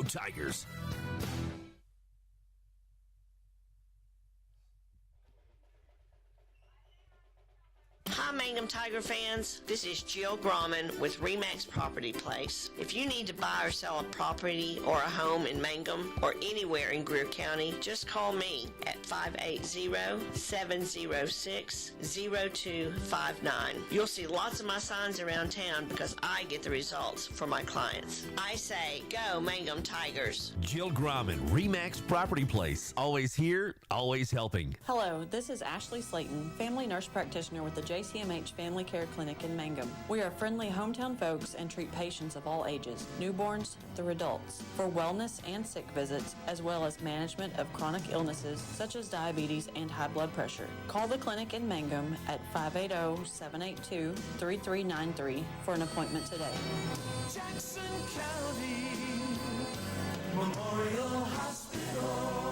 Tigers! Hi, Mangum Tiger fans. This is Jill Grauman with RE/MAX Property Place. If you need to buy or sell a property or a home in Mangum or anywhere in Greer County, just call me at 580-706-0259. You'll see lots of my signs around town because I get the results for my clients. I say, go Mangum Tigers. Jill Grauman, RE/MAX Property Place. Always here, always helping. Hello, this is Ashley Slayton, family nurse practitioner with the JCMH Family Care Clinic in Mangum. We are friendly hometown folks and treat patients of all ages, newborns through adults, for wellness and sick visits, as well as management of chronic illnesses such as diabetes and high blood pressure. Call the clinic in Mangum at 580-782-3393 for an appointment today. Jackson County Memorial Hospital.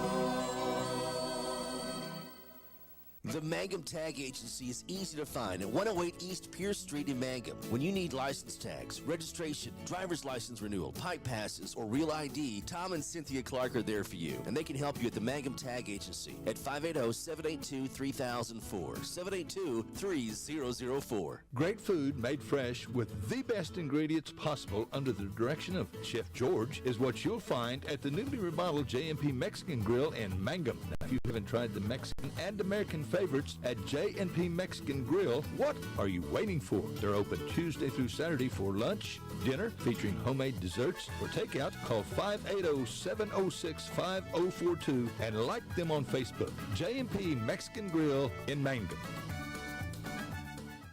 The Mangum Tag Agency is easy to find at 108 East Pierce Street in Mangum. When you need license tags, registration, driver's license renewal, pipe passes, or real ID, Tom and Cynthia Clark are there for you, and they can help you at the Mangum Tag Agency at 580-782-3004, 782-3004. Great food made fresh with the best ingredients possible under the direction of Chef George is what you'll find at the newly remodeled J&P Mexican Grill in Mangum. Now, if you haven't tried the Mexican and American favorites at J&P Mexican Grill, what are you waiting for? They're open Tuesday through Saturday for lunch, dinner, featuring homemade desserts. For takeout, call 580-706-5042 and like them on Facebook. J&P Mexican Grill in Mangum.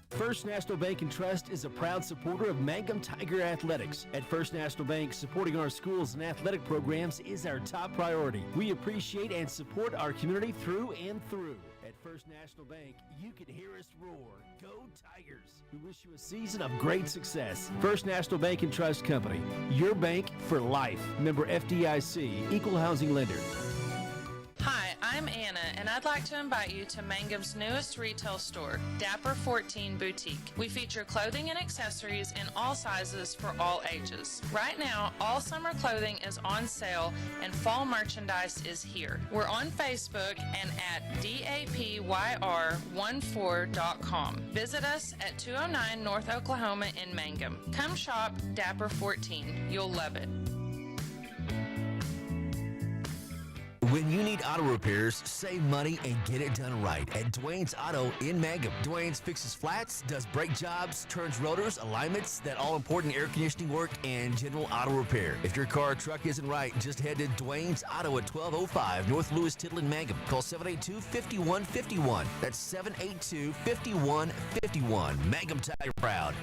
First National Bank and Trust is a proud supporter of Mangum Tiger Athletics. At First National Bank, supporting our schools and athletic programs is our top priority. We appreciate and support our community through and through. At First National Bank, you can hear us roar. Go Tigers! We wish you a season of great success. First National Bank and Trust Company, your bank for life. Member FDIC, Equal Housing Lender. Hi, I'm Anna, and I'd like to invite you to Mangum's newest retail store, Dapper 14 Boutique. We feature clothing and accessories in all sizes for all ages. Right now, all summer clothing is on sale, and fall merchandise is here. We're on Facebook and at dapyr14.com. Visit us at 209 North Oklahoma in Mangum. Come shop Dapper 14. You'll love it. When you need auto repairs, save money and get it done right at Dwayne's Auto in Mangum. Dwayne's fixes flats, does brake jobs, turns rotors, alignments, that all-important air conditioning work, and general auto repair. If your car or truck isn't right, just head to Dwayne's Auto at 1205 North Lewis Tittle in Mangum. Call 782-5151. That's 782-5151. Mangum Tiger Proud.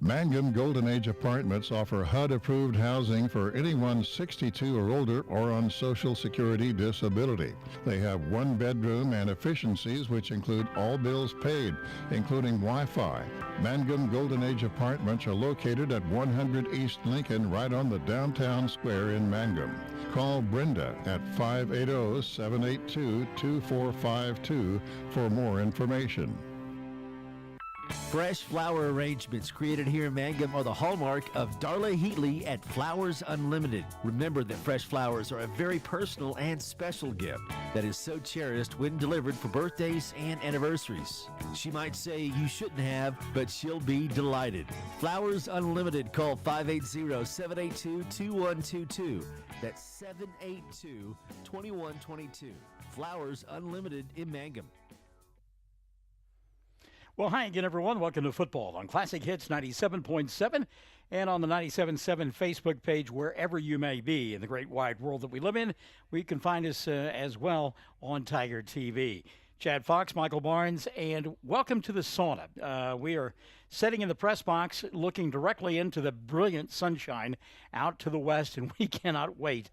Mangum Golden Age Apartments offer HUD-approved housing for anyone 62 or older or on Social Security disability. They have one bedroom and efficiencies which include all bills paid, including Wi-Fi. Mangum Golden Age Apartments are located at 100 East Lincoln, right on the downtown square in Mangum. Call Brenda at 580-782-2452 for more information. Fresh flower arrangements created here in Mangum are the hallmark of Darla Heatley at Flowers Unlimited. Remember that fresh flowers are a very personal and special gift that is so cherished when delivered for birthdays and anniversaries. She might say you shouldn't have, but she'll be delighted. Flowers Unlimited. Call 580-782-2122. That's 782-2122. Flowers Unlimited in Mangum. Well, hi again, everyone. Welcome to football on Classic Hits 97.7 and on the 97.7 Facebook page, wherever you may be in the great wide world that we live in. We can find us as well on Tiger TV. Chad Fox, Michael Barnes, and welcome to the sauna. We are sitting in the press box looking directly into the brilliant sunshine out to the west, and we cannot wait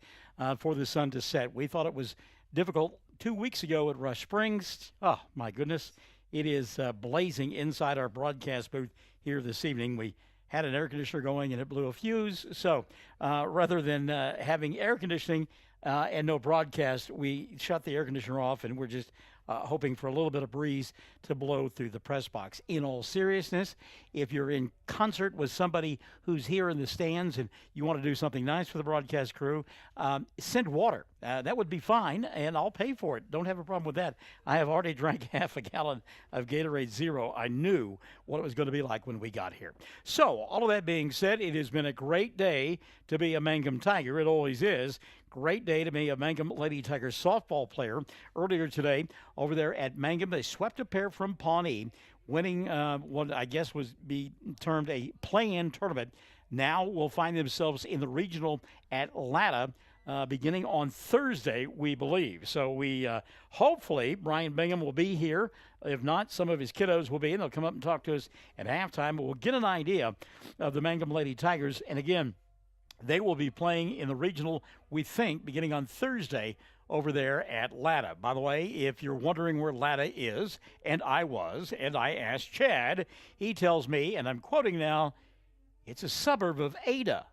for the sun to set. We thought it was difficult 2 weeks ago at Rush Springs. Oh, my goodness. It is blazing inside our broadcast booth here this evening. We had an air conditioner going and it blew a fuse. So rather than having air conditioning and no broadcast, we shut the air conditioner off and we're just hoping for a little bit of breeze to blow through the press box. In all seriousness, if you're in concert with somebody who's here in the stands and you want to do something nice for the broadcast crew, send water. That would be fine, and I'll pay for it. Don't have a problem with that. I have already drank half a gallon of Gatorade Zero. I knew what it was going to be like when we got here. So, all of that being said, it has been a great day to be a Mangum Tiger. It always is. Great day to be a Mangum Lady Tigers softball player. Earlier today, over there at Mangum, they swept a pair from Pawnee, winning what I guess was be termed a play-in tournament. Now will find themselves in the regional at Latta beginning on Thursday, we believe. So we hopefully Brian Bingham will be here. If not, some of his kiddos will be, and they'll come up and talk to us at halftime. But we'll get an idea of the Mangum Lady Tigers. And again, they will be playing in the regional, we think, beginning on Thursday over there at Latta. By the way, if you're wondering where Latta is, and I asked Chad, he tells me, and I'm quoting now, it's a suburb of Ada.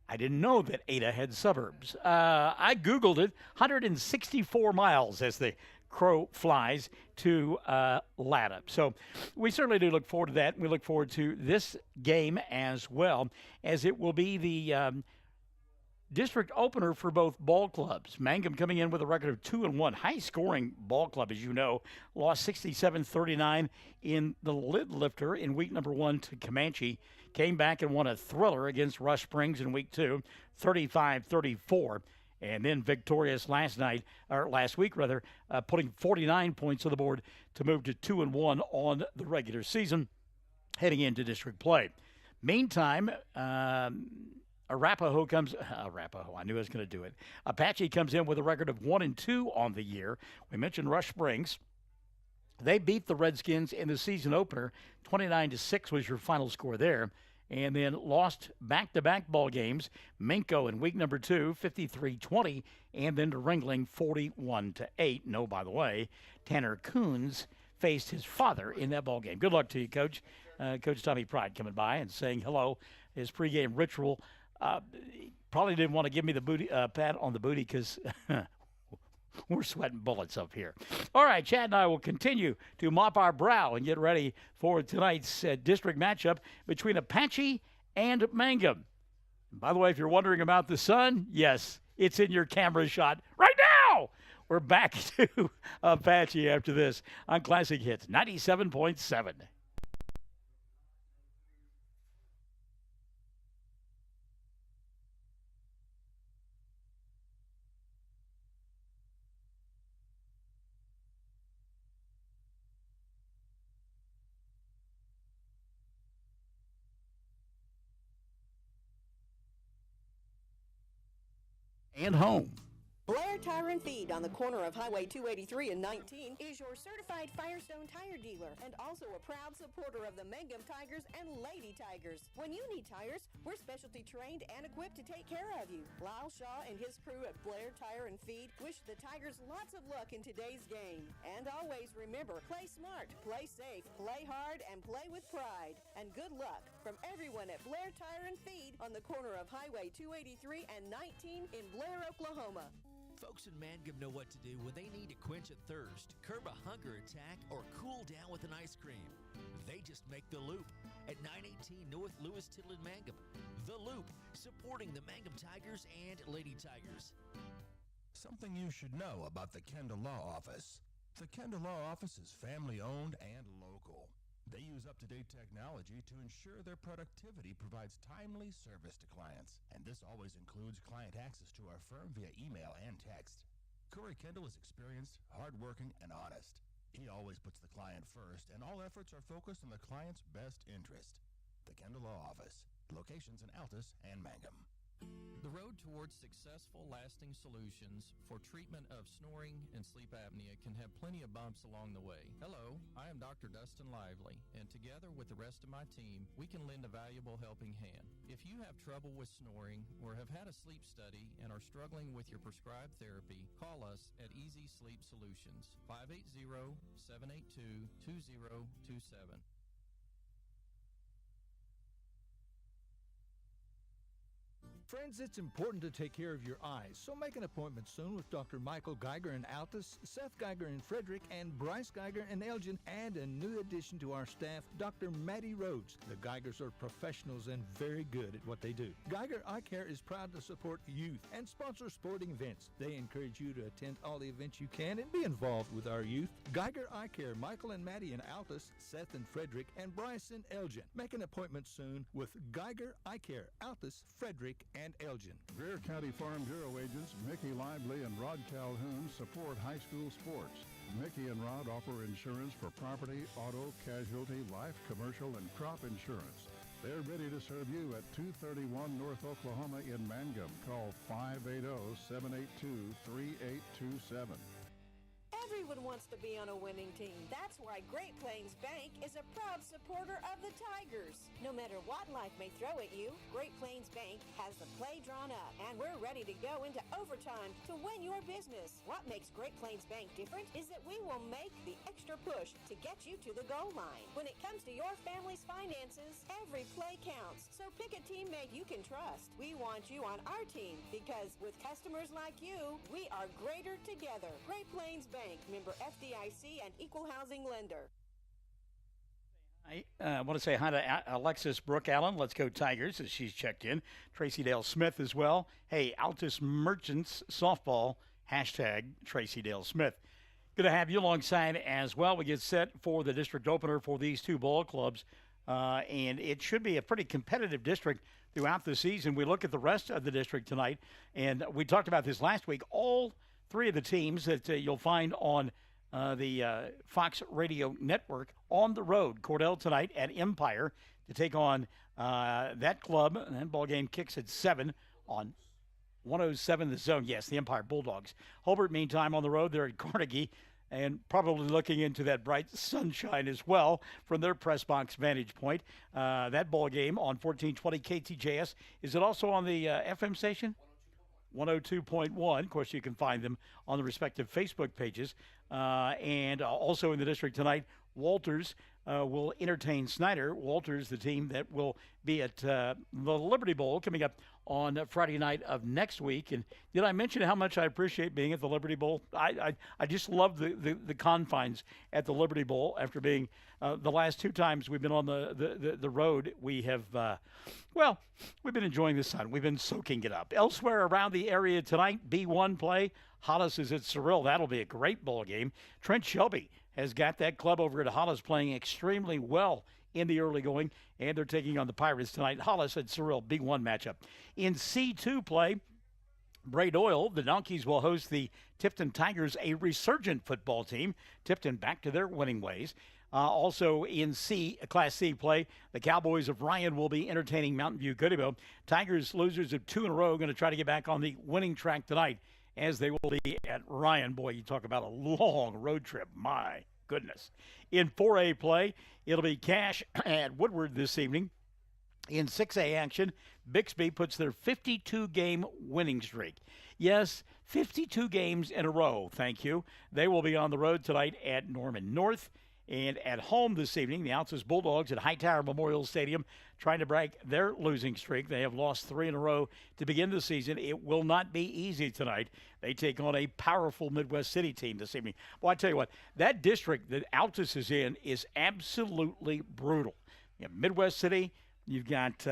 I didn't know that Ada had suburbs. I Googled it, 164 miles as the crow flies to Latta. So we certainly do look forward to that. We look forward to this game as well, as it will be the district opener for both ball clubs. Mangum coming in with a record of 2-1. High-scoring ball club, as you know. Lost 67-39 in the lid lifter in week number 1 to Comanche. Came back and won a thriller against Rush Springs in week 2, 35-34. And then victorious last week, putting 49 points on the board to move to 2-1 on the regular season, heading into district play. Meantime, Arapahoe, I knew I was going to do it. Apache comes in with a record of 1-2 on the year. We mentioned Rush Springs. They beat the Redskins in the season opener. 29-6 was your final score there. And then lost back-to-back ball games. Minko in week number 2, 53-20, and then to Ringling, 41-8. No, by the way, Tanner Coons faced his father in that ball game. Good luck to you, Coach. Coach Tommy Pride coming by and saying hello. His pregame ritual. Probably didn't want to give me the booty pat on the booty because we're sweating bullets up here. All right, Chad and I will continue to mop our brow and get ready for tonight's district matchup between Apache and Mangum. And by the way, if you're wondering about the sun, yes, it's in your camera shot right now. We're back to Apache after this on Classic Hits 97.7. And home. Blair Tire and Feed on the corner of Highway 283 and 19 is your certified Firestone tire dealer and also a proud supporter of the Mangum Tigers and Lady Tigers. When you need tires, we're specialty trained and equipped to take care of you. Lyle Shaw and his crew at Blair Tire and Feed wish the Tigers lots of luck in today's game. And always remember, play smart, play safe, play hard, and play with pride. And good luck from everyone at Blair Tire and Feed on the corner of Highway 283 and 19 in Blair, Oklahoma. Folks in Mangum know what to do when they need to quench a thirst, curb a hunger attack, or cool down with an ice cream. They just make the Loop at 918 North Lewis Tittle in Mangum. The Loop, supporting the Mangum Tigers and Lady Tigers. Something you should know about the Kendall Law Office. The Kendall Law Office is family-owned and local. They use up-to-date technology to ensure their productivity provides timely service to clients. And this always includes client access to our firm via email and text. Corey Kendall is experienced, hardworking, and honest. He always puts the client first, and all efforts are focused on the client's best interest. The Kendall Law Office. Locations in Altus and Mangum. The road towards successful, lasting solutions for treatment of snoring and sleep apnea can have plenty of bumps along the way. Hello, I am Dr. Dustin Lively, and together with the rest of my team, we can lend a valuable helping hand. If you have trouble with snoring or have had a sleep study and are struggling with your prescribed therapy, call us at Easy Sleep Solutions, 580-782-2027. Friends, it's important to take care of your eyes, so make an appointment soon with Dr. Michael Geiger in Altus, Seth Geiger in Frederick, and Bryce Geiger in Elgin, and a new addition to our staff, Dr. Matty Rhodes. The Geigers are professionals and very good at what they do. Geiger Eye Care is proud to support youth and sponsor sporting events. They encourage you to attend all the events you can and be involved with our youth. Geiger Eye Care, Michael and Matty in Altus, Seth in Frederick, and Bryce in Elgin. Make an appointment soon with Geiger Eye Care, Altus, Frederick, and Elgin. Greer County Farm Bureau agents Mickey Lively and Rod Calhoun support high school sports. Mickey and Rod offer insurance for property, auto, casualty, life, commercial, and crop insurance. They're ready to serve you at 231 North Oklahoma in Mangum. Call 580-782-3827. Everyone wants to be on a winning team. That's why Great Plains Bank is a proud supporter of the Tigers. No matter what life may throw at you, Great Plains Bank has the play drawn up, and we're ready to go into overtime to win your business. What makes Great Plains Bank different is that we will make the extra push to get you to the goal line. When it comes to your family's finances, every play counts. So pick a teammate you can trust. We want you on our team because with customers like you, we are greater together. Great Plains Bank, member FDIC and equal housing lender. I want to say hi to Alexis Brooke Allen. Let's go Tigers, as she's checked in. Tracy Dale Smith as well. Hey, Altus Merchants Softball, hashtag Tracy Dale Smith. Good to have you alongside as well. We get set for the district opener for these two ball clubs, and it should be a pretty competitive district throughout the season. We look at the rest of the district tonight, and we talked about this last week. All three of the teams that you'll find on the Fox Radio Network on the road. Cordell tonight at Empire to take on that club. And that ball game kicks at 7 on 107 The Zone. Yes, the Empire Bulldogs. Hobart, meantime, on the road. They're at Carnegie and probably looking into that bright sunshine as well from their press box vantage point. That ball game on 1420 KTJS. Is it also on the FM station? 102.1. Of course, you can find them on the respective Facebook pages. And also in the district tonight, Walters will entertain Snyder. Walters, the team that will be at the Liberty Bowl coming up on Friday night of next week. And did I mention how much I appreciate being at the Liberty Bowl? I just love the confines at the Liberty Bowl. After being the last two times we've been on the road, we have, we've been enjoying the sun. We've been soaking it up. Elsewhere around the area tonight, B1 play. Hollis is at Cyril. That'll be a great ball game. Trent Shelby has got that club over at Hollis playing extremely well in the early going, and they're taking on the Pirates tonight. Hollis at Cyril, B1 matchup. In C2 play, Braid Oil, the Donkeys will host the Tipton Tigers, a resurgent football team. Tipton back to their winning ways. Also in Class C play, the Cowboys of Ryan will be entertaining Mountain View Goodebo. Tigers, losers of 2 in a row, going to try to get back on the winning track tonight, as they will be at Ryan. Boy, you talk about a long road trip. My goodness. In 4A play, it'll be Cash at Woodward this evening. In 6A action, Bixby puts their 52-game winning streak. Yes, 52 games in a row, thank you. They will be on the road tonight at Norman North. And at home this evening, the Altus Bulldogs at Hightower Memorial Stadium trying to break their losing streak. They have lost 3 in a row to begin the season. It will not be easy tonight. They take on a powerful Midwest City team this evening. Well, I tell you what, that district that Altus is in is absolutely brutal. You have Midwest City, you've got,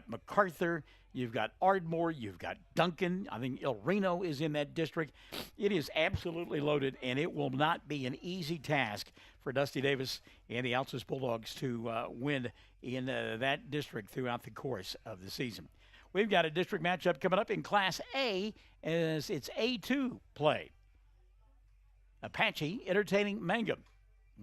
MacArthur, you've got Ardmore, you've got Duncan. I think El Reno is in that district. It is absolutely loaded, and it will not be an easy task for Dusty Davis and the Altus Bulldogs to win in that district throughout the course of the season. We've got a district matchup coming up in Class A as it's A2 play. Apache entertaining Mangum.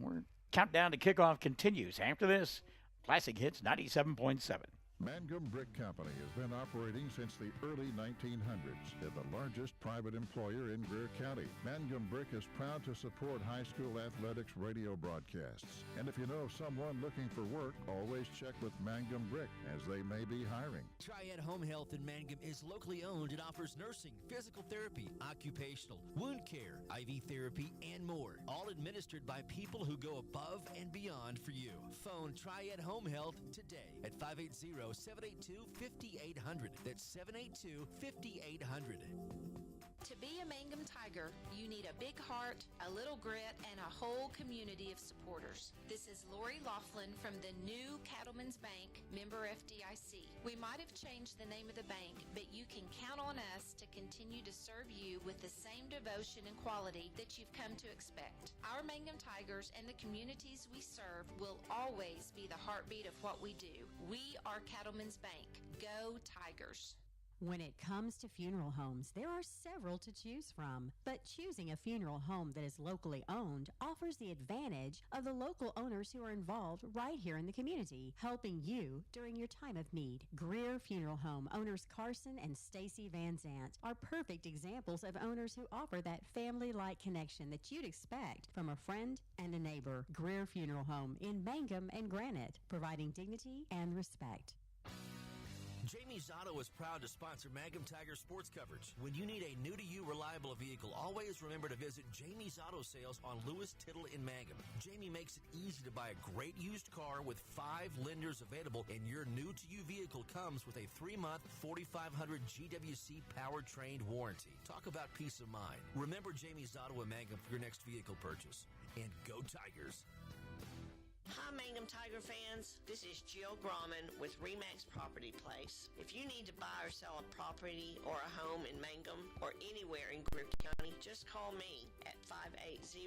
Our countdown to kickoff continues after this. Classic Hits 97.7. Mangum Brick Company has been operating since the early 1900s. They're the largest private employer in Greer County. Mangum Brick is proud to support high school athletics radio broadcasts. And if you know of someone looking for work, always check with Mangum Brick, as they may be hiring. Triad Home Health in Mangum is locally owned and offers nursing, physical therapy, occupational, wound care, IV therapy, and more. All administered by people who go above and beyond for you. Phone Triad Home Health today at 580 782-5800. That's 782-5800. To be a Mangum Tiger, you need a big heart, a little grit, and a whole community of supporters. This is Lori Laughlin from the new Cattlemen's Bank, member FDIC. We might have changed the name of the bank, but you can count on us to continue to serve you with the same devotion and quality that you've come to expect. Our Mangum Tigers and the communities we serve will always be the heartbeat of what we do. We are Cattlemen's Bank. Go Tigers. When it comes to funeral homes, there are several to choose from. But choosing a funeral home that is locally owned offers the advantage of the local owners who are involved right here in the community, helping you during your time of need. Greer Funeral Home owners Carson and Stacy Van Zant are perfect examples of owners who offer that family-like connection that you'd expect from a friend and a neighbor. Greer Funeral Home in Mangum and Granite, providing dignity and respect. Jamie's Auto is proud to sponsor Mangum Tiger sports coverage. When you need a new-to-you reliable vehicle, always remember to visit Jamie's Auto Sales on Lewis Tittle in Mangum. Jamie makes it easy to buy a great used car with 5 lenders available, and your new-to-you vehicle comes with a 3-month 4,500 GWC powertrain warranty. Talk about peace of mind. Remember Jamie's Auto in Mangum for your next vehicle purchase. And go Tigers! Hi, Mangum Tiger fans. This is Jill Grauman with RE/MAX Property Place. If you need to buy or sell a property or a home in Mangum or anywhere in Greer County, just call me at 580-706-0259.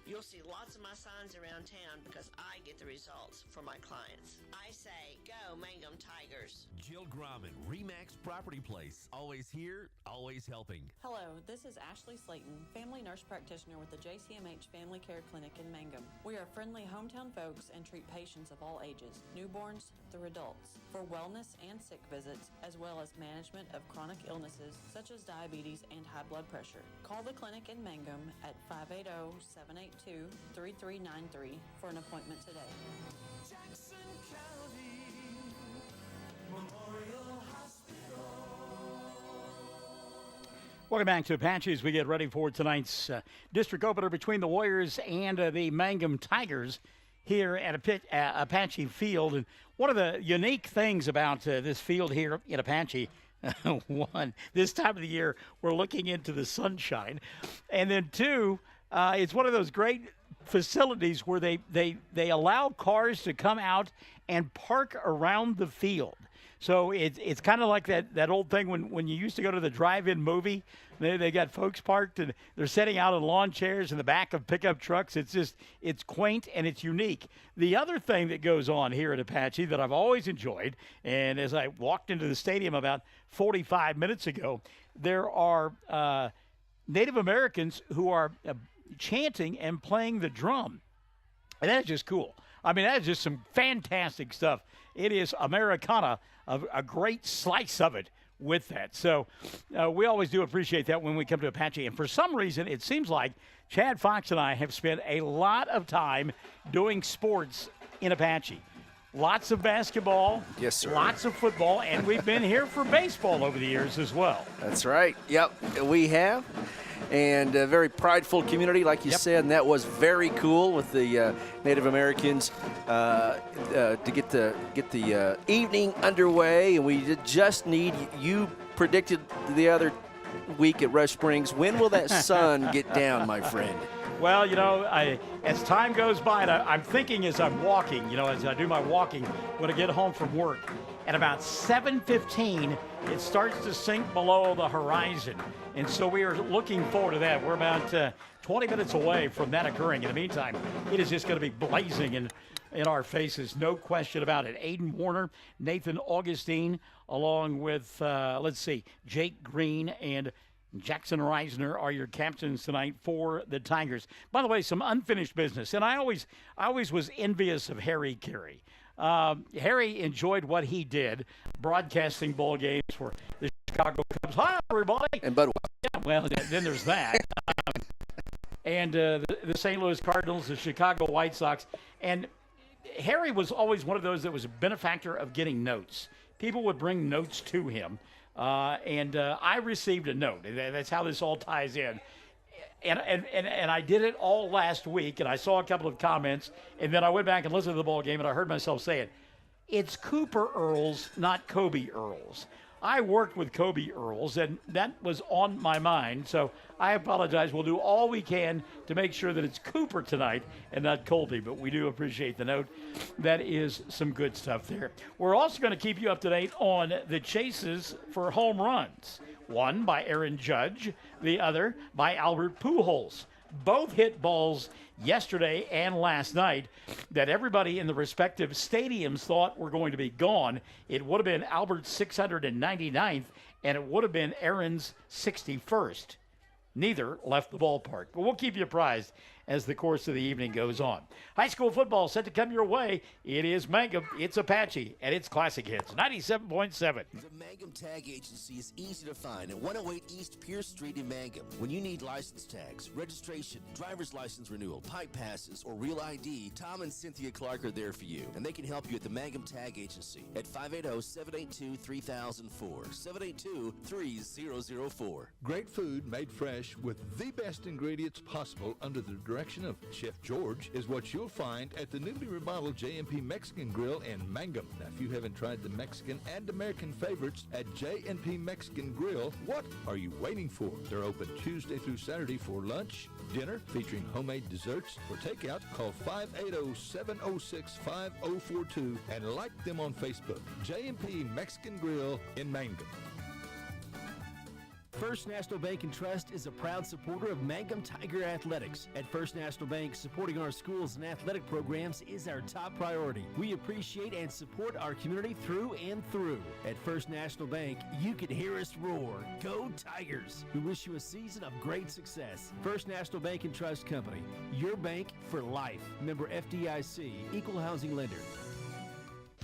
You'll see lots of my signs around town because I get the results for my clients. I say, go Mangum Tigers. Jill Grauman, RE/MAX Property Place. Always here, always helping. Hello, this is Ashley Slayton, family nurse practitioner with the JCMH Family Care Clinic in Mangum. We are friendly hometown folks and treat patients of all ages, newborns through adults, for wellness and sick visits, as well as management of chronic illnesses such as diabetes and high blood pressure. Call the clinic in Mangum at 580-782-3393 for an appointment today. Jackson County Memorial Hospital. Welcome back to Apache as we get ready for tonight's district opener between the Warriors and the Mangum Tigers here at Apache Field. And one of the unique things about this field here in Apache, one, this time of the year, we're looking into the sunshine. And then two, it's one of those great facilities where they allow cars to come out and park around the field. So it's kind of like that old thing when you used to go to the drive-in movie. They got folks parked and they're sitting out in lawn chairs in the back of pickup trucks. It's quaint and it's unique. The other thing that goes on here at Apache that I've always enjoyed, and as I walked into the stadium about 45 minutes ago, there are Native Americans who are chanting and playing the drum. And that's just cool. I mean, that's just some fantastic stuff. It is Americana, a great slice of it with that. So we always do appreciate that when we come to Apache. And for some reason, it seems like Chad Fox and I have spent a lot of time doing sports in Apache. Lots of basketball. Yes, sir. Lots of football. And we've been here for baseball over the years as well. That's right. Yep, we have. And a very prideful community, like you said, and that was very cool with the Native Americans to get the evening underway. And we just need, you predicted the other week at Rush Springs, when will that sun get down, my friend? Well, as time goes by, and I'm thinking as I'm walking, as I do my walking, when I get home from work, at about 7:15, it starts to sink below the horizon. And so we are looking forward to that. We're about 20 minutes away from that occurring. In the meantime, it is just going to be blazing in our faces, no question about it. Aiden Warner, Nathan Augustine, along with, Jake Green and Jackson Reisner are your captains tonight for the Tigers. By the way, some unfinished business. And I always was envious of Harry Carey. Harry enjoyed what he did, broadcasting ball games for the Chicago Cubs. Hi, everybody. And Budweiser. Yeah, well, then there's that. And the St. Louis Cardinals, the Chicago White Sox. And Harry was always one of those that was a benefactor of getting notes. People would bring notes to him. And I received a note. That's how this all ties in. And I did it all last week, and I saw a couple of comments, and then I went back and listened to the ball game, and I heard myself say it. It's Cooper Earls, not Kobe Earls. I worked with Kobe Earls, and that was on my mind, so I apologize. We'll do all we can to make sure that it's Cooper tonight and not Colby, but we do appreciate the note. That is some good stuff there. We're also going to keep you up to date on the chases for home runs. One by Aaron Judge, the other by Albert Pujols. Both hit balls yesterday and last night that everybody in the respective stadiums thought were going to be gone. It would have been Albert's 699th, and it would have been Aaron's 61st. Neither left the ballpark, but we'll keep you apprised as the course of the evening goes on. High school football set to come your way. It is Mangum, it's Apache, and it's Classic Hits 97.7. The Mangum Tag Agency is easy to find at 108 East Pierce Street in Mangum. When you need license tags, registration, driver's license renewal, pipe passes, or real ID, Tom and Cynthia Clark are there for you, and they can help you at the Mangum Tag Agency at 580-782-3004, 782-3004. Great food made fresh with the best ingredients possible under the direction of Chef George is what you'll find at the newly remodeled J&P Mexican Grill in Mangum. Now, if you haven't tried the Mexican and American favorites at J&P Mexican Grill, what are you waiting for? They're open Tuesday through Saturday for lunch, dinner, featuring homemade desserts. For takeout, call 580-706-5042 and like them on Facebook. J&P Mexican Grill in Mangum. First National Bank and Trust is a proud supporter of Mangum Tiger Athletics. At First National Bank, supporting our schools and athletic programs is our top priority. We appreciate and support our community through and through. At First National Bank, you can hear us roar. Go Tigers! We wish you a season of great success. First National Bank and Trust Company, your bank for life. Member FDIC, Equal Housing Lender.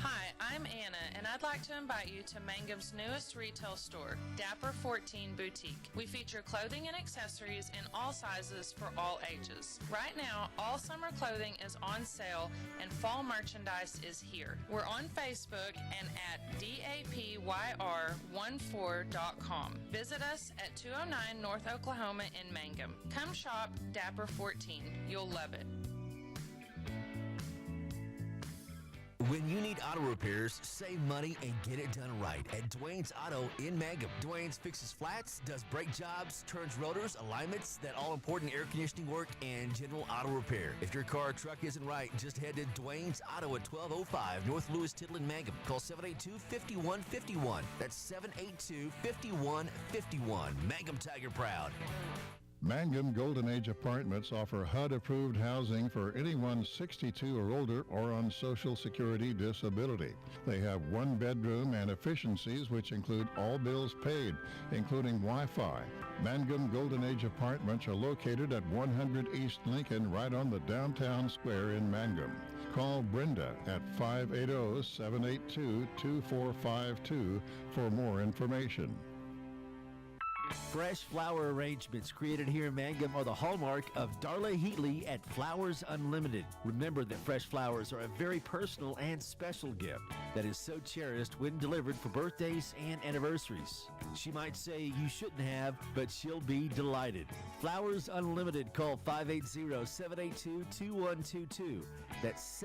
Hi, I'm Anna, and I'd like to invite you to Mangum's newest retail store, Dapper 14 Boutique. We feature clothing and accessories in all sizes for all ages. Right now, all summer clothing is on sale, and fall merchandise is here. We're on Facebook and at DAPYR14.com. Visit us at 209 North Oklahoma in Mangum. Come shop Dapper 14. You'll love it. When you need auto repairs, save money and get it done right at Dwayne's Auto in Mangum. Dwayne's fixes flats, does brake jobs, turns rotors, alignments, that all-important air conditioning work, and general auto repair. If your car or truck isn't right, just head to Dwayne's Auto at 1205 North Lewis Tittle in Mangum. Call 782-5151. That's 782-5151. Mangum Tiger Proud. Mangum Golden Age Apartments offer HUD-approved housing for anyone 62 or older or on Social Security disability. They have one bedroom and efficiencies which include all bills paid, including Wi-Fi. Mangum Golden Age Apartments are located at 100 East Lincoln, right on the downtown square in Mangum. Call Brenda at 580-782-2452 for more information. Fresh flower arrangements created here in Mangum are the hallmark of Darla Heatley at Flowers Unlimited. Remember that fresh flowers are a very personal and special gift that is so cherished when delivered for birthdays and anniversaries. She might say you shouldn't have, but she'll be delighted. Flowers Unlimited. Call 580-782-2122. That's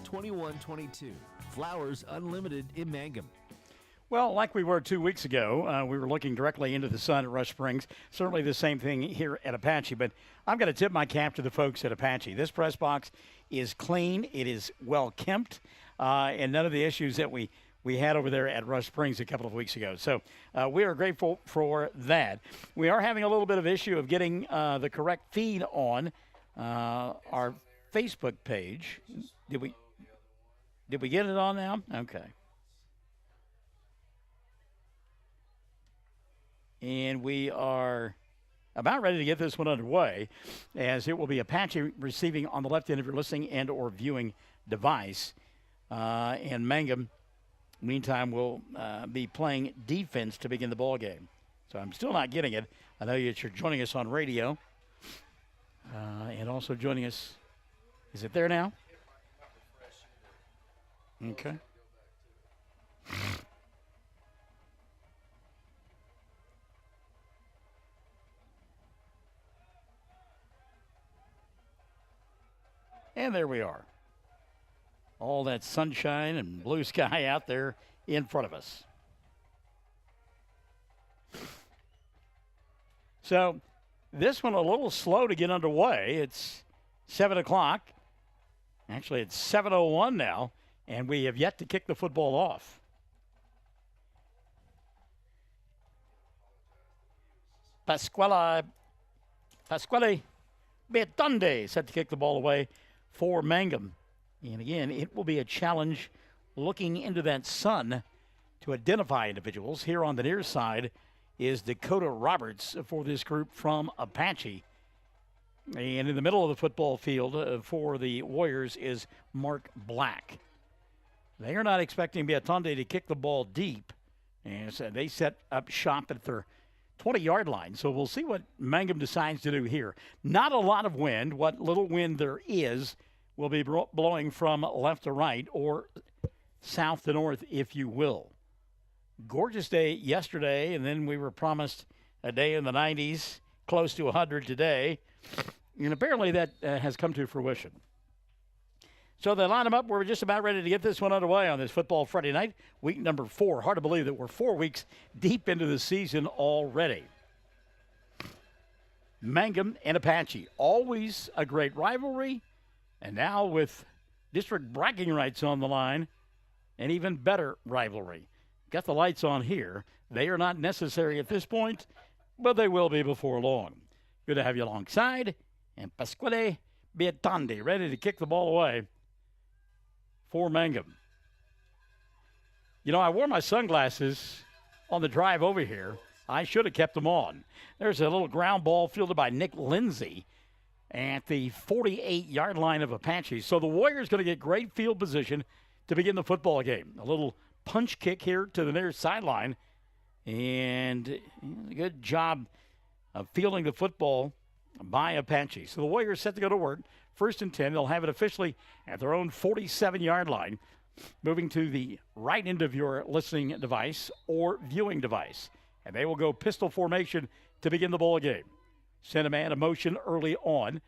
782-2122. Flowers Unlimited in Mangum. Well, like we were 2 weeks ago, we were looking directly into the sun at Rush Springs. Certainly the same thing here at Apache, but I'm going to tip my cap to the folks at Apache. This press box is clean. It is well kempt, and none of the issues that we had over there at Rush Springs a couple of weeks ago. So we are grateful for that. We are having a little bit of issue of getting the correct feed on our Facebook page. Did we get it on now? Okay. And we are about ready to get this one underway, as it will be Apache receiving on the left end of your listening and or viewing device. And Mangum, meantime, will be playing defense to begin the ball game. So I'm still not getting it. I know that you're joining us on radio. And also joining us. Is it there now? Okay. And there we are. All that sunshine and blue sky out there in front of us. So this one a little slow to get underway. It's 7 o'clock. Actually, it's 7:01 now, and we have yet to kick the football off. Pasquale Betonde set to kick the ball away for Mangum. And again, it will be a challenge looking into that sun to identify individuals. Here on the near side is Dakota Roberts for this group from Apache. And in the middle of the football field for the Warriors is Mark Black. They are not expecting Betonde to kick the ball deep. And so they set up shop at their 20-yard line. So we'll see what Mangum decides to do here. Not a lot of wind. What little wind there is will be blowing from left to right or south to north, if you will. Gorgeous day yesterday, and then we were promised a day in the 90s, close to 100 today. And apparently that has come to fruition. So they line them up. We're just about ready to get this one underway on this Football Friday night, week number 4. Hard to believe that we're 4 weeks deep into the season already. Mangum and Apache, always a great rivalry. And now with district bragging rights on the line, an even better rivalry. Got the lights on here. They are not necessary at this point, but they will be before long. Good to have you alongside. And Pasquale Betonde ready to kick the ball away for Mangum. You know, I wore my sunglasses on the drive over here. I should have kept them on. There's a little ground ball fielded by Nick Lindsay at the 48-yard line of Apache. So the Warriors going to get great field position to begin the football game. A little punch kick here to the near sideline. And a good job of fielding the football by Apache. So the Warriors set to go to work. 1st and 10. They'll have it officially at their own 47-yard line. Moving to the right end of your listening device or viewing device. And they will go pistol formation to begin the ball game. Send a man in motion early on.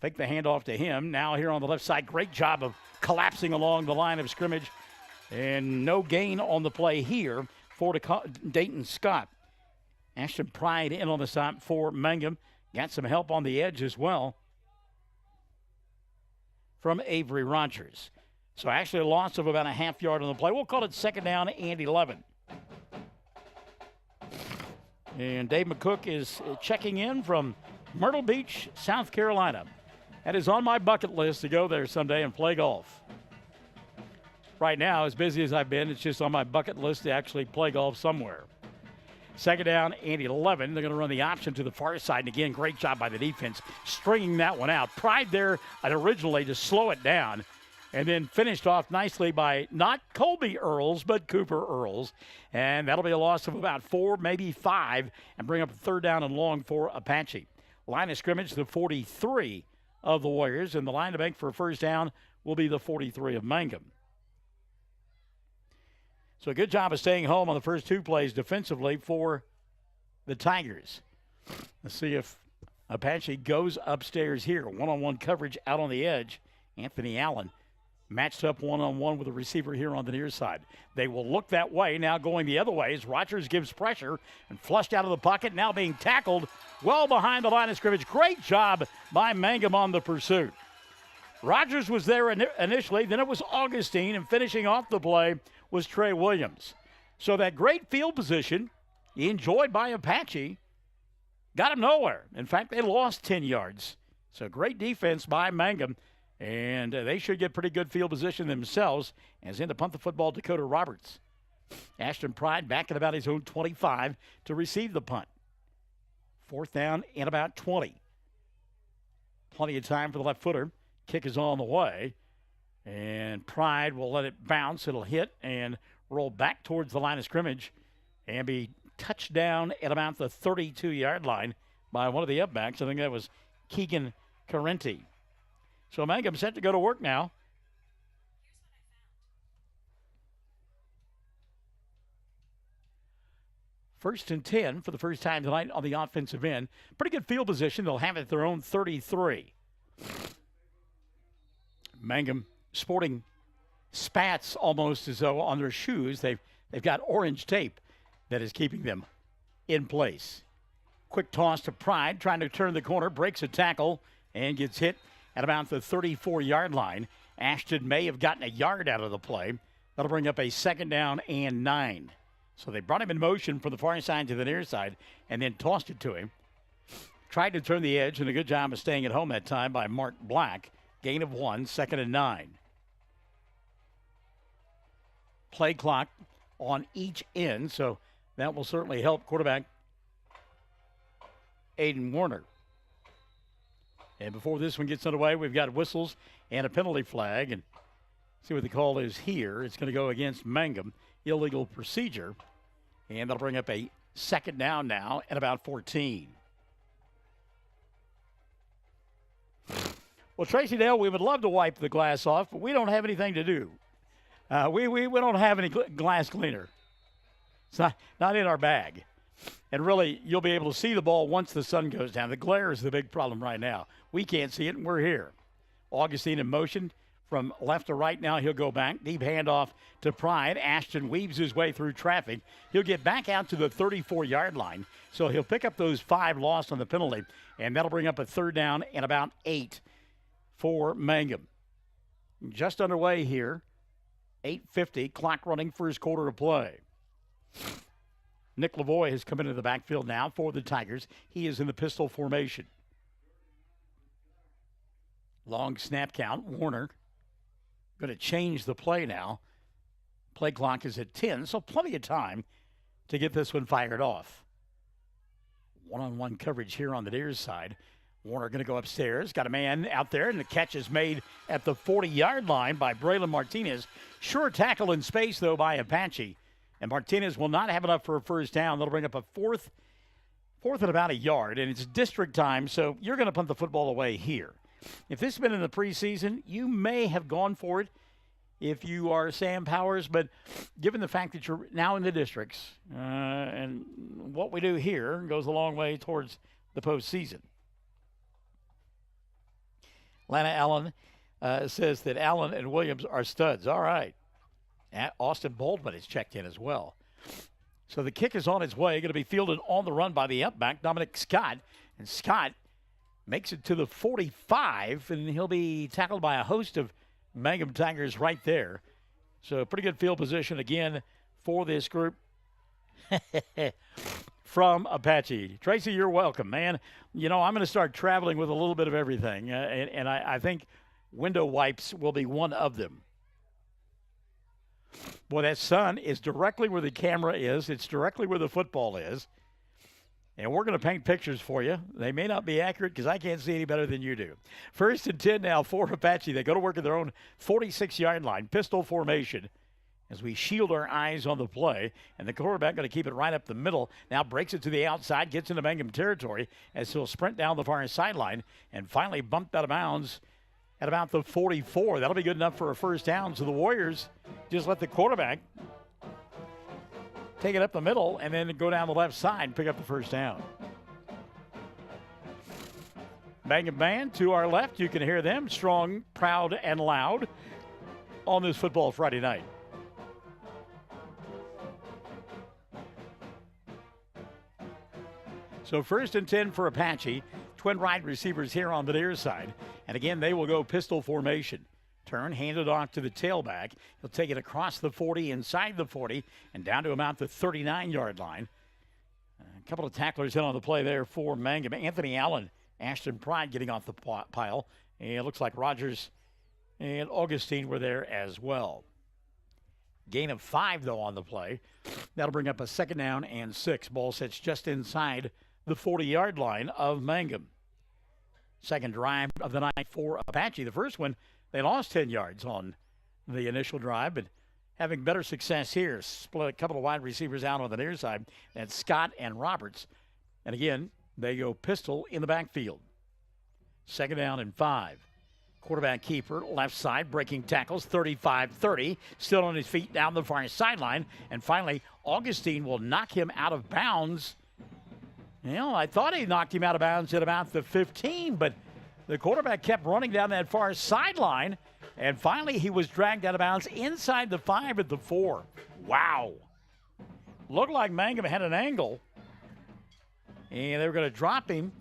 Fake the handoff to him. Now here on the left side, great job of collapsing along the line of scrimmage. And no gain on the play here for Dayton Scott. Ashton Pride in on the side for Mangum. Got some help on the edge as well from Avery Rogers. So actually a loss of about a half yard on the play. We'll call it 2nd down and 11. And Dave McCook is checking in from Myrtle Beach, South Carolina. That is on my bucket list to go there someday and play golf. Right now, as busy as I've been, it's just on my bucket list to actually play golf somewhere. 2nd down and 11. They're going to run the option to the far side. And again, great job by the defense stringing that one out. Pride there originally to slow it down. And then finished off nicely by not Colby Earls, but Cooper Earls. And that'll be a loss of about 4, maybe 5, and bring up a 3rd down and long for Apache. Line of scrimmage, the 43 of the Warriors. And the line to make for a 1st down will be the 43 of Mangum. So a good job of staying home on the first 2 plays defensively for the Tigers. Let's see if Apache goes upstairs here. One-on-one coverage out on the edge. Anthony Allen matched up one-on-one with a receiver here on the near side. They will look that way. Now going the other way as Rogers gives pressure and flushed out of the pocket. Now being tackled well behind the line of scrimmage. Great job by Mangum on the pursuit. Rogers was there initially. Then it was Augustine. And finishing off the play was Trey Williams. So that great field position enjoyed by Apache got him nowhere. In fact, they lost 10 yards. So great defense by Mangum. And they should get pretty good field position themselves as in to punt the football, Dakota Roberts. Ashton Pride back at about his own 25 to receive the punt. 4th down and about 20. Plenty of time for the left footer. Kick is on the way. And Pride will let it bounce. It'll hit and roll back towards the line of scrimmage and be touched down at about the 32-yard line by one of the upbacks. I think that was Keegan Carenti. So Mangum set to go to work now. First and 10 for the first time tonight on the offensive end. Pretty good field position. They'll have it at their own 33. Mangum sporting spats almost as though on their shoes. They've got orange tape that is keeping them in place. Quick toss to Pride, trying to turn the corner, breaks a tackle, and gets hit at about the 34-yard line. Ashton may have gotten a yard out of the play. That'll bring up a 2nd down and 9. So they brought him in motion from the far side to the near side and then tossed it to him. Tried to turn the edge, and a good job of staying at home that time by Mark Black. Gain of 1, 2nd and 9. Play clock on each end, so that will certainly help quarterback Aiden Warner. And before this one gets underway, we've got whistles and a penalty flag. And see what the call is here. It's going to go against Mangum. Illegal procedure. And that'll bring up a 2nd down now at about 14. Well, Tracy Dale, we would love to wipe the glass off, but we don't have anything to do. We don't have any glass cleaner. It's not in our bag. And really, you'll be able to see the ball once the sun goes down. The glare is the big problem right now. We can't see it, and we're here. Augustine in motion from left to right now. He'll go back. Deep handoff to Pride. Ashton weaves his way through traffic. He'll get back out to the 34-yard line. So he'll pick up those 5 lost on the penalty, and that'll bring up a 3rd down and about 8 for Mangum. Just underway here. 8:50, clock running, first quarter of play. Nick Lavoie has come into the backfield now for the Tigers. He is in the pistol formation. Long snap count. Warner going to change the play now. Play clock is at 10, so plenty of time to get this one fired off. One-on-one coverage here on the near side. Warner going to go upstairs. Got a man out there, and the catch is made at the 40-yard line by Braylon Martinez. Sure tackle in space, though, by Apache. And Martinez will not have enough for a 1st down. That'll bring up a fourth and about a yard, and it's district time, so you're going to punt the football away here. If this had been in the preseason, you may have gone for it if you are Sam Powers, but given the fact that you're now in the districts, and what we do here goes a long way towards the postseason. Lana Allen says that Allen and Williams are studs. All right. Austin Boldman is checked in as well. So the kick is on its way, going to be fielded on the run by the up back, Dominic Scott. And Scott makes it to the 45, and he'll be tackled by a host of Mangum Tigers right there. So pretty good field position again for this group from Apache. Tracy, you're welcome, man. You know, I'm going to start traveling with a little bit of everything, and I think window wipes will be one of them. Boy, that sun is directly where the camera is. It's directly where the football is. And we're going to paint pictures for you. They may not be accurate because I can't see any better than you do. 1st and 10 now for Apache. They go to work at their own 46-yard line. Pistol formation as we shield our eyes on the play. And the quarterback going to keep it right up the middle. Now breaks it to the outside, gets into Mangum territory as he'll sprint down the far sideline and finally bumped out of bounds at about the 44. That'll be good enough for a 1st down. So the Warriors just let the quarterback take it up the middle and then go down the left side and pick up the 1st down. Mangum band to our left. You can hear them strong, proud, and loud on this football Friday night. So 1st and 10 for Apache. Twin right receivers here on the near side. And again, they will go pistol formation. Turn, hand it off to the tailback. He'll take it across the 40, inside the 40, and down to about the 39-yard line. A couple of tacklers in on the play there for Mangum. Anthony Allen, Ashton Pride getting off the pile. And it looks like Rogers and Augustine were there as well. Gain of 5, though, on the play. That'll bring up a 2nd down and 6. Ball sits just inside the 40-yard line of Mangum. Second drive of the night for Apache. The first one, they lost 10 yards on the initial drive, but having better success here. Split a couple of wide receivers out on the near side. That's Scott and Roberts. And again, they go pistol in the backfield. 2nd down and 5. Quarterback keeper, left side, breaking tackles, 35-30. Still on his feet down the far sideline. And finally, Augustine will knock him out of bounds. You know, I thought he knocked him out of bounds at about the 15, but the quarterback kept running down that far sideline, And finally, he was dragged out of bounds inside the 5 at the 4. Wow. Looked like Mangum had an angle, and they were going to drop him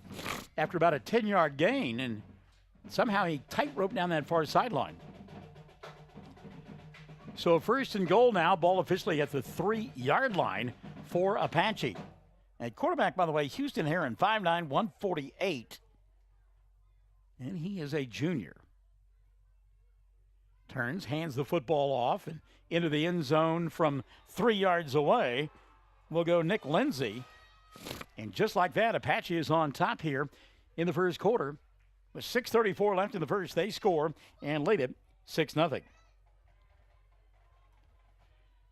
after about a 10-yard gain, and somehow he tight-roped down that far sideline. So first and goal now, ball officially at the 3-yard line for Apache. And quarterback, by the way, Houston Heron, 5'9", 148. And he is a junior. Turns, hands the football off, and into the end zone from 3 yards away will go Nick Lindsay. And just like that, Apache is on top here in the first quarter. With 6:34 left in the first, they score and lead it 6-0.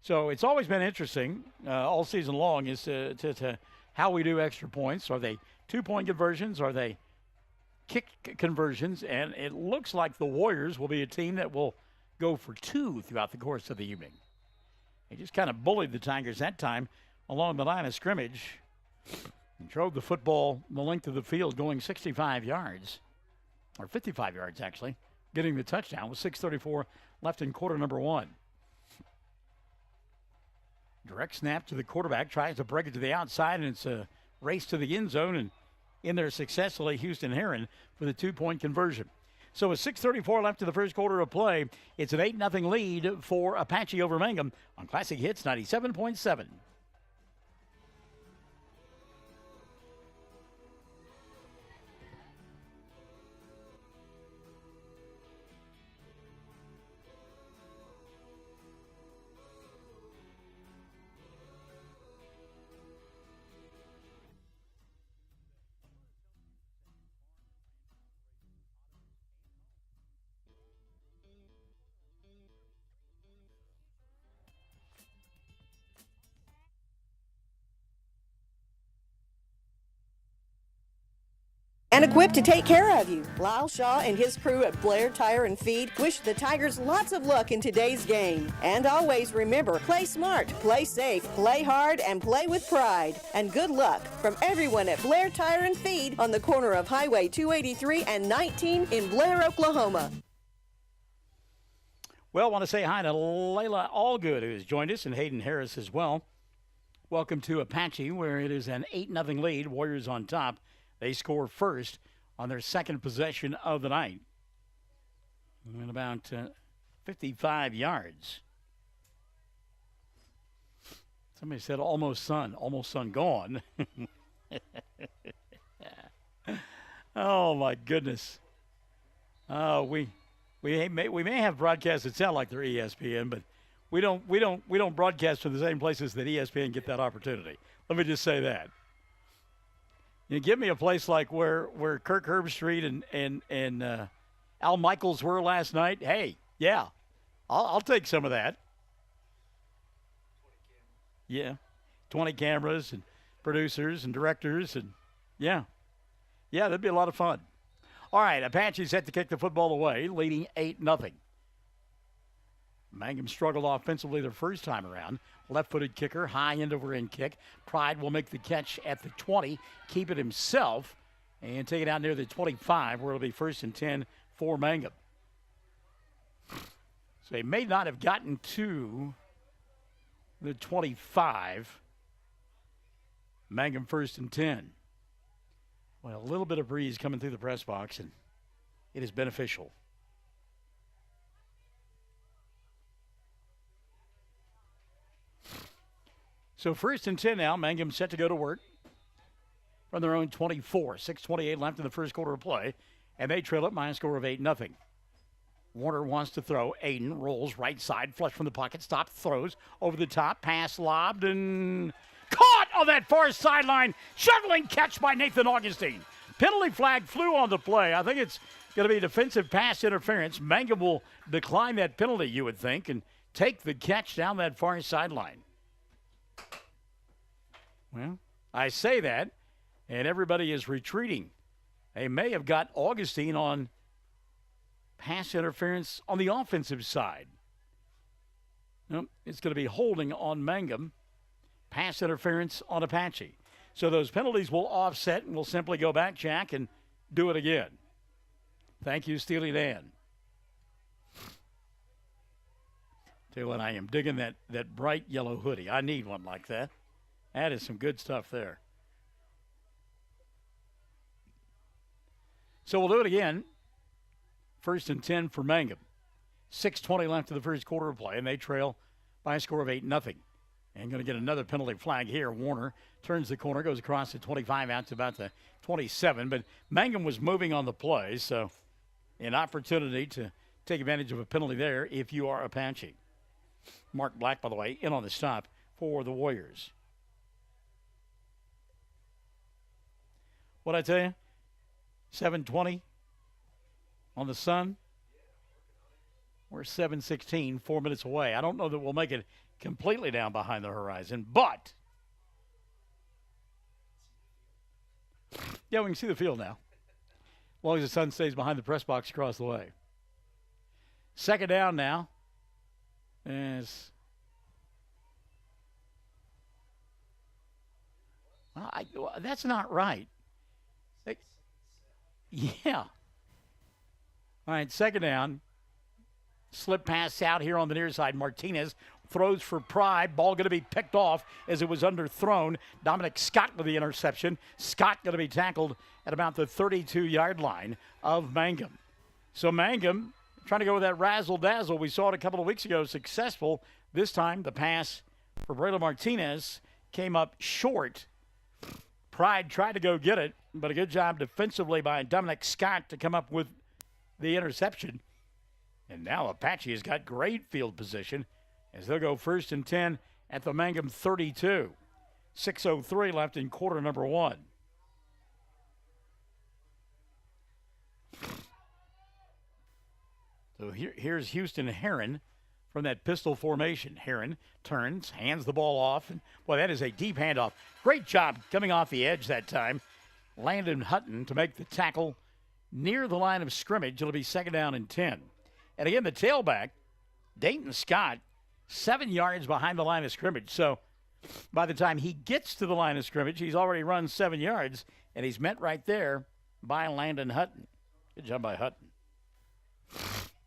So it's always been interesting all season long is to how we do extra points. Are they 2-point conversions? Are they kick conversions? And it looks like the Warriors will be a team that will go for 2 throughout the course of the evening. They just kind of bullied the Tigers that time along the line of scrimmage and drove the football the length of the field going 65 yards, or 55 yards actually, getting the touchdown with 6:34 left in quarter number 1. Direct snap to the quarterback, tries to break it to the outside, and it's a race to the end zone, and in there successfully Houston Heron for the 2-point conversion. So with 6:34 left in the first quarter of play, it's an 8-0 lead for Apache over Mangum on Classic Hits 97.7. And equipped to take care of you. Lyle Shaw and his crew at Blair Tire and Feed wish the Tigers lots of luck in today's game. And always remember, play smart, play safe, play hard, and play with pride. And good luck from everyone at Blair Tire and Feed on the corner of Highway 283 and 19 in Blair, Oklahoma. Well, I want to say hi to Layla Allgood, who has joined us, and Hayden Harris as well. Welcome to Apache, where it is an 8-0 lead. Warriors on top. They score first on their second possession of the night. And about 55 yards. Somebody said almost sun gone. Oh my goodness. We may have broadcasts that sound like they're ESPN, but we don't broadcast from the same places that ESPN get that opportunity. Let me just say that. You give me a place like where Kirk Herbstreit and Al Michaels were last night. Hey, yeah, I'll take some of that. Yeah, 20 cameras and producers and directors and yeah, that'd be a lot of fun. All right, Apache set to kick the football away, leading 8-0. Mangum struggled offensively their first time around. Left-footed kicker, high end-over-end kick. Pride will make the catch at the 20, keep it himself, and take it out near the 25, where it'll be 1st and 10 for Mangum. So they may not have gotten to the 25. Mangum 1st and 10. Well, a little bit of breeze coming through the press box, and it is beneficial. So 1st and 10 now. Mangum set to go to work from their own 24. 6:28 left in the first quarter of play, and they trail it by a score of 8-0. Warner wants to throw. Aiden rolls right side, flush from the pocket, stops, throws over the top, pass lobbed, and caught on that far sideline. Shuttling catch by Nathan Augustine. Penalty flag flew on the play. I think it's going to be defensive pass interference. Mangum will decline that penalty, you would think, and take the catch down that far sideline. Well, I say that, and everybody is retreating. They may have got Augustine on pass interference on the offensive side. Nope, it's going to be holding on Mangum, pass interference on Apache. So those penalties will offset, and we'll simply go back, Jack, and do it again. Thank you, Steely Dan. Tell you what, I am digging that bright yellow hoodie. I need one like that. That is some good stuff there. So we'll do it again. 1st and 10 for Mangum. 6:20 left in the first quarter of play, and they trail by a score of 8-0. And going to get another penalty flag here. Warner turns the corner, goes across the 25 out to about the 27. But Mangum was moving on the play, so an opportunity to take advantage of a penalty there if you are Apache. Mark Black, by the way, in on the stop for the Warriors. What'd I tell you? 7:20 on the sun. We're 7:16, 4 minutes away. I don't know that we'll make it completely down behind the horizon, but yeah, we can see the field now. As long as the sun stays behind the press box across the way. 2nd down now. That's not right. Yeah. All right, 2nd down. Slip pass out here on the near side. Martinez throws for Pride. Ball going to be picked off as it was underthrown. Dominic Scott with the interception. Scott going to be tackled at about the 32-yard line of Mangum. So Mangum trying to go with that razzle-dazzle. We saw it a couple of weeks ago, successful. This time the pass for Braylon Martinez came up short. Pride tried to go get it, but a good job defensively by Dominic Scott to come up with the interception. And now Apache has got great field position as they'll go 1st and 10 at the Mangum 32. 6:03 left in quarter number 1. So here's Houston Heron from that pistol formation. Heron turns, hands the ball off. And, boy, that is a deep handoff. Great job coming off the edge that time. Landon Hutton to make the tackle near the line of scrimmage. It'll be 2nd down and 10. And again, the tailback, Dayton Scott, 7 yards behind the line of scrimmage. So by the time he gets to the line of scrimmage, he's already run 7 yards, and he's met right there by Landon Hutton. Good job by Hutton.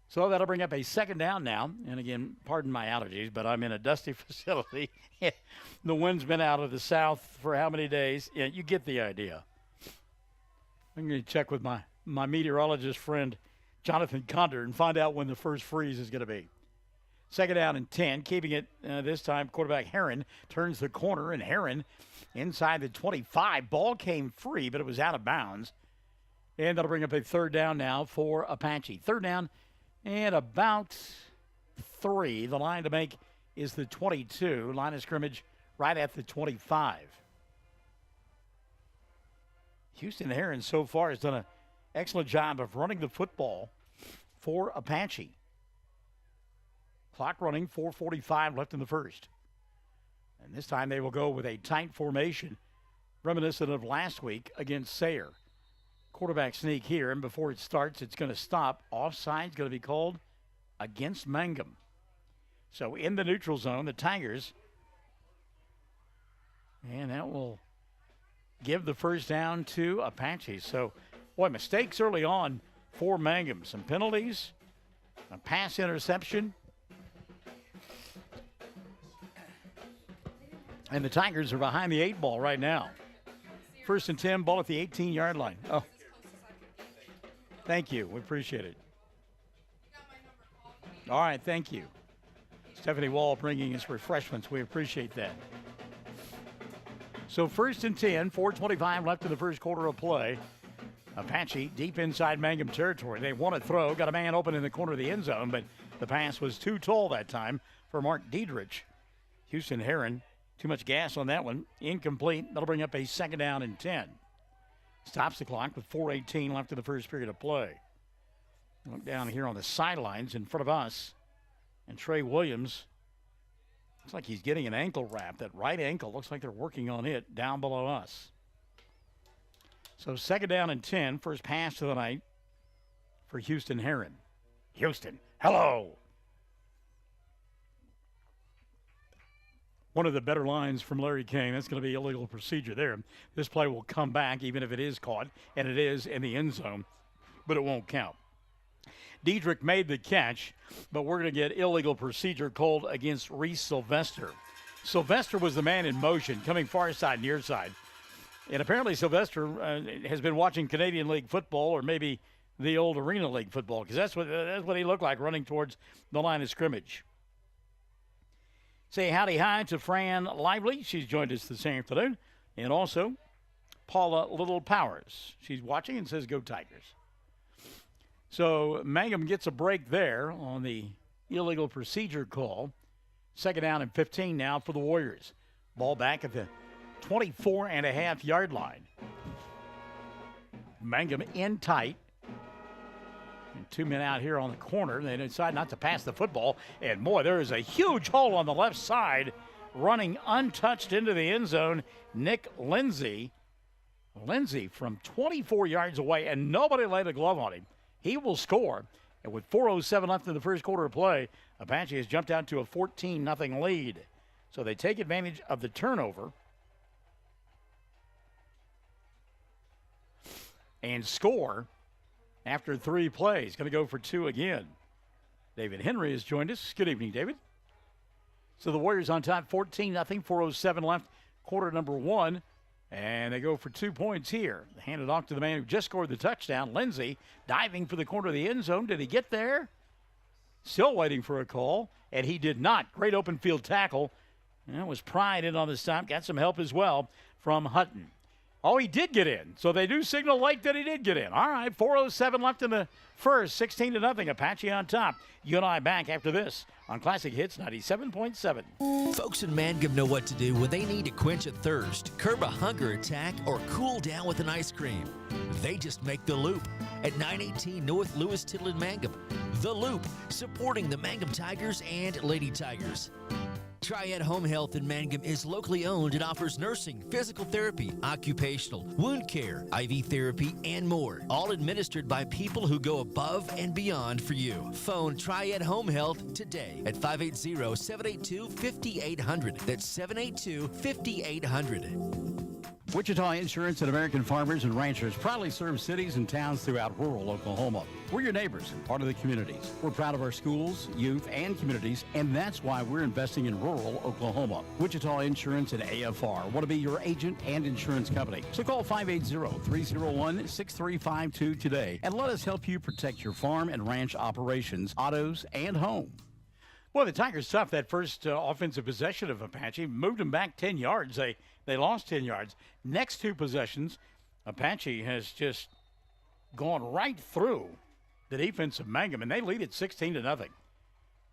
So that'll bring up a 2nd down now. And again, pardon my allergies, but I'm in a dusty facility. The wind's been out of the south for how many days? Yeah, you get the idea. I'm going to check with my meteorologist friend, Jonathan Condor, and find out when the first freeze is going to be. 2nd down and 10, keeping it this time. Quarterback Heron turns the corner, and Heron inside the 25. Ball came free, but it was out of bounds. And that'll bring up a 3rd down now for Apache. 3rd down and about 3. The line to make is the 22. Line of scrimmage right at the 25. Houston Heron so far has done an excellent job of running the football for Apache. Clock running, 4:45 left in the first. And this time they will go with a tight formation, reminiscent of last week against Sayre. Quarterback sneak here, and before it starts, it's going to stop. Offside's going to be called against Mangum. So in the neutral zone, the Tigers, and that will give the 1st down to Apache. So, boy, mistakes early on for Mangum. Some penalties, a pass interception. And the Tigers are behind the 8 ball right now. 1st and 10, ball at the 18-yard line. Oh, thank you. We appreciate it. All right, thank you. Stephanie Wall bringing us refreshments. We appreciate that. So 1st and 10, 4:25 left in the first quarter of play. Apache deep inside Mangum territory. They want to throw, got a man open in the corner of the end zone, but the pass was too tall that time for Mark Diedrich. Houston Heron, too much gas on that one. Incomplete. That'll bring up a 2nd down and 10. Stops the clock with 4:18 left in the first period of play. Look down here on the sidelines in front of us. And Trey Williams, looks like he's getting an ankle wrap. That right ankle looks like they're working on it down below us. So 2nd down and 10, first pass of the night for Houston Heron. Houston, hello. One of the better lines from Larry Kane. That's going to be illegal procedure there. This play will come back even if it is caught, and it is in the end zone, but it won't count. Diedrich made the catch, but we're going to get illegal procedure called against Reese Sylvester. Sylvester was the man in motion, coming far side, near side. And apparently Sylvester has been watching Canadian League football, or maybe the old Arena League football, because that's what he looked like running towards the line of scrimmage. Say howdy hi to Fran Lively. She's joined us this afternoon. And also Paula Little Powers. She's watching and says, go Tigers. So Mangum gets a break there on the illegal procedure call. Second down and 15 now for the Warriors. Ball back at the 24.5-yard line. Mangum in tight. And 2 men out here on the corner. They decide not to pass the football. And, boy, there is a huge hole on the left side. Running untouched into the end zone, Nick Lindsay. Lindsay from 24 yards away, and nobody laid a glove on him. He will score. And with 4:07 left in the first quarter of play, Apache has jumped out to a 14-0 lead. So they take advantage of the turnover and score after 3 plays. Going to go for 2 again. David Henry has joined us. Good evening, David. So the Warriors on top, 14-0, 4:07 left, quarter number 1. And they go for 2 points here. Hand it off to the man who just scored the touchdown, Lindsay, diving for the corner of the end zone. Did he get there? Still waiting for a call, and he did not. Great open field tackle. And it was Pride in on the stop. Got some help as well from Hutton. Oh, he did get in. So they do signal late that he did get in. All right, 4:07 left in the first, 16-0. Apache on top. You and I back after this on Classic Hits 97.7. Folks in Mangum know what to do when they need to quench a thirst, curb a hunger attack, or cool down with an ice cream. They just make the Loop at 918 North Lewis Tittle in Mangum. The Loop, supporting the Mangum Tigers and Lady Tigers. Triad Home Health in Mangum is locally owned and offers nursing, physical therapy, occupational, wound care, IV therapy, and more. All administered by people who go above and beyond for you. Phone Triad Home Health today at 580-782-5800. That's 782-5800. Wichita Insurance and American Farmers and Ranchers proudly serve cities and towns throughout rural Oklahoma. We're your neighbors and part of the communities. We're proud of our schools, youth, and communities, and that's why we're investing in rural Oklahoma. Wichita Insurance and AFR want to be your agent and insurance company. So call 580-301-6352 today and let us help you protect your farm and ranch operations, autos, and home. Well, the Tigers tough that first offensive possession of Apache, moved them back 10 yards. They lost 10 yards. Next 2 possessions, Apache has just gone right through the defense of Mangum, and they lead it 16-0.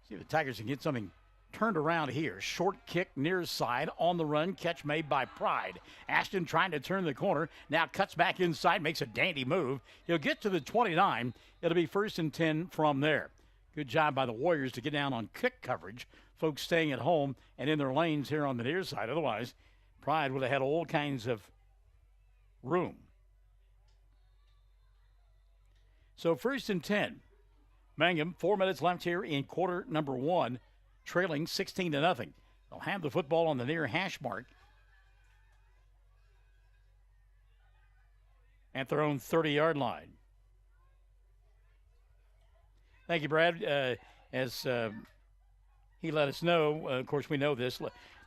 See if the Tigers can get something turned around here. Short kick near side, on the run, catch made by Pride. Ashton trying to turn the corner, now cuts back inside, makes a dandy move. He'll get to the 29. It'll be 1st and 10 from there. Good job by the Warriors to get down on kick coverage. Folks staying at home and in their lanes here on the near side. Otherwise, Pride would have had all kinds of room. So 1st and 10. Mangum, 4 minutes left here in quarter number 1, trailing 16-0. They'll have the football on the near hash mark at their own 30-yard line. Thank you, Brad. As he let us know, of course, we know this.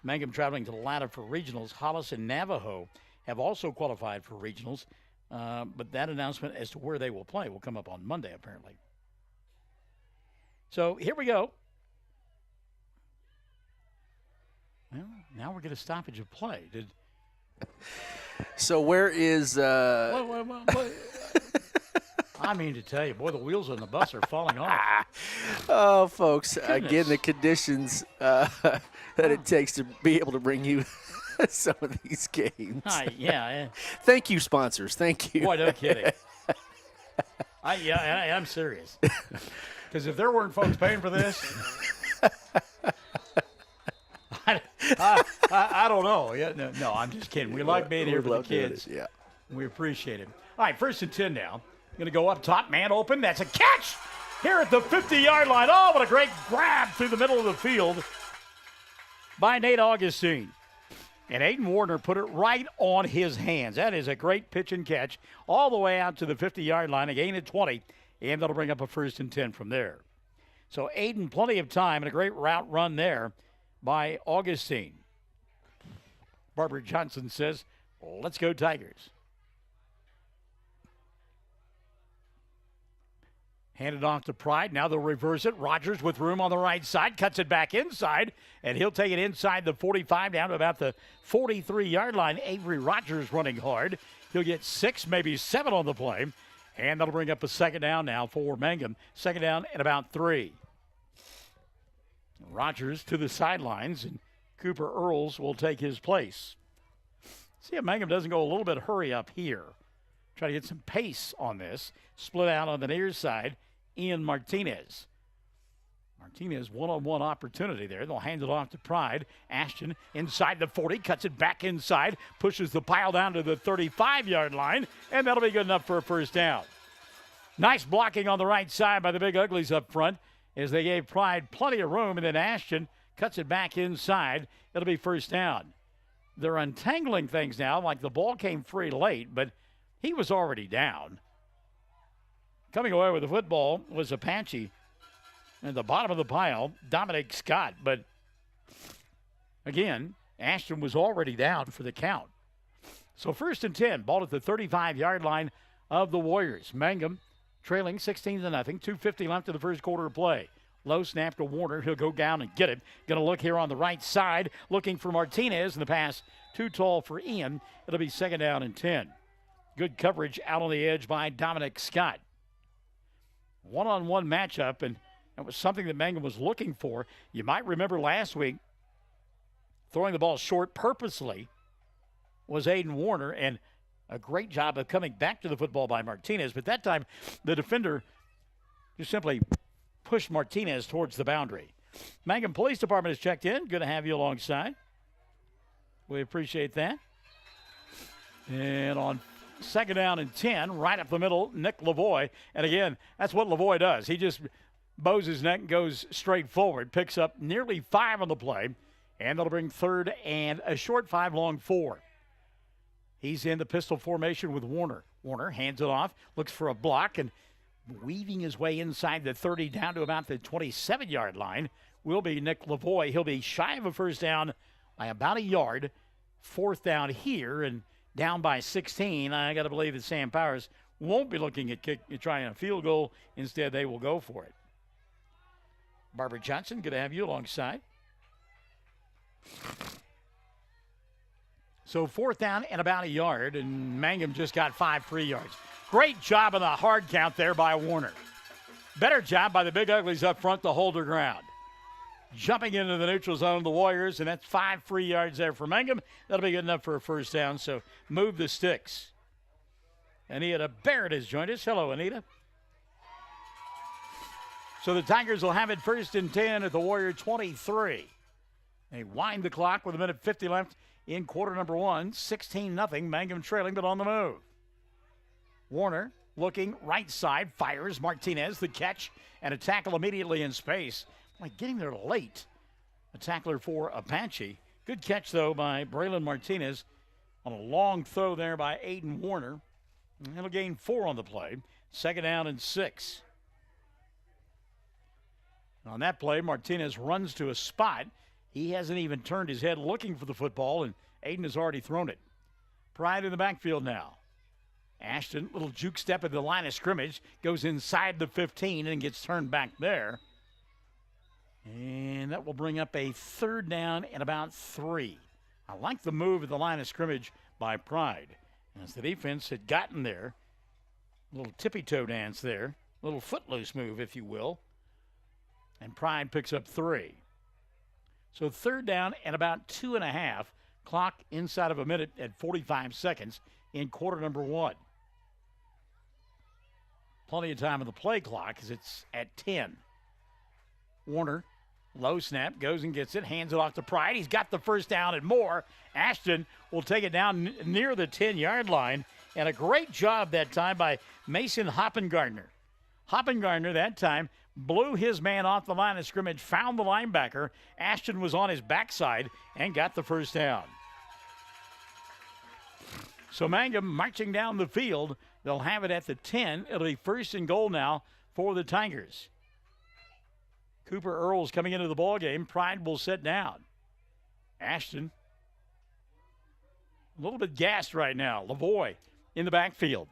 Mangum traveling to the ladder for regionals. Hollis and Navajo have also qualified for regionals, but that announcement as to where they will play will come up on Monday, apparently. So here we go. Well, now we're getting a stoppage of play. So where is... What? I mean to tell you, boy, the wheels on the bus are falling off. Oh, folks, Goodness. again, the conditions that it takes to be able to bring you some of these games. Yeah. Thank you, sponsors. Thank you. Boy, no kidding. I'm serious. Because if there weren't folks paying for this, I don't know. Yeah, no, I'm just kidding. We like being here for the kids. Yeah. We appreciate it. All right, 1st and 10 now. Going to go up top, man open. That's a catch here at the 50-yard line. Oh, what a great grab through the middle of the field by Nate Augustine. And Aiden Warner put it right on his hands. That is a great pitch and catch all the way out to the 50-yard line, a gain of 20. and that'll bring up a 1st and 10 from there. So Aiden, plenty of time, and a great route run there by Augustine. Barbara Johnson says, let's go Tigers. Handed off to Pride. Now they'll reverse it. Rogers with room on the right side. Cuts it back inside. And he'll take it inside the 45 down to about the 43-yard line. Avery Rogers running hard. He'll get 6, maybe 7 on the play. And that'll bring up a 2nd down now for Mangum. 2nd down and about 3. Rogers to the sidelines. And Cooper Earls will take his place. See if Mangum doesn't go a little bit hurry up here. Try to get some pace on this. Split out on the near side. Ian Martinez. Martinez one-on-one opportunity there. They'll hand it off to Pride. Ashton inside the 40, cuts it back inside, pushes the pile down to the 35-yard line, and that'll be good enough for a 1st down. Nice blocking on the right side by the Big Uglies up front as they gave Pride plenty of room, and then Ashton cuts it back inside. It'll be 1st down. They're untangling things now, like the ball came free late, but he was already down. Coming away with the football was Apache. At the bottom of the pile, Dominic Scott. But again, Ashton was already down for the count. So 1st and 10, ball at the 35-yard line of the Warriors. Mangum trailing 16-0, 2:50 left in the 1st quarter of play. Low snap to Warner. He'll go down and get it. Going to look here on the right side, looking for Martinez, and the pass too tall for Ian. It'll be 2nd down and 10. Good coverage out on the edge by Dominic Scott. One-on-one matchup, and that was something that Mangum was looking for. You might remember last week, throwing the ball short purposely was Aiden Warner, and a great job of coming back to the football by Martinez. But that time, the defender just simply pushed Martinez towards the boundary. Mangum Police Department has checked in. Good to have you alongside. We appreciate that. And on 2nd down and 10, right up the middle, Nick Lavoie. And again, that's what Lavoie does. He just bows his neck and goes straight forward, picks up nearly 5 on the play, and that'll bring 3rd and a short 5, long 4. He's in the pistol formation with Warner. Warner hands it off, looks for a block, and weaving his way inside the 30 down to about the 27-yard line will be Nick Lavoie. He'll be shy of a 1st down by about a yard. 4th down here, and down by 16. I got to believe that Sam Powers won't be looking at trying a field goal. Instead, they will go for it. Barbara Johnson, good to have you alongside. So 4th down and about a yard, and Mangum just got 5 free yards. Great job on the hard count there by Warner. Better job by the Big Uglies up front to hold their ground. Jumping into the neutral zone of the Warriors, and that's 5 free yards there for Mangum. That'll be good enough for a 1st down, so move the sticks. Anita Barrett has joined us. Hello, Anita. So the Tigers will have it 1st and 10 at the Warrior 23. They wind the clock with 1:50 left in quarter number 1. 16-0, Mangum trailing, but on the move. Warner looking right side, fires. Martinez, the catch, and a tackle immediately in space. Like getting there late. A tackler for Apache. Good catch, though, by Braylon Martinez on a long throw there by Aiden Warner. And he'll gain 4 on the play. 2nd down and 6. On that play, Martinez runs to a spot. He hasn't even turned his head looking for the football, and Aiden has already thrown it. Pride in the backfield now. Ashton, little juke step at the line of scrimmage, goes inside the 15 and gets turned back there. And that will bring up a 3rd down and about 3. I like the move at the line of scrimmage by Pride. As the defense had gotten there, a little tippy-toe dance there, a little footloose move, if you will. And Pride picks up 3. So 3rd down and about 2.5. Clock inside of a minute at 45 seconds in quarter number 1. Plenty of time on the play clock as it's at 10. Warner, low snap, goes and gets it, hands it off to Pride. He's got the 1st down and more. Ashton will take it down near the 10-yard line, and a great job that time by Mason Hoppengardner. Hoppengardner that time blew his man off the line of scrimmage, found the linebacker. Ashton was on his backside and got the 1st down. So Mangum marching down the field, They'll have it at the 10. It'll be first and goal now for the Tigers. Cooper Earls coming into the ball game. Pride will sit down. Ashton, a little bit gassed right now. Lavoie in the backfield.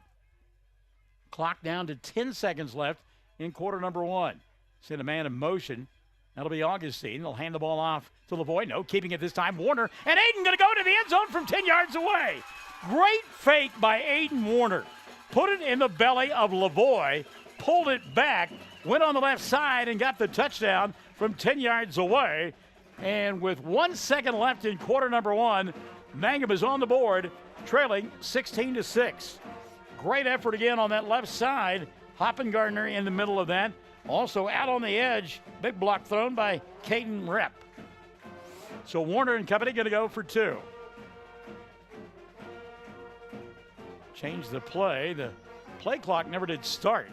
Clock down to 10 seconds left in quarter number 1. Send a man in motion. That'll be Augustine. They'll hand the ball off to Lavoie. No, keeping it this time, Warner. And Aiden going to go to the end zone from 10 yards away. Great fake by Aiden Warner. Put it in the belly of Lavoie, pulled it back, went on the left side and got the touchdown from 10 yards away. And with 1 second left in quarter number 1, Mangum is on the board, trailing 16-6. Great effort again on that left side. Hoppengardner in the middle of that. Also out on the edge, big block thrown by Caden Rep. So Warner and company going to go for 2. Change the play. The play clock never did start.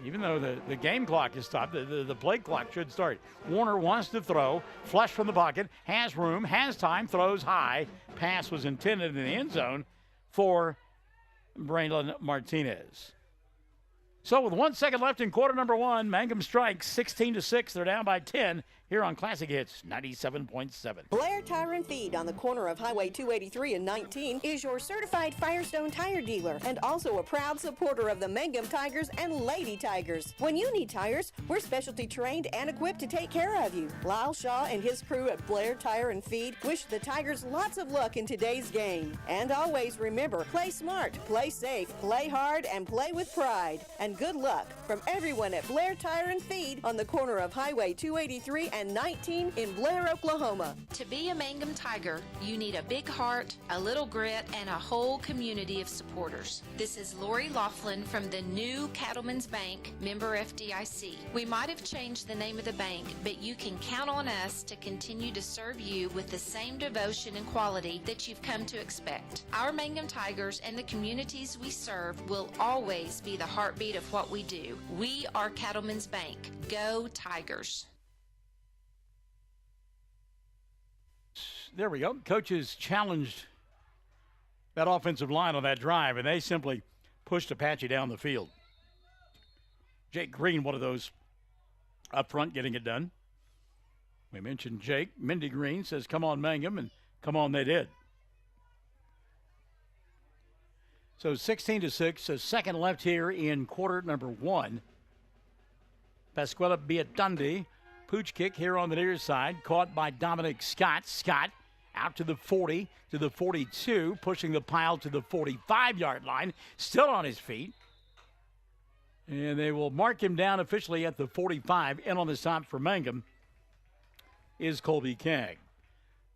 Even though the game clock is stopped, the play clock should start. Warner wants to throw, flush from the pocket, has room, has time, throws high. Pass was intended in the end zone for Braylon Martinez. So with 1 second left in quarter number 1, Mangum strikes 16-6. They're down by 10 here on Classic Hits 97.7. Blair Tire and Feed on the corner of Highway 283 and 19 is your certified Firestone tire dealer and also a proud supporter of the Mangum Tigers and Lady Tigers. When you need tires, we're specialty trained and equipped to take care of you. Lyle Shaw and his crew at Blair Tire and Feed wish the Tigers lots of luck in today's game. And always remember, play smart, play safe, play hard, and play with pride. And good luck from everyone at Blair Tire and Feed on the corner of Highway 283 and 19 in Blair, Oklahoma. To be a Mangum Tiger, you need a big heart, a little grit, and a whole community of supporters. This is Lori Laughlin from the new Cattlemen's Bank, member FDIC. We might have changed the name of the bank, but you can count on us to continue to serve you with the same devotion and quality that you've come to expect. Our Mangum Tigers and the communities we serve will always be the heartbeat of what we do. We are Cattlemen's Bank. Go Tigers. There we go. Coaches challenged that offensive line on that drive, and they simply pushed Apache down the field. Jake Green, one of those up front getting it done. We mentioned Jake. Mindy Green says, come on, Mangum, and come on, they did. So 16-6, a second left here in quarter number 1. Pasquella Biatundi, pooch kick here on the near side, caught by Dominic Scott. Scott out to the 40, to the 42, pushing the pile to the 45-yard line, still on his feet. And they will mark him down officially at the 45. In on the stop for Mangum is Colby Cagg.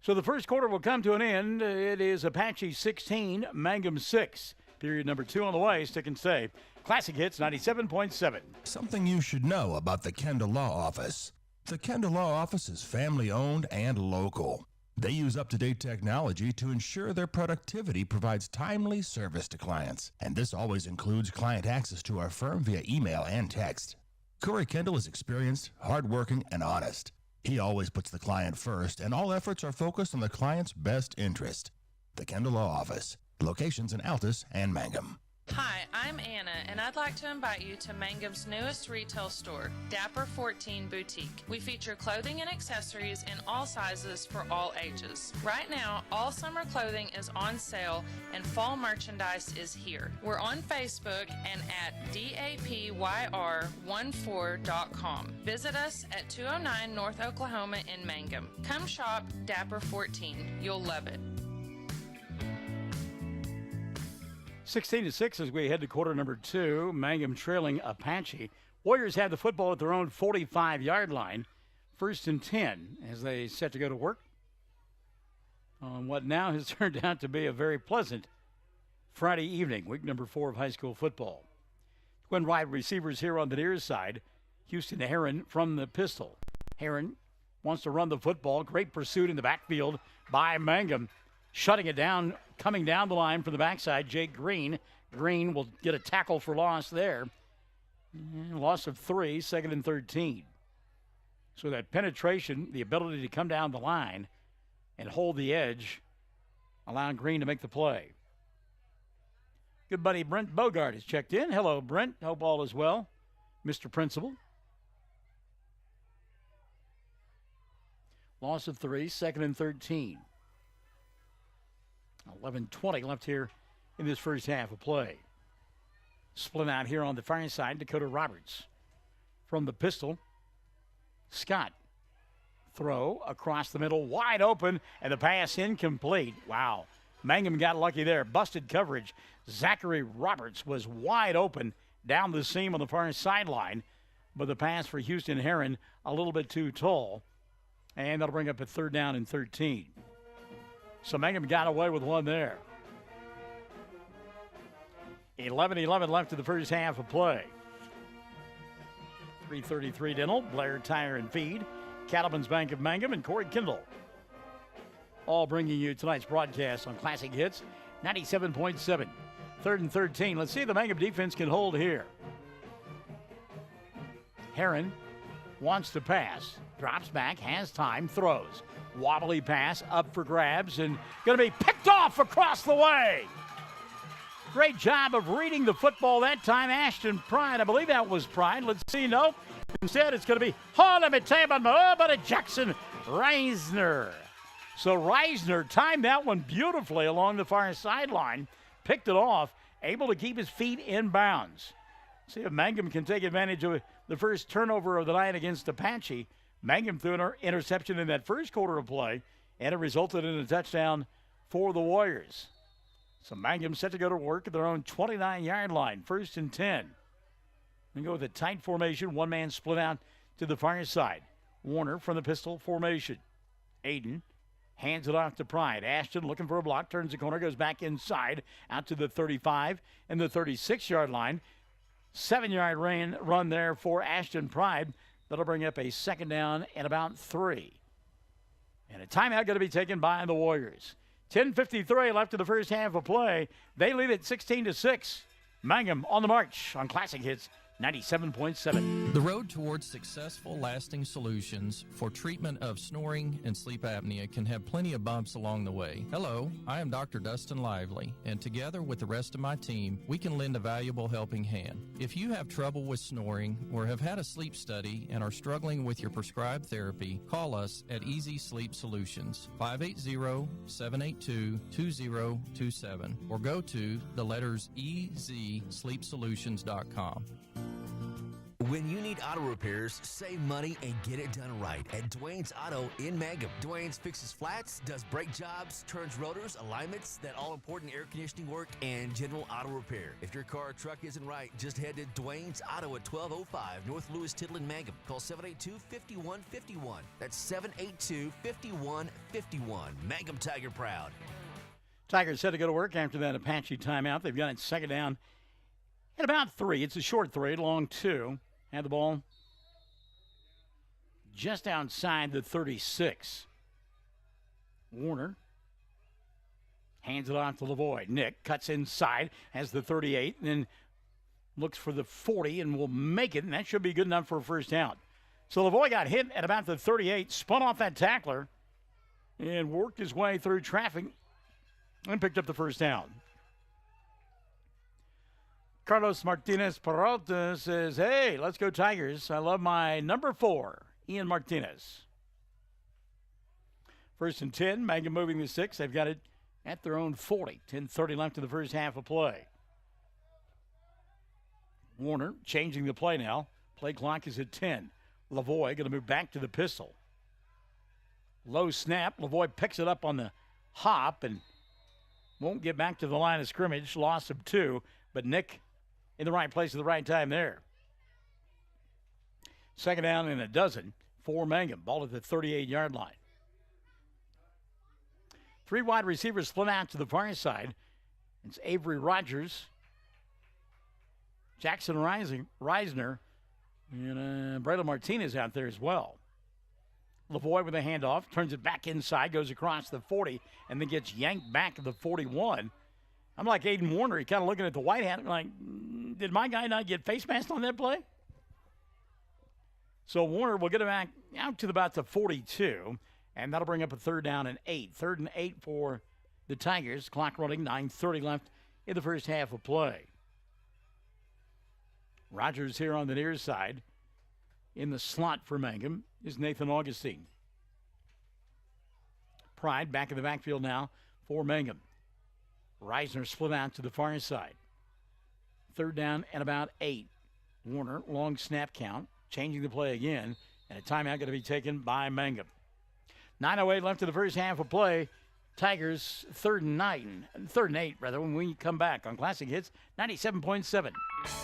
So the first quarter will come to an end. It is Apache 16, Mangum 6. Period number 2 on the way. Stick and stay. Classic Hits 97.7. Something you should know about the Kendall Law Office. The Kendall Law Office is family-owned and local. They use up-to-date technology to ensure their productivity provides timely service to clients. And this always includes client access to our firm via email and text. Corey Kendall is experienced, hardworking, and honest. He always puts the client first, and all efforts are focused on the client's best interest. The Kendall Law Office. Locations in Altus and Mangum. Hi, I'm Anna, and I'd like to invite you to Mangum's newest retail store, Dapper 14 Boutique. We feature clothing and accessories in all sizes for all ages. Right now, all summer clothing is on sale, and fall merchandise is here. We're on Facebook and at dapyr14.com. Visit us at 209 North Oklahoma in Mangum. Come shop Dapper 14. You'll love it. 16-6 as we head to quarter number 2. Mangum trailing Apache. Warriors have the football at their own 45-yard line. First and 10 as they set to go to work on what now has turned out to be a very pleasant Friday evening, week number 4 of high school football. Twin wide receivers here on the near side. Houston Heron from the pistol. Heron wants to run the football. Great pursuit in the backfield by Mangum. Shutting it down, coming down the line from the backside, Jake Green. Green will get a tackle for loss there. Loss of 3, second and 13. So that penetration, the ability to come down the line and hold the edge, allowing Green to make the play. Good buddy Brent Bogart has checked in. Hello, Brent. Hope all is well. Mr. Principal. Loss of 3, 2nd and 13. 11:20 left here in this first half of play. Split out here on the far side, Dakota Roberts. From the pistol, Scott. Throw across the middle, wide open, and the pass incomplete. Wow. Mangum got lucky there. Busted coverage. Zachary Roberts was wide open down the seam on the far sideline, but the pass for Houston Heron a little bit too tall, and that'll bring up a 3rd down and 13. So Mangum got away with one there. 11-11 left in the first half of play. 3:33 Dental, Blair Tire and Feed, Cattleman's Bank of Mangum, and Corey Kindle. All bringing you tonight's broadcast on Classic Hits 97.7. 3rd and 13. Let's see if the Mangum defense can hold here. Heron wants to pass. Drops back, has time, throws. Wobbly pass up for grabs and going to be picked off across the way. Great job of reading the football that time. Ashton Pride, I believe that was Pride. Let's see, no. Instead, it's going to be, let me tell you about a Jackson Reisner. So Reisner timed that one beautifully along the far sideline, picked it off, able to keep his feet in bounds. See if Mangum can take advantage of the first turnover of the night against Apache. Mangum threw an interception in that first quarter of play, and it resulted in a touchdown for the Warriors. So Mangum set to go to work at their own 29-yard line, 1st and 10. They go with a tight formation, one man split out to the far side. Warner from the pistol formation. Aiden hands it off to Pride. Ashton looking for a block, turns the corner, goes back inside, out to the 35 and the 36-yard line. 7-yard run there for Ashton Pride. That'll bring up a 2nd down and about 3. And a timeout going to be taken by the Warriors. 10:53 left in the first half of play. They lead it 16-6. Mangum on the march on Classic Hits 97.7. The road towards successful, lasting solutions for treatment of snoring and sleep apnea can have plenty of bumps along the way. Hello, I am Dr. Dustin Lively, and together with the rest of my team, we can lend a valuable helping hand. If you have trouble with snoring or have had a sleep study and are struggling with your prescribed therapy, call us at Easy Sleep Solutions, 580-782-2027, or go to the letters EZSleepSolutions.com. When you need auto repairs, save money and get it done right at Dwayne's Auto in Mangum. Dwayne's fixes flats, does brake jobs, turns rotors, alignments, that all-important air conditioning work, and general auto repair. If your car or truck isn't right, just head to Dwayne's Auto at 1205 North Lewis Tittle in Mangum. Call 782-5151. That's 782-5151. Mangum Tiger proud. Tigers set to go to work after that Apache timeout. They've got it 2nd down and about 3. It's a short 3, long 2. Had the ball just outside the 36. Warner hands it off to Lavoie. Nick cuts inside, has the 38, and then looks for the 40 and will make it, and that should be good enough for a 1st down. So Lavoie got hit at about the 38, spun off that tackler, and worked his way through traffic and picked up the 1st down. Carlos Martinez Peralta says, hey, let's go Tigers. I love my number 4, Ian Martinez. 1st and 10, Mangum moving the 6. They've got it at their own 40. 10:30 left in the first half of play. Warner changing the play now. Play clock is at 10. Lavoie going to move back to the pistol. Low snap. Lavoie picks it up on the hop and won't get back to the line of scrimmage. Loss of 2, but Nick in the right place at the right time there. 2nd down and a dozen for Mangum. Ball at the 38-yard line. 3 wide receivers split out to the far side. It's Avery Rogers, Jackson Reisner, and Braylon Martinez out there as well. Lavoie with a handoff, turns it back inside, goes across the 40, and then gets yanked back to the 41. I'm like Aiden Warner. He kind of looking at the white hat like, did my guy not get face masked on that play? So Warner will get it back out to about the 42, and that'll bring up a 3rd down and 8. 3rd and 8 for the Tigers. Clock running, 9:30 left in the first half of play. Rogers here on the near side. In the slot for Mangum is Nathan Augustine. Pride back in the backfield now for Mangum. Reisner split out to the far side. Third down and about 8. Warner, long snap count, changing the play again, and a timeout going to be taken by Mangum. 9:08 left in the first half of play. Tigers third and 8 when we come back on Classic Hits 97.7.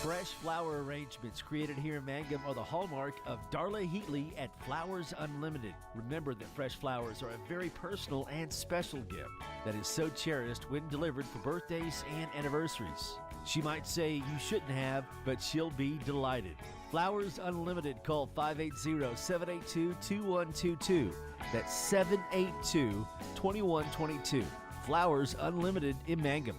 Fresh flower arrangements created here in Mangum are the hallmark of Darla Heatley at Flowers Unlimited. Remember that fresh flowers are a very personal and special gift that is so cherished when delivered for birthdays and anniversaries. She might say you shouldn't have, but she'll be delighted. Flowers Unlimited. Call 580-782-2122. That's 782-2122. Flowers Unlimited in Mangum.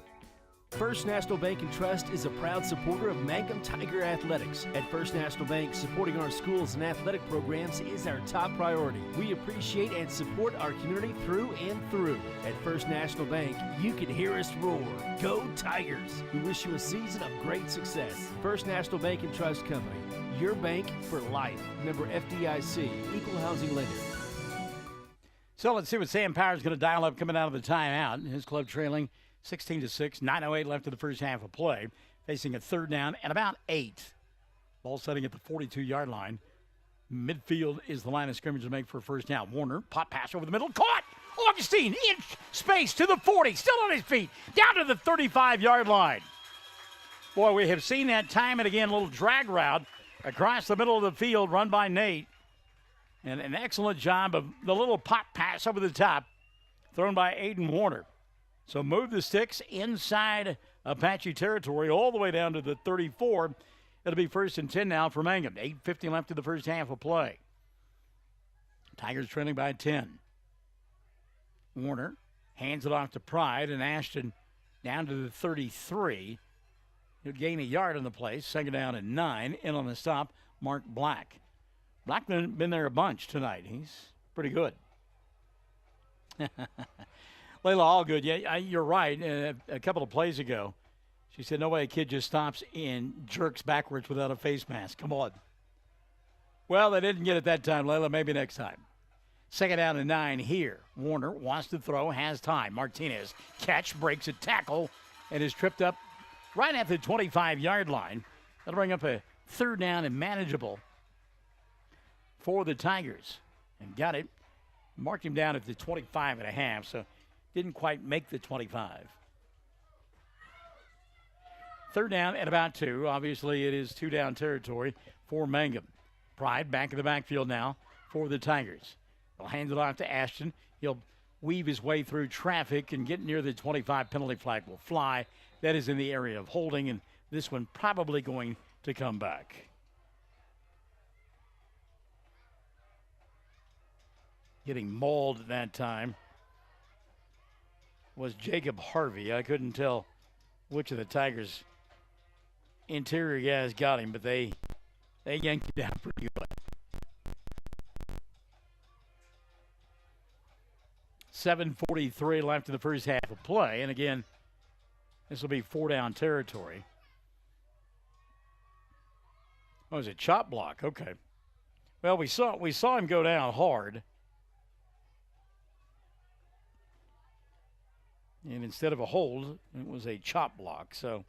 First National Bank and Trust is a proud supporter of Mangum Tiger Athletics. At First National Bank, supporting our schools and athletic programs is our top priority. We appreciate and support our community through and through. At First National Bank, you can hear us roar. Go Tigers! We wish you a season of great success. First National Bank and Trust Company, your bank for life. Member FDIC, Equal Housing Lender. So let's see what Sam Power is going to dial up coming out of the timeout. His club trailing 16-6, 9:08 left in the first half of play, facing a third down and about 8. Ball setting at the 42-yard line. Midfield is the line of scrimmage to make for a first down. Warner, pop pass over the middle, caught! Augustine in space to the 40, still on his feet, down to the 35-yard line. Boy, we have seen that time and again, a little drag route across the middle of the field run by Nate. And an excellent job of the little pop pass over the top thrown by Aiden Warner. So move the sticks inside Apache territory all the way down to the 34. It'll be 1st and 10 now for Mangum. 8:50 left in the first half of play. Tigers trailing by 10. Warner hands it off to Pride, and Ashton down to the 33. He'll gain a yard on the play. 2nd down and 9. In on the stop, Mark Black. Black been there a bunch tonight. He's pretty good. Layla Allgood, yeah, you're right. A couple of plays ago, she said, no way a kid just stops and jerks backwards without a face mask. Come on. Well, they didn't get it that time, Layla. Maybe next time. 2nd down and 9 here. Warner wants to throw, has time. Martinez catch, breaks a tackle, and is tripped up right at the 25-yard line. That'll bring up a 3rd down and manageable for the Tigers. And got it. Marked him down at the 25.5, so didn't quite make the 25. 3rd down and about 2. Obviously, it is 2-down territory for Mangum. Pride back in the backfield now for the Tigers. They'll hand it off to Ashton. He'll weave his way through traffic and get near the 25. Penalty flag will fly. That is in the area of holding, and this one probably going to come back. Getting mauled at that time was Jacob Harvey. I couldn't tell which of the Tigers' interior guys got him, but they yanked him down pretty good. 7:43 left in the first half of play, and again, this will be 4-down territory. Oh, it was a chop block. Okay. Well, we saw him go down hard. And instead of a hold, it was a chop block. So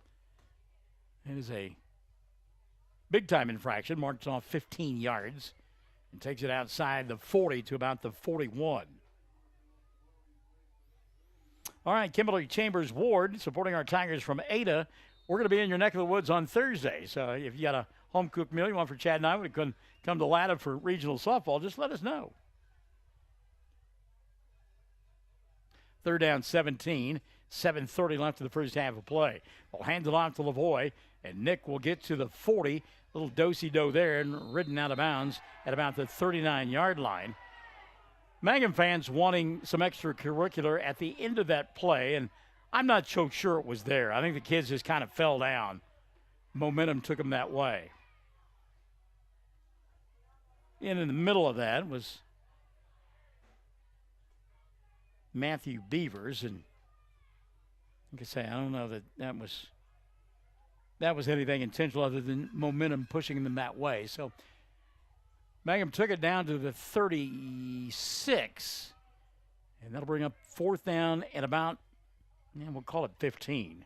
it is a big-time infraction. Marks off 15 yards and takes it outside the 40 to about the 41. All right, Kimberly Chambers Ward supporting our Tigers from Ada. We're going to be in your neck of the woods on Thursday. So if you got a home-cooked meal you want for Chad and I, we can come to Latta for regional softball, just let us know. 3rd down 17, 7:30 left in the first half of play. We'll hand it off to Lavoie, and Nick will get to the 40. Little do-si-do there and ridden out of bounds at about the 39-yard line. Mangum fans wanting some extracurricular at the end of that play, and I'm not so sure it was there. I think the kids just kind of fell down. Momentum took them that way. And in the middle of that was Matthew Beavers, and Like I say, I don't know that was anything intentional other than momentum pushing them that way. So Mangum took it down to the 36, and that'll bring up 4th down at about, we'll call it 15.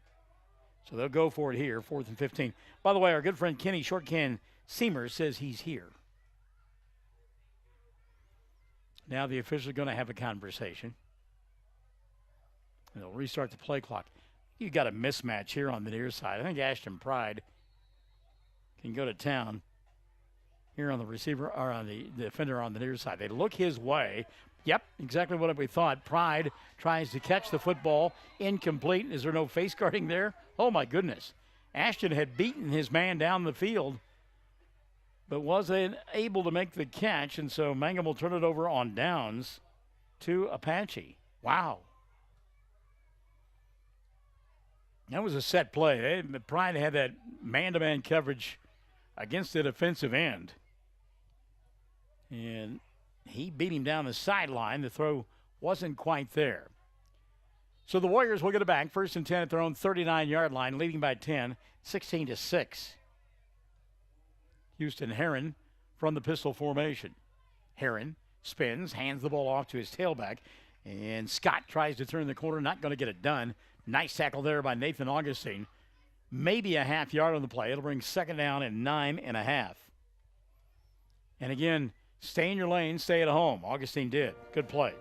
So they'll go for it here, 4th and 15. By the way, our good friend Kenny Shortcan Seamer says he's here. Now the officials are going to have a conversation. And they'll restart the play clock. You got a mismatch here on the near side. I think Ashton Pride can go to town here on the receiver or on the defender on the near side. They look his way. Yep, exactly what we thought. Pride tries to catch the football. Incomplete. Is there no face guarding there? Oh, my goodness. Ashton had beaten his man down the field, but wasn't able to make the catch, and so Mangum will turn it over on downs to Apache. Wow. That was a set play. Pride had that man-to-man coverage against the defensive end. And he beat him down the sideline. The throw wasn't quite there. So the Warriors will get it back. 1st and 10 at their own 39-yard line, leading by 10, 16-6. Houston Heron from the pistol formation. Heron spins, hands the ball off to his tailback, and Scott tries to turn the corner, not going to get it done. Nice tackle there by Nathan Augustine. Maybe a half yard on the play. It'll bring 2nd down and 9.5. And again, stay in your lane, stay at home. Augustine did. Good play.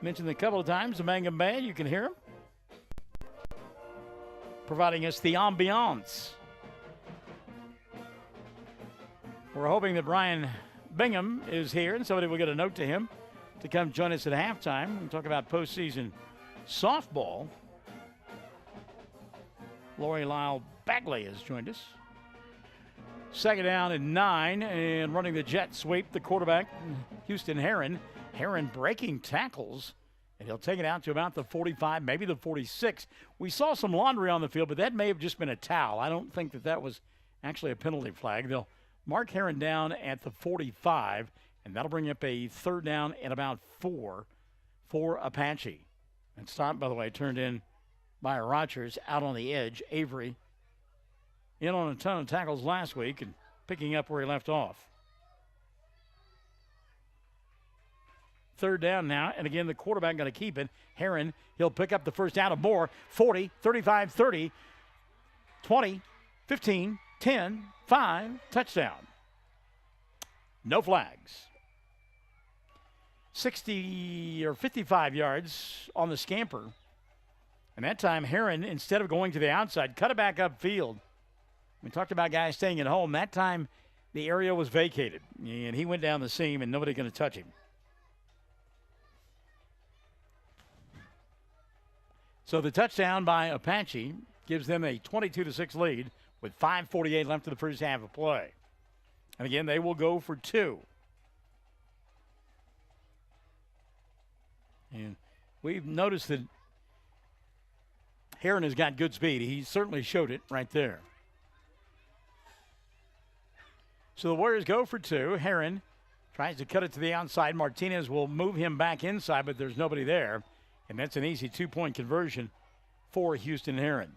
Mentioned a couple of times the Mangum Band. You can hear them providing us the ambiance. We're hoping that Brian Bingham is here, and somebody will get a note to him to come join us at halftime and talk about postseason softball. Lori Lyle Bagley has joined us. 2nd down and 9, and running the jet sweep, the quarterback, Houston Heron. Heron breaking tackles, and he'll take it out to about the 45, maybe the 46. We saw some laundry on the field, but that may have just been a towel. I don't think that was actually a penalty flag. They'll mark Heron down at the 45, and that'll bring up a 3rd down and about 4 for Apache. And stop, by the way, turned in by Rogers out on the edge. Avery in on a ton of tackles last week and picking up where he left off. 3rd down now, and again, the quarterback going to keep it. Heron, he'll pick up the first down of more. 40, 35, 30, 20, 15, 10, 5, touchdown. No flags. 60 or 55 yards on the scamper. And that time, Heron, instead of going to the outside, cut it back upfield. We talked about guys staying at home. That time, the area was vacated, and he went down the seam, and nobody going to touch him. So the touchdown by Apache gives them a 22-6 lead with 5:48 left in the first half of play. And again, they will go for 2. And we've noticed that Heron has got good speed. He certainly showed it right there. So the Warriors go for 2. Heron tries to cut it to the outside. Martinez will move him back inside, but there's nobody there. And that's an easy 2-point conversion for Houston Heron.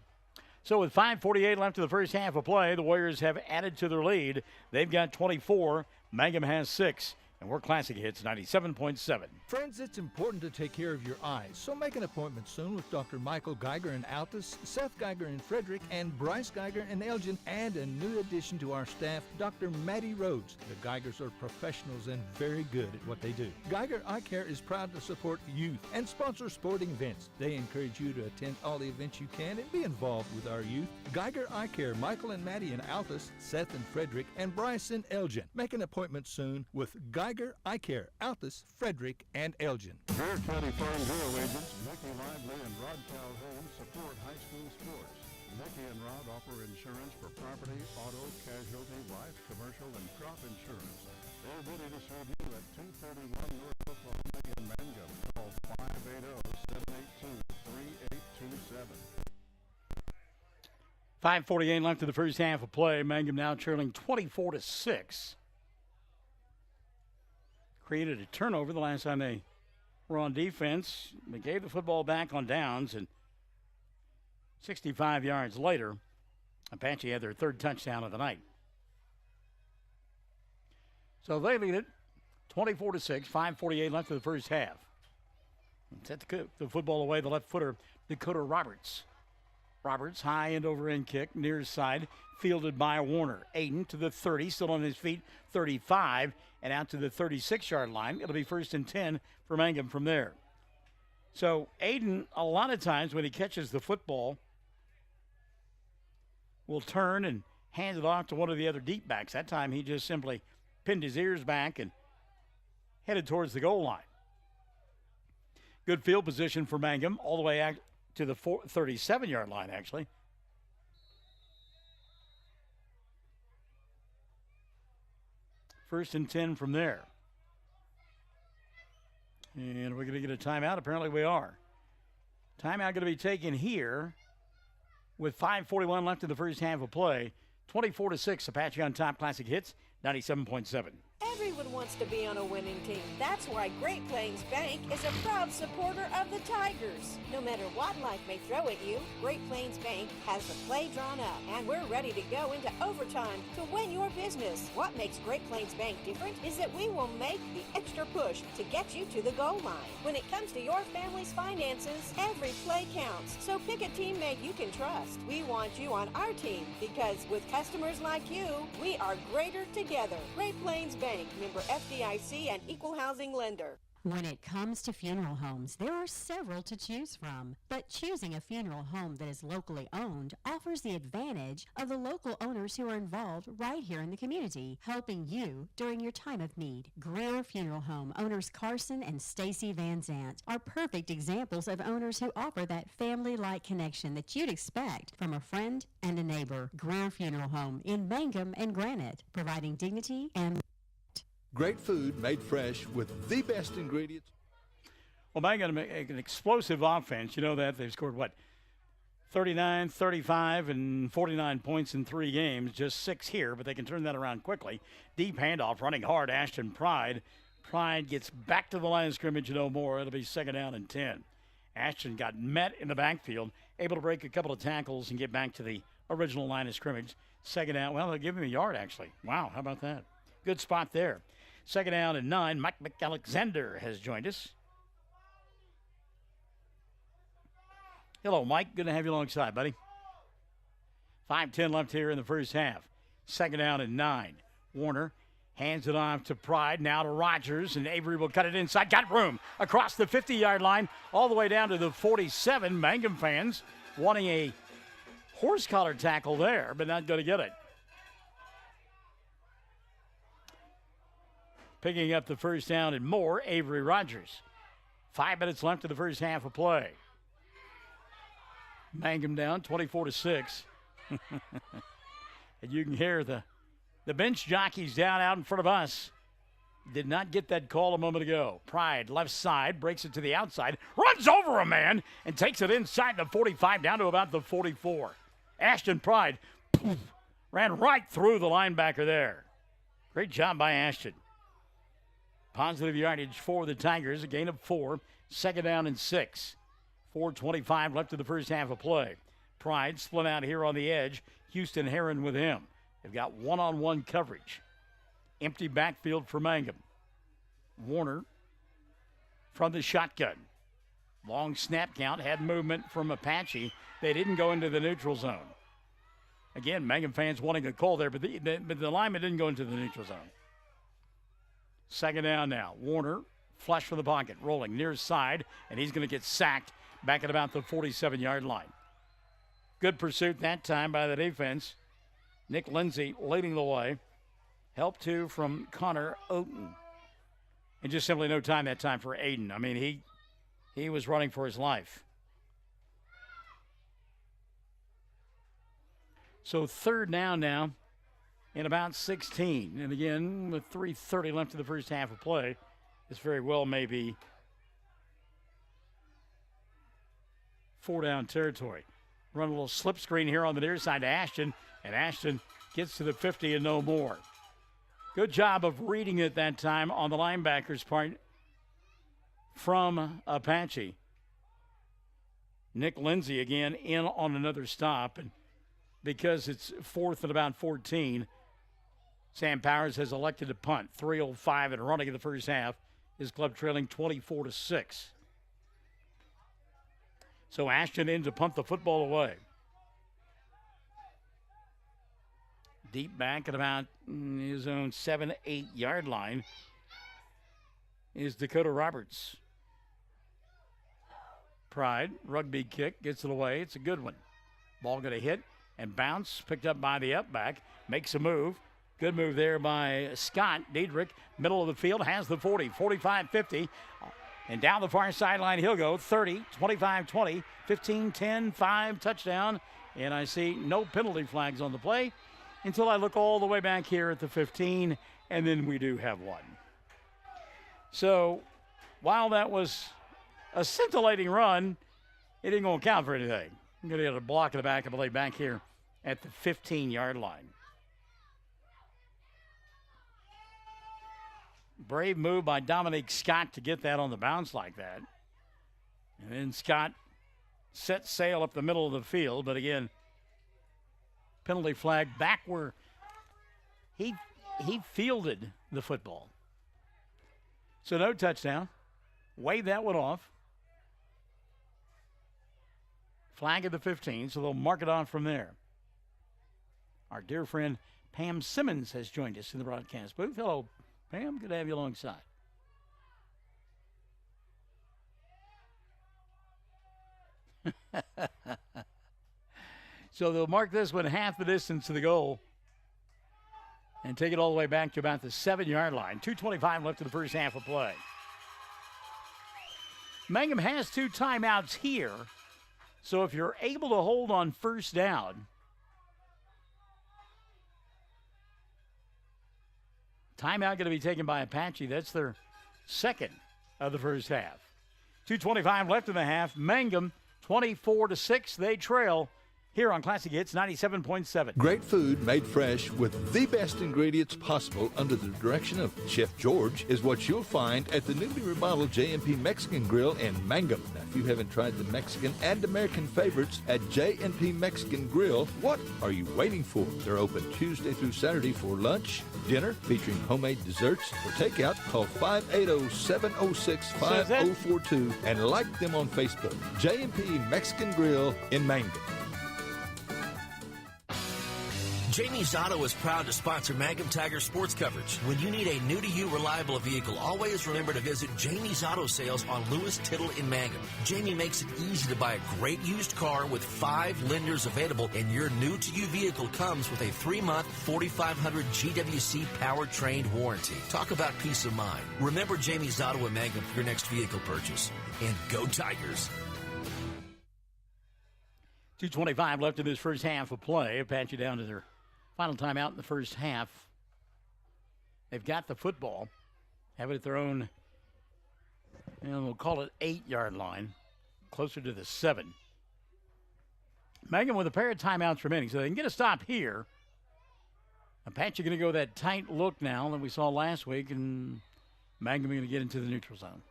So with 5:48 left in the first half of play, the Warriors have added to their lead. They've got 24. Mangum has 6. And we're Classic Hits 97.7. Friends, it's important to take care of your eyes, so make an appointment soon with Dr. Michael Geiger in Altus, Seth Geiger in Frederick, and Bryce Geiger in Elgin, and a new addition to our staff, Dr. Matty Rhodes. The Geigers are professionals and very good at what they do. Geiger Eye Care is proud to support youth and sponsor sporting events. They encourage you to attend all the events you can and be involved with our youth. Geiger Eye Care, Michael and Matty in Altus, Seth in Frederick, and Bryce in Elgin. Make an appointment soon with Geiger Eye Care, Altus, Frederick, and Elgin. Bear County Farm Bureau agents Mickey Lively and Rod Calhoun support high school sports. Mickey and Rod offer insurance for property, auto, casualty, life, commercial, and crop insurance. They're ready to serve you at 231 North Oklahoma in Mangum. Call 580-782-3827. 5:48 left in the first half of play. Mangum now trailing 24-6. Created a turnover the last time they were on defense. They gave the football back on downs, and 65 yards later, Apache had their third touchdown of the night. So they lead it 24-6, 5:48 left of the first half. Set the football away, the left footer, Dakota Roberts. Roberts, high end over end kick, near side, fielded by Warner. Aiden to the 30, still on his feet, 35, and out to the 36-yard line. It'll be 1st and 10 for Mangum from there. So Aiden, a lot of times when he catches the football, will turn and hand it off to one of the other deep backs. That time he just simply pinned his ears back and headed towards the goal line. Good field position for Mangum, all the way to the 37-yard line, actually. First and 10 from there. And we're going to get a timeout. Apparently we are. Timeout going to be taken here with 5:41 left in the first half of play. 24-6, Apache on top. Classic Hits, 97.7. Everyone wants to be on a winning team. That's why Great Plains Bank is a proud supporter of the Tigers. No matter what life may throw at you, Great Plains Bank has the play drawn up, and we're ready to go into overtime to win your business. What makes Great Plains Bank different is that we will make the extra push to get you to the goal line. When it comes to your family's finances, every play counts. So pick a teammate you can trust. We want you on our team because with customers like you, we are greater together. Great Plains Bank, member FDIC and equal housing lender. When it comes to funeral homes, there are several to choose from. But choosing a funeral home that is locally owned offers the advantage of the local owners who are involved right here in the community, helping you during your time of need. Greer Funeral Home owners Carson and Stacy Van Zant are perfect examples of owners who offer that family-like connection that you'd expect from a friend and a neighbor. Greer Funeral Home in Mangum and Granite, providing dignity and Great food made fresh with the best ingredients. Well, Mangum make an explosive offense. You know that. They've scored, 39, 35, and 49 points in 3 games. Just 6 here, but they can turn that around quickly. Deep handoff, running hard, Ashton Pride. Pride gets back to the line of scrimmage, no more. It'll be 2nd down and 10. Ashton got met in the backfield, able to break a couple of tackles and get back to the original line of scrimmage. 2nd down. Well, they'll give him a yard, actually. Wow, how about that? Good spot there. 2nd down and 9. Mike McAlexander has joined us. Hello, Mike. Good to have you alongside, buddy. 5:10 left here in the first half. 2nd down and 9. Warner hands it off to Pride, now to Rogers, and Avery will cut it inside. Got room across the 50-yard line, all the way down to the 47. Mangum fans wanting a horse collar tackle there, but not going to get it. Picking up the first down and more, Avery Rogers. 5 minutes left in the first half of play. Mangum down 24-6. And you can hear the bench jockeys down out in front of us. Did not get that call a moment ago. Pride, left side, breaks it to the outside, runs over a man, and takes it inside the 45 down to about the 44. Ashton Pride ran right through the linebacker there. Great job by Ashton. Positive yardage for the Tigers, a gain of 4, 2nd down and 6. 4:25 left in the first half of play. Pride split out here on the edge. Houston Heron with him. They've got one-on-one coverage. Empty backfield for Mangum. Warner from the shotgun. Long snap count, had movement from Apache. They didn't go into the neutral zone. Again, Mangum fans wanting a call there, but the lineman didn't go into the neutral zone. 2nd down now. Warner, flush from the pocket, rolling near side, and he's going to get sacked back at about the 47-yard line. Good pursuit that time by the defense. Nick Lindsay leading the way. Help, too, from Connor Oaten. And just simply no time that time for Aiden. I mean, he was running for his life. So 3rd down now. In about 16. And again, with 3:30 left in the first half of play, this very well may be 4-down territory. Run a little slip screen here on the near side to Ashton, and Ashton gets to the 50 and no more. Good job of reading it that time on the linebacker's part from Apache. Nick Lindsay again in on another stop, and because it's 4th and about 14, Sam Powers has elected to punt. 3:05 and running in the first half. His club trailing 24-6. So Ashton in to punt the football away. Deep back at about his own 7-8 yard line is Dakota Roberts. Pride, rugby kick, gets it away. It's a good one. Ball going to hit and bounce, picked up by the up back, makes a move. Good move there by Scott Diedrich. Middle of the field, has the 40, 45, 50. And down the far sideline he'll go. 30, 25, 20, 15, 10, 5, touchdown. And I see no penalty flags on the play until I look all the way back here at the 15, and then we do have one. So while that was a scintillating run, it ain't going to count for anything. I'm going to get a block in the back of the play back here at the 15-yard line. Brave move by Dominique Scott to get that on the bounce like that. And then Scott set sail up the middle of the field, but again, penalty flag back where he fielded the football. So no touchdown. Wave that one off. Flag at the 15, so they'll mark it on from there. Our dear friend Pam Simmons has joined us in the broadcast booth. Hello, Pam. Good to have you alongside. So they'll mark this one half the distance to the goal and take it all the way back to about the 7-yard line. 2:25 left in the first half of play. Mangum has 2 timeouts here, so if you're able to hold on first down, timeout going to be taken by Apache. That's their second of the first half. 2:25 left in the half. Mangum 24-6. They trail here on Classic Hits 97.7. Great food made fresh with the best ingredients possible under the direction of Chef George is what you'll find at the newly remodeled J&P Mexican Grill in Mangum. Now, if you haven't tried the Mexican and American favorites at J&P Mexican Grill, what are you waiting for? They're open Tuesday through Saturday for lunch, dinner, featuring homemade desserts. For takeout, call 580-706-5042 and like them on Facebook. J&P Mexican Grill in Mangum. Jamie's Auto is proud to sponsor Mangum Tiger sports coverage. When you need a new-to-you reliable vehicle, always remember to visit Jamie's Auto Sales on Lewis Tittle in Mangum. Jamie makes it easy to buy a great used car with 5 lenders available, and your new-to-you vehicle comes with a 3-month 4,500 GWC powertrain warranty. Talk about peace of mind. Remember Jamie's Auto in Mangum for your next vehicle purchase. And go Tigers! 2:25 left in this first half of play. Apache down to their final timeout in the first half. They've got the football, have it at their own, we'll call it 8-yard line, closer to the 7. Mangum with a pair of timeouts remaining, so they can get a stop here. Apache going to go that tight look now that we saw last week, and Mangum going to get into the neutral zone.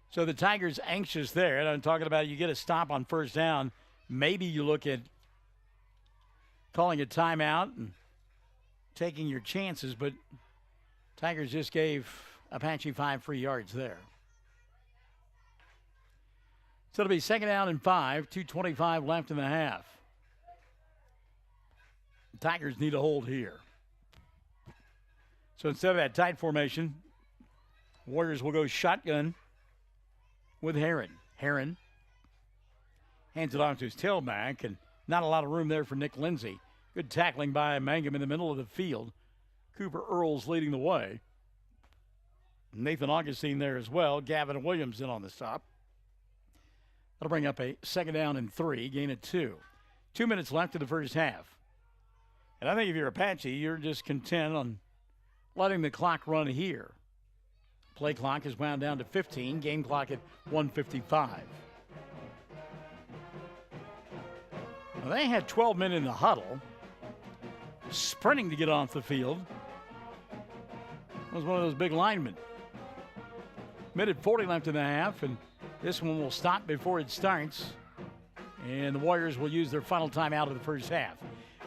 So the Tigers anxious there, and I'm talking about you get a stop on first down. Maybe you look at calling a timeout and taking your chances, but Tigers just gave Apache 5 free yards there. So it'll be 2nd down and 5, 2:25 left in the half. The Tigers need a hold here. So instead of that tight formation, Warriors will go shotgun with Heron. Heron hands it off to his tailback, and not a lot of room there for Nick Lindsay. Good tackling by Mangum in the middle of the field. Cooper Earls leading the way. Nathan Augustine there as well. Gavin Williams in on the stop. That'll bring up a 2nd down and 3, gain of 2. 2 minutes left in the first half. And I think if you're Apache, you're just content on letting the clock run here. Play clock is wound down to 15. Game clock at 1:55. Well, they had 12 men in the huddle, sprinting to get off the field. It was one of those big linemen. Minute 40 left in the half, and this one will stop before it starts. And the Warriors will use their final timeout of the first half.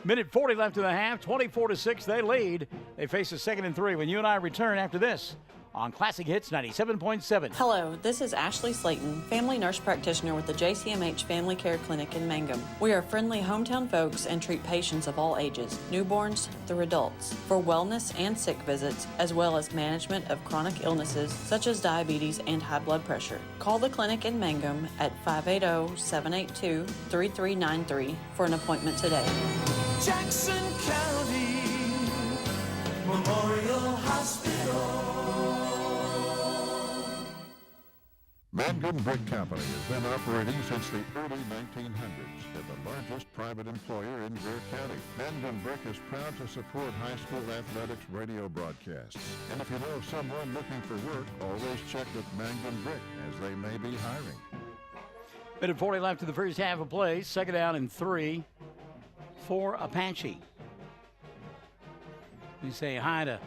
Minute 40 left in the half, 24-6, they lead. They face a 2nd and 3 when you and I return after this on Classic Hits 97.7. Hello, this is Ashley Slayton, family nurse practitioner with the JCMH Family Care Clinic in Mangum. We are friendly hometown folks and treat patients of all ages, newborns through adults, for wellness and sick visits, as well as management of chronic illnesses such as diabetes and high blood pressure. Call the clinic in Mangum at 580-782-3393 for an appointment today. Jackson County Memorial Hospital. Mangum Brick Company has been operating since the early 1900s and the largest private employer in Greer County. Mangum Brick is proud to support high school athletics radio broadcasts. And if you know of someone looking for work, always check with Mangum Brick as they may be hiring. Minute 40 left in the first half of play. 2nd down and 3 for Apache. We say hi to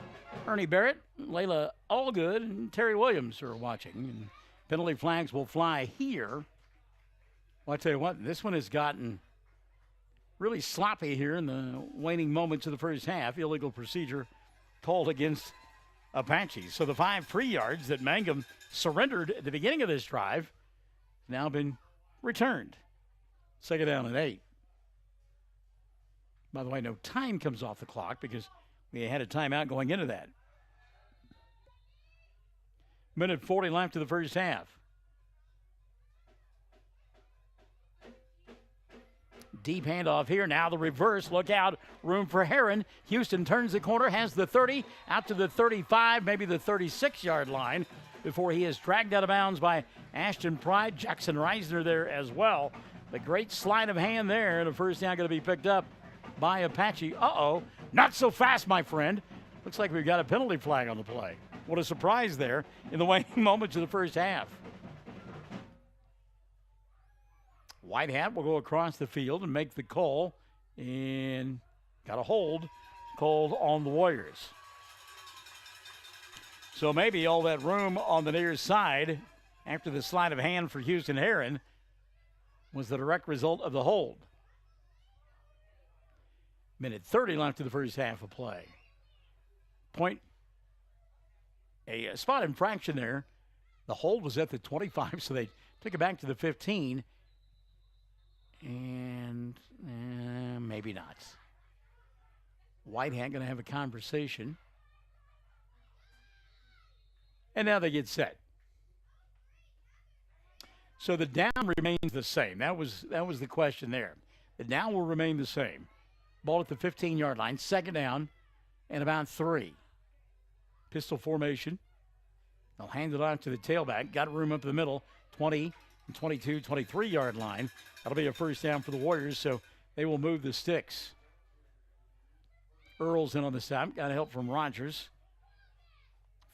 Ernie Barrett, Layla Allgood, and Terry Williams who are watching. And penalty flags will fly here. Well, I tell you what, this one has gotten really sloppy here in the waning moments of the first half. Illegal procedure called against Apache. So the 5 free yards that Mangum surrendered at the beginning of this drive now been returned. 2nd down and 8. By the way, no time comes off the clock because we had a timeout going into that. Minute 40 left to the first half. Deep handoff here. Now the reverse. Look out. Room for Heron. Houston turns the corner, has the 30, out to the 35, maybe the 36-yard line before he is dragged out of bounds by Ashton Pride. Jackson Reisner there as well. The great sleight of hand there. And a first down going to be picked up by Apache. Uh-oh. Not so fast, my friend. Looks like we've got a penalty flag on the play. What a surprise there in the waning moments of the first half. Whitehat will go across the field and make the call, and got a hold called on the Warriors. So maybe all that room on the near side after the sleight of hand for Houston Heron was the direct result of the hold. Minute 30 left to the first half of play. A spot infraction there. The hold was at the 25, so they took it back to the 15. And maybe not. Whitehat going to have a conversation. And now they get set. So the down remains the same. That was the question there. The down will remain the same. Ball at the 15-yard line. 2nd down and about 3. Pistol formation. They'll hand it on to the tailback. Got room up the middle. 20, 22, 23-yard line. That'll be a first down for the Warriors, so they will move the sticks. Earl's in on the stop. Got help from Rogers.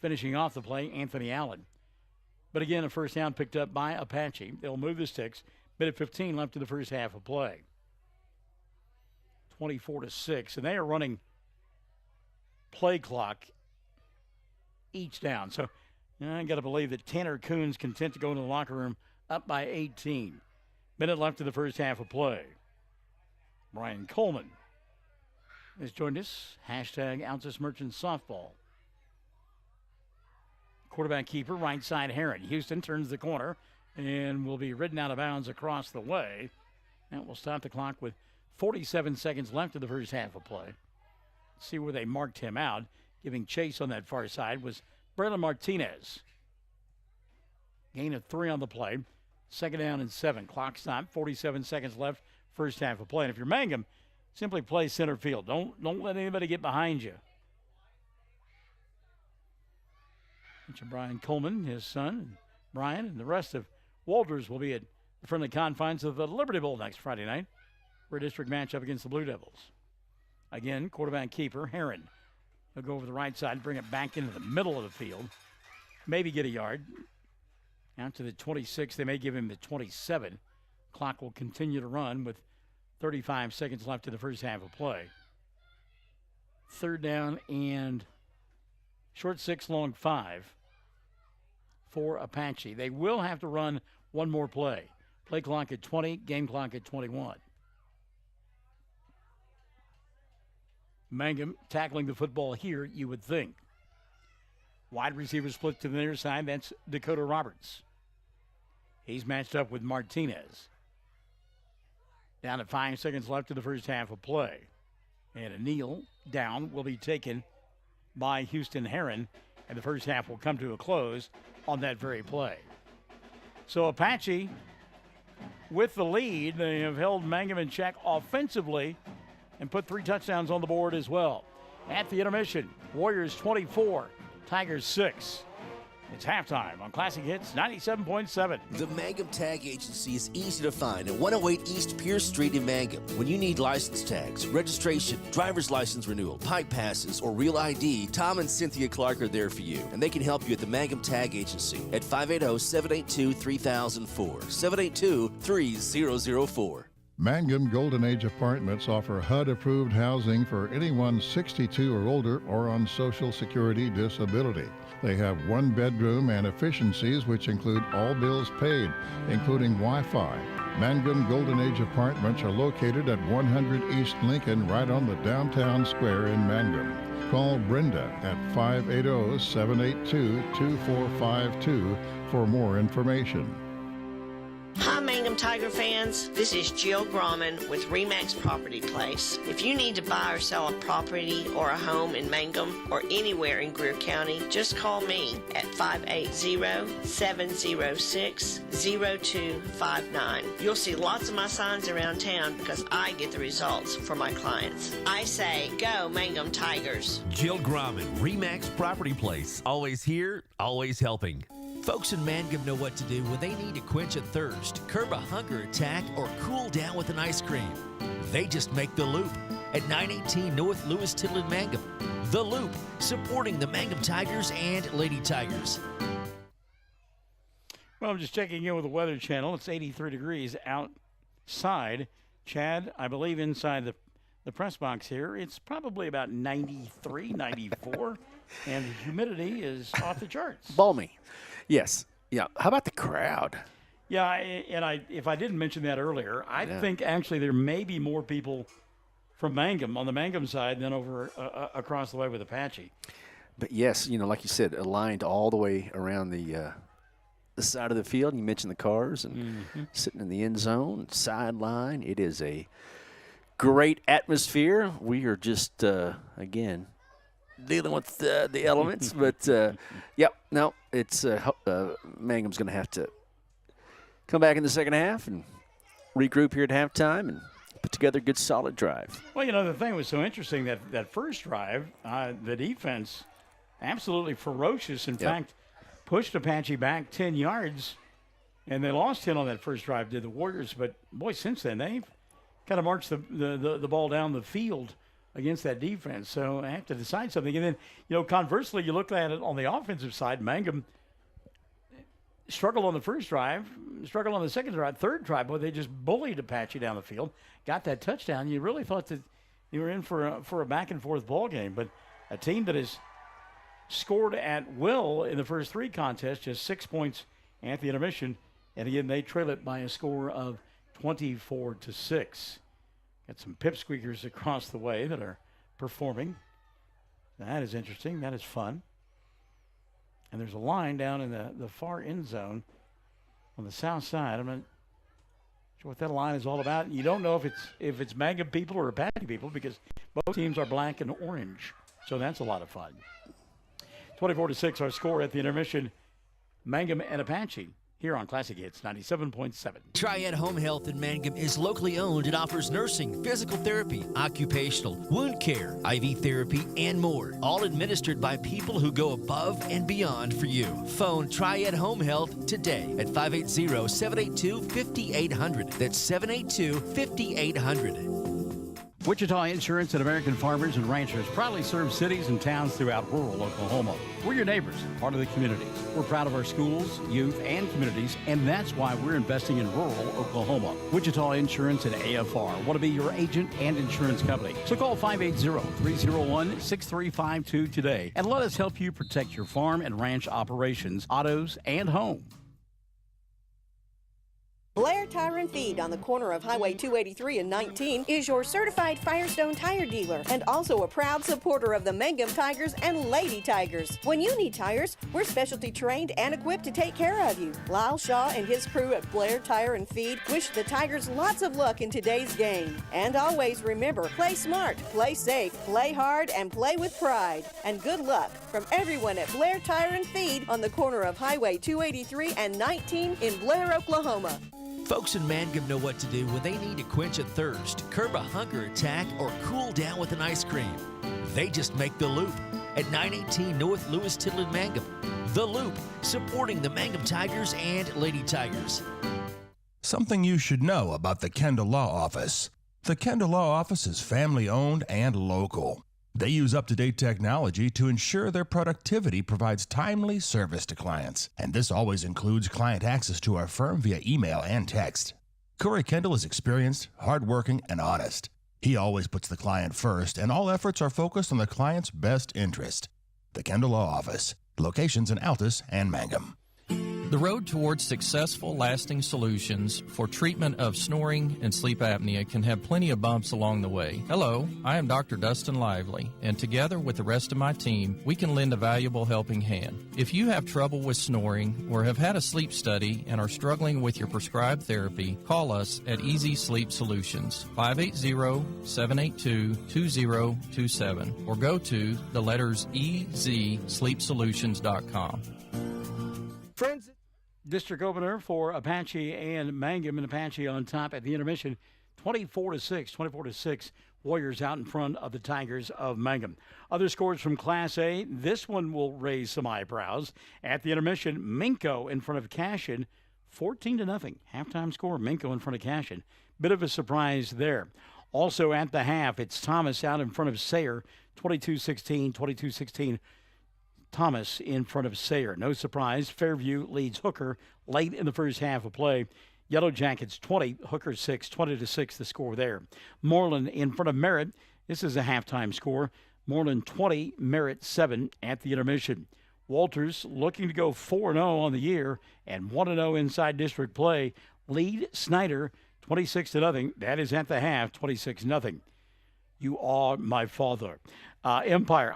Finishing off the play, Anthony Allen. But again, a first down picked up by Apache. They'll move the sticks. Minute 15 left in the first half of play. 24-6, and they are running play clock each down. So I got to believe that Tanner Coon's content to go into the locker room up by 18. Minute left in the first half of play. Brian Coleman has joined us. Hashtag Altus Merchant Softball. Quarterback keeper, right side Heron. Houston turns the corner and will be ridden out of bounds across the way. That will stop the clock with 47 seconds left in the first half of play. See where they marked him out. Giving chase on that far side was Braylon Martinez. Gain of 3 on the play. 2nd down and 7. Clock stop. 47 seconds left. First half of play. And if you're Mangum, simply play center field. Don't let anybody get behind you. Mention Brian Coleman, his son, and Brian, and the rest of Walters will be at the friendly confines of the Liberty Bowl next Friday night for a district matchup against the Blue Devils. Again, quarterback keeper, Heron. They'll go over the right side, bring it back into the middle of the field. Maybe get a yard. Out to the 26, they may give him the 27. Clock will continue to run with 35 seconds left in the first half of play. 3rd down and short 6, long 5. for Apache. They will have to run one more play. Play clock at 20, game clock at 21. Mangum tackling the football here, you would think. Wide receiver split to the near side. That's Dakota Roberts. He's matched up with Martinez. Down to 5 seconds left in the first half of play. And a kneel down will be taken by Houston Heron, and the first half will come to a close on that very play. So Apache, with the lead, they have held Mangum in check offensively and put 3 touchdowns on the board as well. At the intermission, Warriors 24, Tigers 6. It's halftime on Classic Hits 97.7. The Mangum Tag Agency is easy to find at 108 East Pierce Street in Mangum. When you need license tags, registration, driver's license renewal, pipe passes, or real ID, Tom and Cynthia Clark are there for you. And they can help you at the Mangum Tag Agency at 580-782-3004, 782-3004. Mangum Golden Age Apartments offer HUD-approved housing for anyone 62 or older or on Social Security disability. They have 1 bedroom and efficiencies which include all bills paid, including Wi-Fi. Mangum Golden Age Apartments are located at 100 East Lincoln, right on the downtown square in Mangum. Call Brenda at 580-782-2452 for more information. Hi, Mangum Tiger fans. This is Jill Grauman with RE/MAX Property Place. If you need to buy or sell a property or a home in Mangum or anywhere in Greer County, just call me at 580-706-0259. You'll see lots of my signs around town because I get the results for my clients. I say, go Mangum Tigers. Jill Grauman, RE/MAX Property Place. Always here, always helping. Folks in Mangum know what to do when they need to quench a thirst, curb a hunger attack, or cool down with an ice cream. They just make The Loop at 918 North Lewis Tittle in Mangum. The Loop, supporting the Mangum Tigers and Lady Tigers. Well, I'm just checking in with the Weather Channel. It's 83 degrees outside. Chad, I believe inside the press box here, it's probably about 93, 94, and the humidity is off the charts. Balmy. Yes. Yeah. How about the crowd? Yeah, and if I didn't mention that earlier, I think actually there may be more people from Mangum on the Mangum side than over across the way with Apache. But yes, like you said, aligned all the way around the side of the field. You mentioned the cars and sitting in the end zone, sideline. It is a great atmosphere. We are just again dealing with the elements, but it's Mangum's going to have to come back in the second half and regroup here at halftime and put together a good, solid drive. Well, the thing was so interesting that first drive, the defense absolutely ferocious. In fact, pushed Apache back 10 yards, and they lost 10 on that first drive, did the Warriors. But, boy, since then, they've kind of marched the ball down the field against that defense. So I have to decide something. And then, conversely, you look at it on the offensive side, Mangum struggled on the first drive, struggled on the second drive, third drive. Boy, they just bullied Apache down the field, got that touchdown. You really thought that you were in for a back-and-forth ball game. But a team that has scored at will in the first 3 contests, just 6 points at the intermission. And, again, they trail it by a score of 24-6. Got some pipsqueakers across the way that are performing. That is interesting. That is fun. And there's a line down in the far end zone on the south side. I'm not sure what that line is all about. You don't know if it's Mangum people or Apache people because both teams are black and orange. So that's a lot of fun. 24-6 our score at the intermission. Mangum and Apache here on Classic Hits 97.7. Triad Home Health in Mangum is locally owned and offers nursing, physical therapy, occupational, wound care, IV therapy, and more. All administered by people who go above and beyond for you. Phone Triad Home Health today at 580-782-5800. That's 782-5800. Wichita Insurance and American Farmers and Ranchers proudly serve cities and towns throughout rural Oklahoma. We're your neighbors, part of the communities. We're proud of our schools, youth, and communities, and that's why we're investing in rural Oklahoma. Wichita Insurance and AFR want to be your agent and insurance company. So call 580-301-6352 today and let us help you protect your farm and ranch operations, autos, and home. Blair Tire and Feed on the corner of Highway 283 and 19 is your certified Firestone tire dealer and also a proud supporter of the Mangum Tigers and Lady Tigers. When you need tires, we're specialty trained and equipped to take care of you. Lyle Shaw and his crew at Blair Tire and Feed wish the Tigers lots of luck in today's game. And always remember, play smart, play safe, play hard, and play with pride. And good luck from everyone at Blair Tire and Feed on the corner of Highway 283 and 19 in Blair, Oklahoma. Folks in Mangum know what to do when they need to quench a thirst, curb a hunger attack, or cool down with an ice cream. They just make the Loop at 918 North Lewis Tittle in Mangum. The Loop, supporting the Mangum Tigers and Lady Tigers. Something you should know about the Kendall Law Office. The Kendall Law Office is family-owned and local. They use up-to-date technology to ensure their productivity provides timely service to clients, and this always includes client access to our firm via email and text. Corey Kendall is experienced, hardworking, and honest. He always puts the client first, and all efforts are focused on the client's best interest. The Kendall Law Office, locations in Altus and Mangum. The road towards successful, lasting solutions for treatment of snoring and sleep apnea can have plenty of bumps along the way. Hello, I am Dr. Dustin Lively, and together with the rest of my team, we can lend a valuable helping hand. If you have trouble with snoring or have had a sleep study and are struggling with your prescribed therapy, call us at Easy Sleep Solutions, 580-782-2027, or go to the letters EZSleepSolutions.com. Friends, District opener for Apache and Mangum, and Apache on top at the intermission, 24-6. Warriors out in front of the Tigers of Mangum. Other scores from Class A. This one will raise some eyebrows. At the intermission, Minko in front of Cashin, 14-0. Halftime score, Minko in front of Cashin. Bit of a surprise there. Also at the half, it's Thomas out in front of Sayre, 22-16. Thomas in front of Sayre. No surprise, Fairview leads Hooker late in the first half of play. Yellow Jackets 20, Hooker 6, 20-6 the score there. Moreland in front of Merritt. This is a halftime score. Moreland 20, Merritt 7 at the intermission. Walters looking to go 4-0 on the year and 1-0 inside district play. Lead Snyder 26-0. That is at the half, 26-0. You are my father. Empire,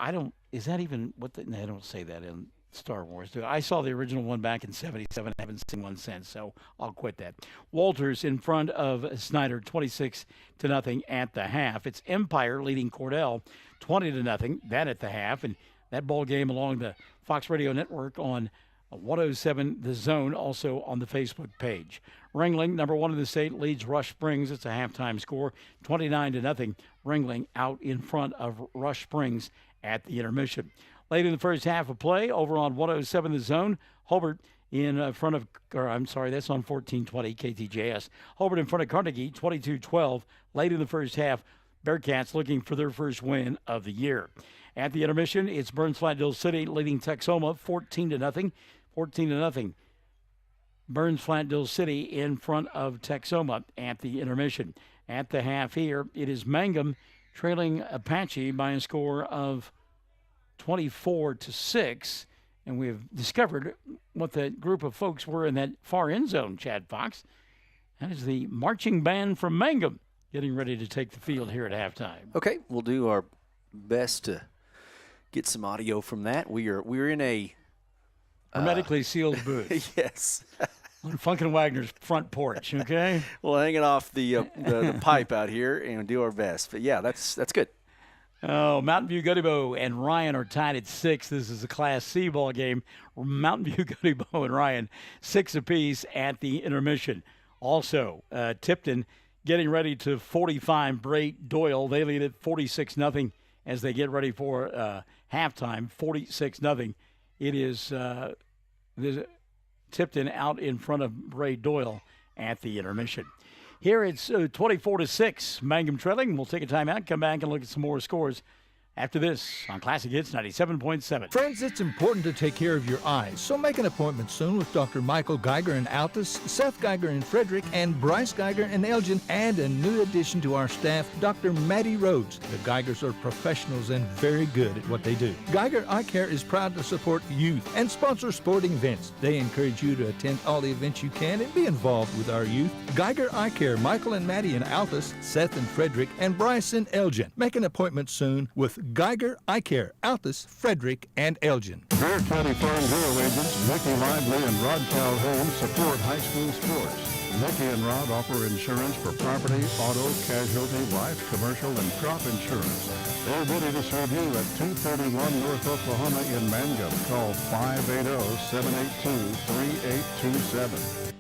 is that even what they don't say that in Star Wars. I saw the original one back in 77. I haven't seen one since, so I'll quit that. Walters in front of Snyder, 26-0 at the half. It's Empire leading Cordell, 20-0. That at the half, and that ball game along the Fox Radio Network on 107 The Zone, also on the Facebook page. Ringling, number one in the state, leads Rush Springs. It's a halftime score, 29-0. Ringling out in front of Rush Springs at the intermission. Late in the first half of play, over on 107 The Zone, Hobart in front of, that's on 1420 KTJS. Hobart in front of Carnegie, 22-12. Late in the first half, Bearcats looking for their first win of the year. At the intermission, it's Burns-Flattdale City leading Texoma 14-0. 14-0. Burns-Flattdale City in front of Texoma at the intermission. At the half here, it is Mangum trailing Apache by a score of 24-6. And we have discovered what the group of folks were in that far end zone, Chad Fox. That is the marching band from Mangum getting ready to take the field here at halftime. Okay, we'll do our best to get some audio from that. We're in a hermetically sealed booth. Yes. On Funkin' Wagner's front porch, okay? We'll hang it off the pipe out here and do our best. But, yeah, that's good. Oh, Mountain View Goody-Bow and Ryan are tied at 6. This is a Class C ball game. Mountain View Goody-Bow and Ryan 6 apiece at the intermission. Also, Tipton getting ready to 45 Bray Doyle. They lead at 46-0 as they get ready for halftime, 46-0. It is Tipton out in front of Bray Doyle at the intermission. Here it's 24-6. Mangum trailing. We'll take a timeout, come back and look at some more scores after this on Classic Hits 97.7. Friends, it's important to take care of your eyes, so make an appointment soon with Dr. Michael Geiger in Altus, Seth Geiger in Frederick, and Bryce Geiger in Elgin, and a new addition to our staff, Dr. Matty Rhodes. The Geigers are professionals and very good at what they do. Geiger Eye Care is proud to support youth and sponsor sporting events. They encourage you to attend all the events you can and be involved with our youth. Geiger Eye Care, Michael and Matty in Altus, Seth in Frederick, and Bryce in Elgin. Make an appointment soon with Geiger Eye Care, Altus, Frederick, and Elgin. Bear County Farm Bureau agents Mickey Lively and Rod Calhoun support high school sports. Mickey and Rod offer insurance for property, auto, casualty, life, commercial, and crop insurance. They're ready to serve you at 231 North Oklahoma in Mangum. Call 580-782-3827.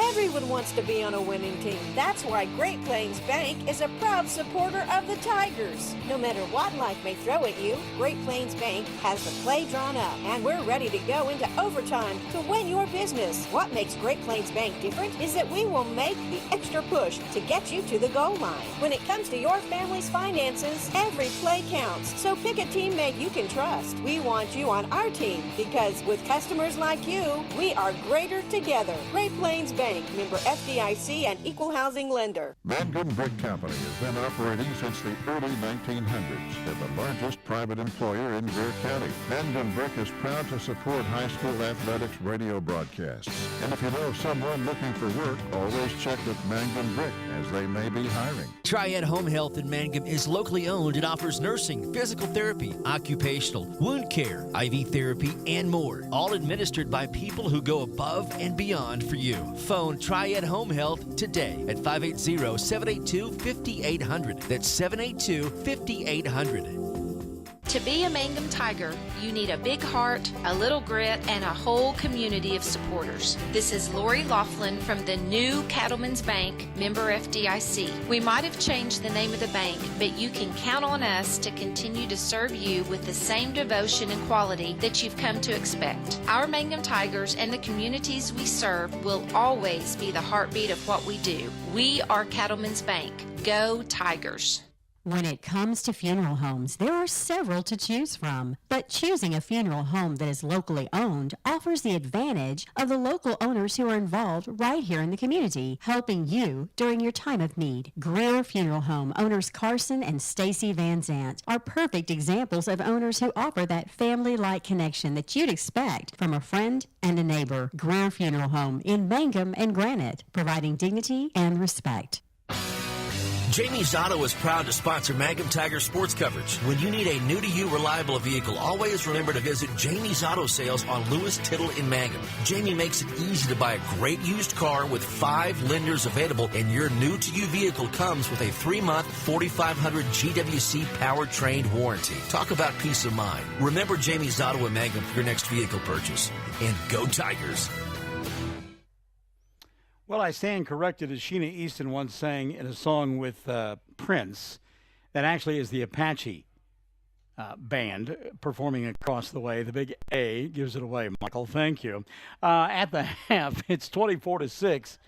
Everyone wants to be on a winning team. That's why Great Plains Bank is a proud supporter of the Tigers. No matter what life may throw at you, Great Plains Bank has the play drawn up, and we're ready to go into overtime to win your business. What makes Great Plains Bank different is that we will make the extra push to get you to the goal line. When it comes to your family's finances, every play counts. So pick a teammate you can trust. We want you on our team because with customers like you, we are greater together. Great Plains Bank, member FDIC and equal housing lender. Mangum Brick Company has been operating since the early 1900s. They're the largest private employer in Greer County. Mangum Brick is proud to support high school athletics radio broadcasts. And if you know someone looking for work, always check with Mangum Brick, as they may be hiring. Triad Home Health in Mangum is locally owned and offers nursing, physical therapy, occupational, wound care, IV therapy, and more. All administered by people who go above and beyond for you. Phone Triad Home Health today at 580-782-5800. That's 782-5800. To be a Mangum Tiger, you need a big heart, a little grit, and a whole community of supporters. This is Lori Laughlin from the new Cattlemen's Bank, member FDIC. We might have changed the name of the bank, but you can count on us to continue to serve you with the same devotion and quality that you've come to expect. Our Mangum Tigers and the communities we serve will always be the heartbeat of what we do. We are Cattlemen's Bank. Go Tigers! When it comes to funeral homes, there are several to choose from. But choosing a funeral home that is locally owned offers the advantage of the local owners who are involved right here in the community, helping you during your time of need. Greer Funeral Home owners Carson and Stacy Van Zant are perfect examples of owners who offer that family-like connection that you'd expect from a friend and a neighbor. Greer Funeral Home in Mangum and Granite, providing dignity and respect. Jamie's Auto is proud to sponsor Mangum Tiger sports coverage. When you need a new-to-you reliable vehicle, always remember to visit Jamie's Auto Sales on Lewis Tittle in Mangum. Jamie makes it easy to buy a great used car with 5 lenders available, and your new-to-you vehicle comes with a 3-month 4,500 GWC powertrain warranty. Talk about peace of mind. Remember Jamie's Auto in Mangum for your next vehicle purchase. And go Tigers! Well, I stand corrected, as Sheena Easton once sang in a song with Prince, that actually is the Apache band performing across the way. The big A gives it away, Michael. Thank you. At the half, it's 24-6.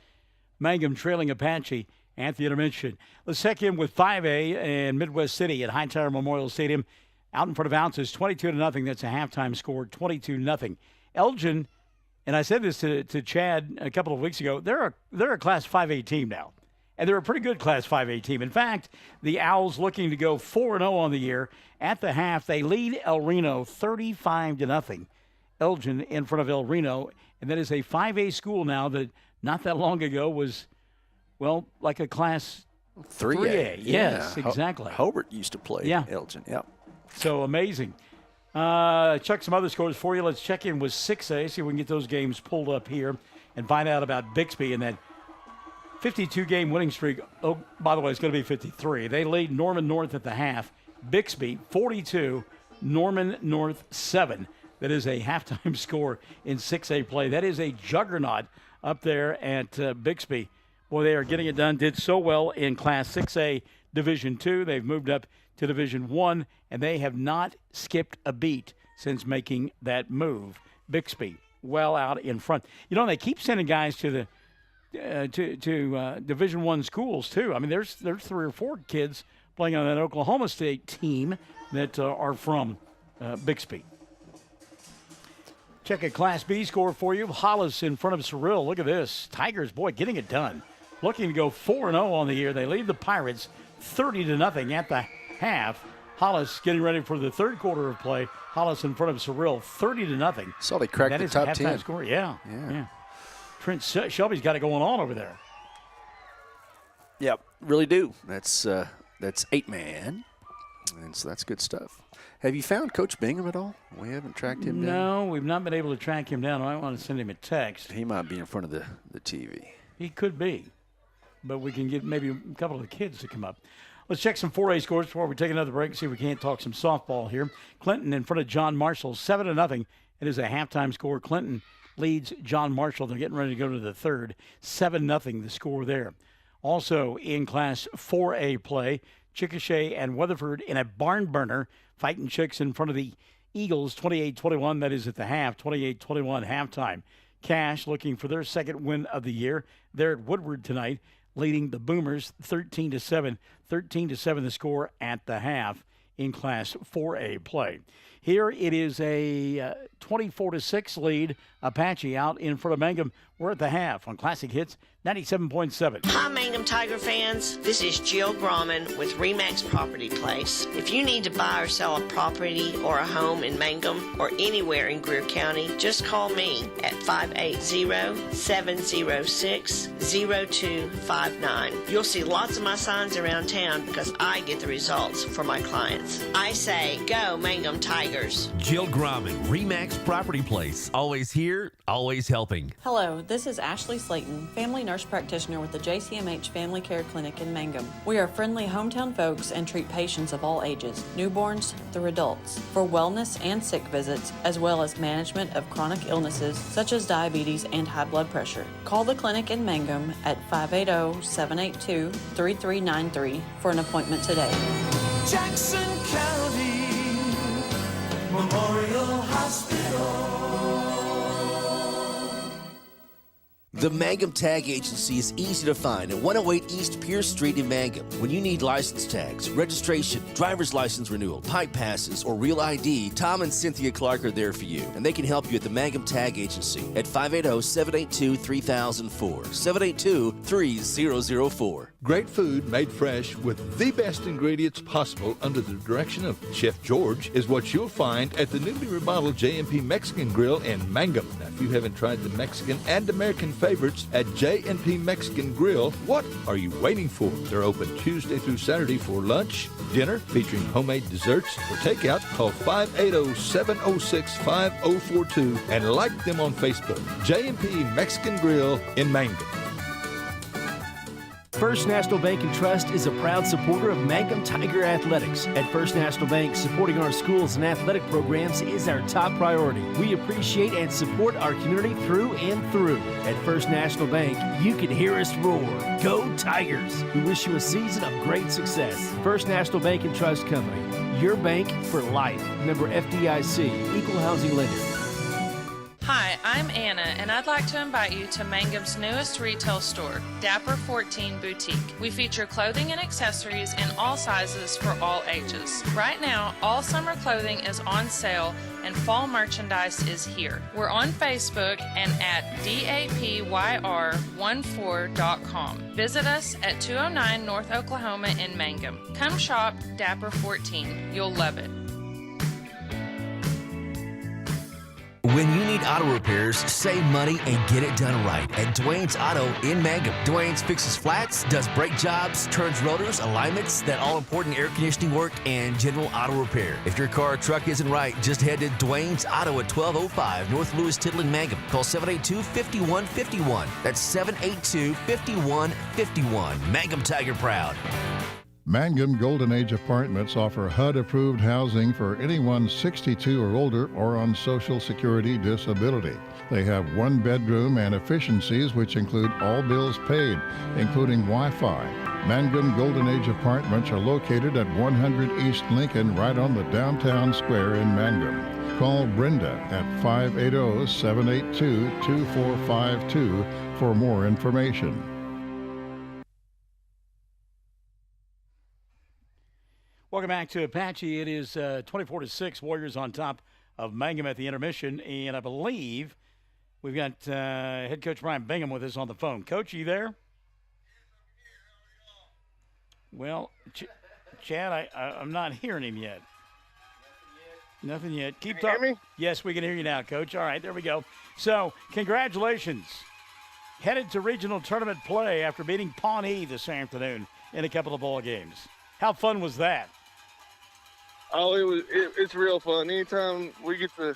Mangum trailing Apache at the intermission. Let's check in with 5A and Midwest City at Hightower Memorial Stadium. Out in front of Ounces, 22-0. That's a halftime score, 22-0. Elgin. And I said this to Chad a couple of weeks ago. They're a Class 5A team now, and they're a pretty good Class 5A team. In fact, the Owls looking to go 4-0 on the year. At the half, they lead El Reno 35-0. Elgin in front of El Reno, and that is a 5A school now that not that long ago was, well, like a Class 3A. Yes, exactly. Hobart used to play Elgin. Yeah. So amazing. Check some other scores for you. Let's check in with 6A, see if we can get those games pulled up here and find out about Bixby and that 52-game winning streak. Oh, by the way, it's going to be 53. They lead Norman North at the half. Bixby 42, Norman North 7. That is a halftime score in 6A play. That is a juggernaut up there at Bixby. Boy, they are getting it done. Did so well in Class 6A Division 2. They've moved up to Division 1, and they have not skipped a beat since making that move. Bixby, well out in front. You know, they keep sending guys to the Division 1 schools, too. I mean, there's 3 or 4 kids playing on that Oklahoma State team that are from Bixby. Check a Class B score for you. Hollis in front of Cyril. Look at this. Tigers, boy, getting it done. Looking to go 4-0 on the year. They lead the Pirates 30-0 at the half. Hollis getting ready for the third quarter of play. Hollis in front of Cyril, 30-0. Saw they cracked the top 10. Score. Yeah. Trent Shelby's got it going on over there. Yep, really do. That's 8-man, and so that's good stuff. Have you found Coach Bingham at all? We haven't tracked him down. No, we've not been able to track him down. I want to send him a text. He might be in front of the TV. He could be, but we can get maybe a couple of the kids to come up. Let's check some 4A scores before we take another break and see if we can't talk some softball here. Clinton in front of John Marshall, 7-0. It is a halftime score. Clinton leads John Marshall. They're getting ready to go to the third. 7-0 the score there. Also in Class 4A play, Chickasha and Weatherford in a barn burner. Fighting Chicks in front of the Eagles, 28-21. That is at the half, 28-21 halftime. Cash looking for their second win of the year. They're at Woodward tonight, leading the Boomers 13-7. 13-7 the score at the half in Class 4A play. Here it is a 24-6 lead. Apache out in front of Mangum. We're at the half on Classic Hits 97.7. Hi, Mangum Tiger fans. This is Jill Grauman with RE/MAX Property Place. If you need to buy or sell a property or a home in Mangum or anywhere in Greer County, just call me at 580-706-0259. You'll see lots of my signs around town because I get the results for my clients. I say, go Mangum Tigers. Jill Grauman, RE/MAX Property Place. Always here, always helping. Hello, this is Ashley Slayton, family nurse practitioner with the JCMH Family Care Clinic in Mangum. We are friendly hometown folks and treat patients of all ages, newborns through adults, for wellness and sick visits, as well as management of chronic illnesses such as diabetes and high blood pressure. Call the clinic in Mangum at 580-782-3393 for an appointment today. Jackson County Memorial Hospital. The Mangum Tag Agency is easy to find at 108 East Pierce Street in Mangum. When you need license tags, registration, driver's license renewal, pipe passes, or real ID, Tom and Cynthia Clark are there for you, and they can help you at the Mangum Tag Agency at 580-782-3004, 782-3004. Great food made fresh with the best ingredients possible under the direction of Chef George is what you'll find at the newly remodeled J&P Mexican Grill in Mangum. Now, if you haven't tried the Mexican and American favorites at J&P Mexican Grill, what are you waiting for? They're open Tuesday through Saturday for lunch, dinner, featuring homemade desserts. For takeout, call 580-706-5042 and like them on Facebook. J&P Mexican Grill in Mangum. First National Bank and Trust is a proud supporter of Mangum Tiger Athletics. At First National Bank, supporting our schools and athletic programs is our top priority. We appreciate and support our community through and through. At First National Bank, you can hear us roar. Go Tigers! We wish you a season of great success. First National Bank and Trust Company, your bank for life. Member FDIC, Equal Housing Lender. Hi, I'm Anna, and I'd like to invite you to Mangum's newest retail store, Dapper 14 Boutique. We feature clothing and accessories in all sizes for all ages. Right now, all summer clothing is on sale and fall merchandise is here. We're on Facebook and at dapyr14.com. Visit us at 209 North Oklahoma in Mangum. Come shop Dapper 14. You'll love it. When you need auto repairs, save money and get it done right at Dwayne's Auto in Mangum. Dwayne's fixes flats, does brake jobs, turns rotors, alignments, that all-important air conditioning work, and general auto repair. If your car or truck isn't right, just head to Dwayne's Auto at 1205 North Lewis Tittle in Mangum. Call 782-5151. That's 782-5151. Mangum Tiger Proud. Mangum Golden Age Apartments offer HUD-approved housing for anyone 62 or older or on Social Security disability. They have one bedroom and efficiencies which include all bills paid, including Wi-Fi. Mangum Golden Age Apartments are located at 100 East Lincoln, right on the downtown square in Mangum. Call Brenda at 580-782-2452 for more information. welcome back to Apache. It is 24-6, Warriors on top of Mangum at the intermission, and I believe we've got head coach Coach Bingham with us on the phone. Coach, are you there? Well, Chad, I'm not hearing him yet. Nothing yet. Keep talking. Hear me? Yes, we can hear you now, Coach. All right, there we go. So, congratulations. Headed to regional tournament play after beating Pawnee this afternoon in a couple of ball games. How fun was that? Oh, it's real fun. Anytime we get to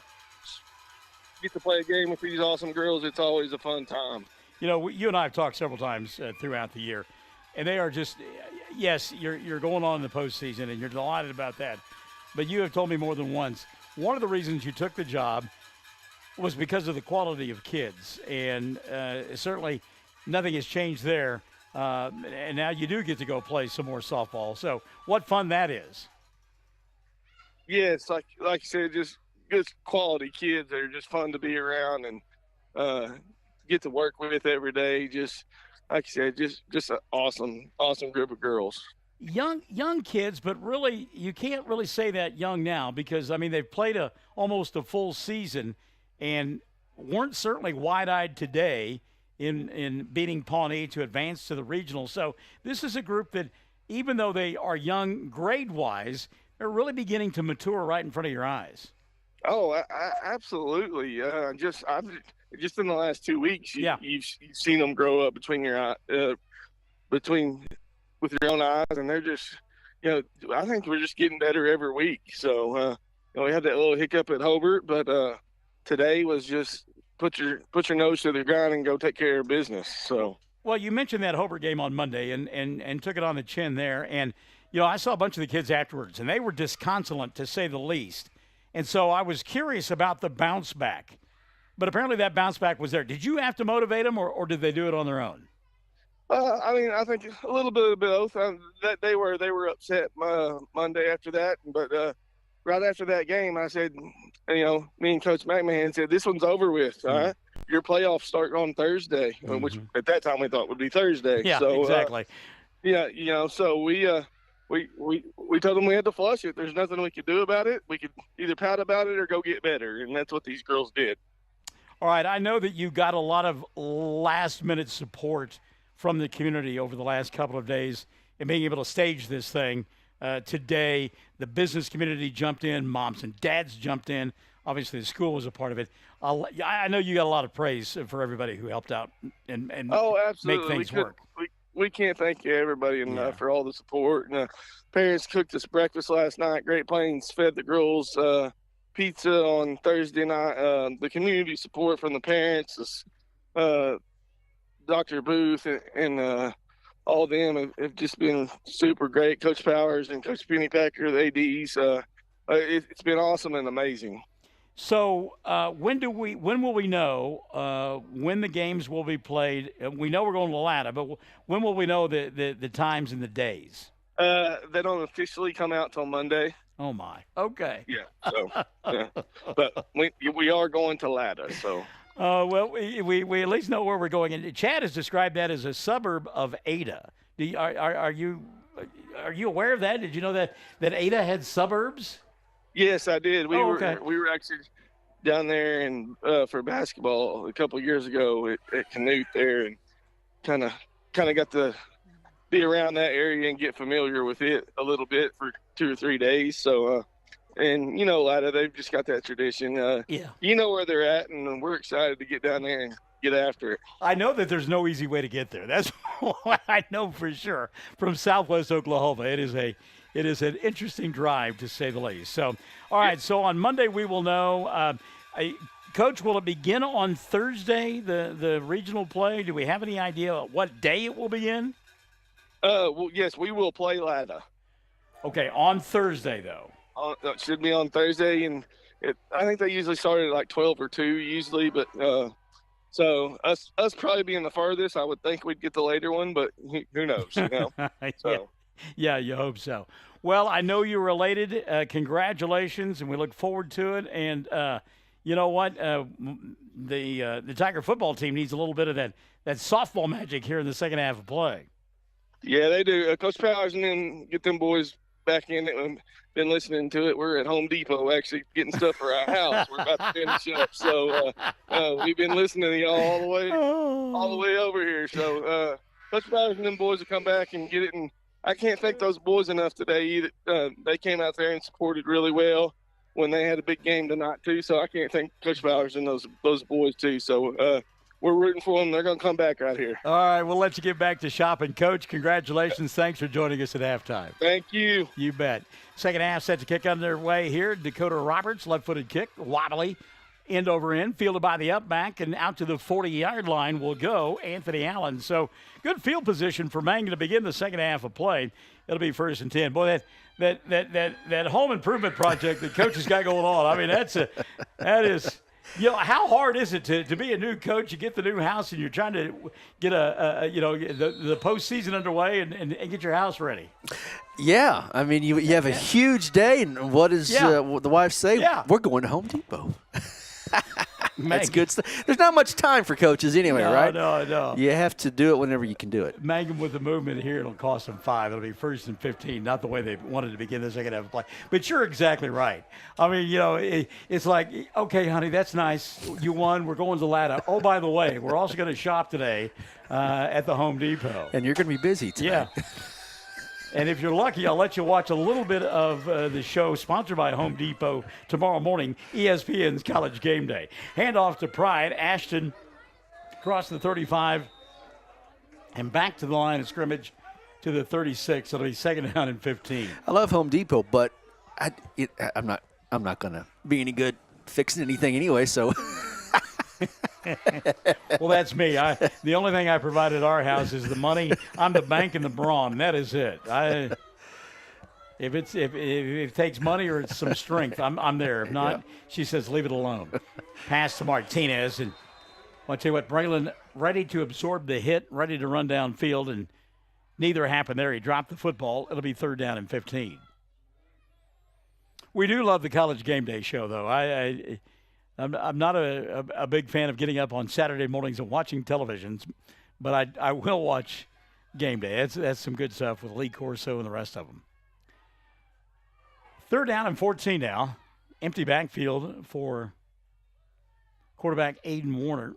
play a game with these awesome girls, it's always a fun time. You know, you and I have talked several times throughout the year, and they are just, yes, you're going on in the postseason, and you're delighted about that. But you have told me more than once, one of the reasons you took the job was because of the quality of kids, and certainly nothing has changed there. And now you do get to go play some more softball. So what fun that is. Yeah, it's like you said, just good quality kids that are just fun to be around and get to work with every day. Just like you said, just an awesome group of girls. Young kids, but really you can't really say that young now because, I mean, they've played almost a full season and weren't certainly wide-eyed today in beating Pawnee to advance to the regional. So this is a group that, even though they are young grade-wise, they're really beginning to mature right in front of your eyes. Oh, absolutely. Just in the last 2 weeks, you've seen them grow up with your own eyes, and they're just, I think we're just getting better every week. So we had that little hiccup at Hobart, but today was just put your nose to the ground and go take care of business. So. Well, you mentioned that Hobart game on Monday and took it on the chin there. And, I saw a bunch of the kids afterwards, and they were disconsolate, to say the least. And so I was curious about the bounce back. But apparently that bounce back was there. Did you have to motivate them, or did they do it on their own? I mean, I think a little bit of both. That they were upset Monday after that, but right after that game, I said, me and Coach McMahon said, this one's over with. All right, your playoffs start on Thursday, which at that time we thought would be Thursday. Yeah, so, exactly. So we told them we had to flush it. There's nothing we could do about it. We could either pout about it or go get better, and that's what these girls did. All right, I know that you got a lot of last-minute support from the community over the last couple of days and being able to stage this thing today. The business community jumped in. Moms and dads jumped in. Obviously, the school was a part of it. I know you got a lot of praise for everybody who helped out and make things work. We can't thank everybody enough for all the support. And parents cooked us breakfast last night. Great Plains fed the girls pizza on Thursday night. The community support from the parents, Dr. Booth and all of them have just been super great. Coach Powers and Coach Pennypacker, the ADs. It's been awesome and amazing. So when will we know when the games will be played? We know we're going to Atlanta, but when will we know the times and the days? They don't officially come out till Monday. Oh my. Okay. Yeah. So, but we are going to Atlanta. So. Well, we at least know where we're going. And Chad has described that as a suburb of Ada. Are you aware of that? Did you know that Ada had suburbs? Yes, I did. We okay. we were actually down there and for basketball a couple of years ago at Canute there, and kind of got to be around that area and get familiar with it a little bit for 2 or 3 days. So. And, Lada, they've just got that tradition. You know where they're at, and we're excited to get down there and get after it. I know that there's no easy way to get there. That's what I know for sure. From Southwest Oklahoma, it is an interesting drive, to say the least. So, all right, so on Monday we will know. Coach, will it begin on Thursday, the regional play? Do we have any idea what day it will begin? Well, yes, we will play Lada. Okay, on Thursday, though. It should be on Thursday, and I think they usually start at like 12 or 2 usually, but so us probably being the farthest, I would think we'd get the later one, but who knows, So. Yeah, you hope so. Well, I know you're related. Congratulations, and we look forward to it. And you know what? The Tiger football team needs a little bit of that softball magic here in the second half of play. Yeah, they do. Coach Powers and then get them boys back in it and been listening to it. We're at Home Depot actually getting stuff for our house. We're about to finish up. So we've been listening to y'all all the way over here. So Coach Bowers and them boys will come back and get it. And I can't thank those boys enough today either. They came out there and supported really well when they had a big game tonight too. So I can't thank Coach Bowers and those boys too. So we're rooting for them. They're going to come back out here. All right, we'll let you get back to shopping. Coach, congratulations. Thanks for joining us at halftime. Thank you. You bet. Second half set to kick underway here. Dakota Roberts, left-footed kick, wobbly, end over end, fielded by the up back, and out to the 40-yard line will go Anthony Allen. So good field position for Mangum to begin the second half of play. It'll be 1st and 10. Boy, that home improvement project that Coach has got going on, I mean, that is – you know, how hard is it to be a new coach? You get the new house and you're trying to get the postseason underway and get your house ready. Yeah, I mean, you have a huge day, and what does the wife say? Yeah. We're going to Home Depot. That's Mangum. good stuff. There's not much time for coaches anyway, right? No. You have to do it whenever you can do it. Mangum with the movement here, it'll cost them 5. It'll be 1st and 15, not the way they wanted to begin the second half of play. But you're exactly right. I mean, you know, it's like, okay, honey, that's nice. You won. We're going to Lada. Oh, by the way, we're also going to shop today at the Home Depot. And you're going to be busy today. Yeah. And if you're lucky, I'll let you watch a little bit of the show sponsored by Home Depot tomorrow morning, ESPN's College Game Day. Handoff to Pride. Ashton across the 35 and back to the line of scrimmage to the 36. It'll be 2nd down and 15. I love Home Depot, but I'm not going to be any good fixing anything anyway, so. Well, that's me. The only thing I provide at our house is the money. I'm the bank and the brawn. That is it. If it takes money or it's some strength, I'm there. If not, she says leave it alone. Pass to Martinez, and I'll tell you what, Braylon ready to absorb the hit, ready to run downfield, and neither happened there. He dropped the football. It'll be 3rd down and 15. We do love the College Game Day show, though. I'm not a big fan of getting up on Saturday mornings and watching televisions, but I will watch Game Day. That's some good stuff with Lee Corso and the rest of them. 3rd down and 14 now. Empty backfield for quarterback Aiden Warner.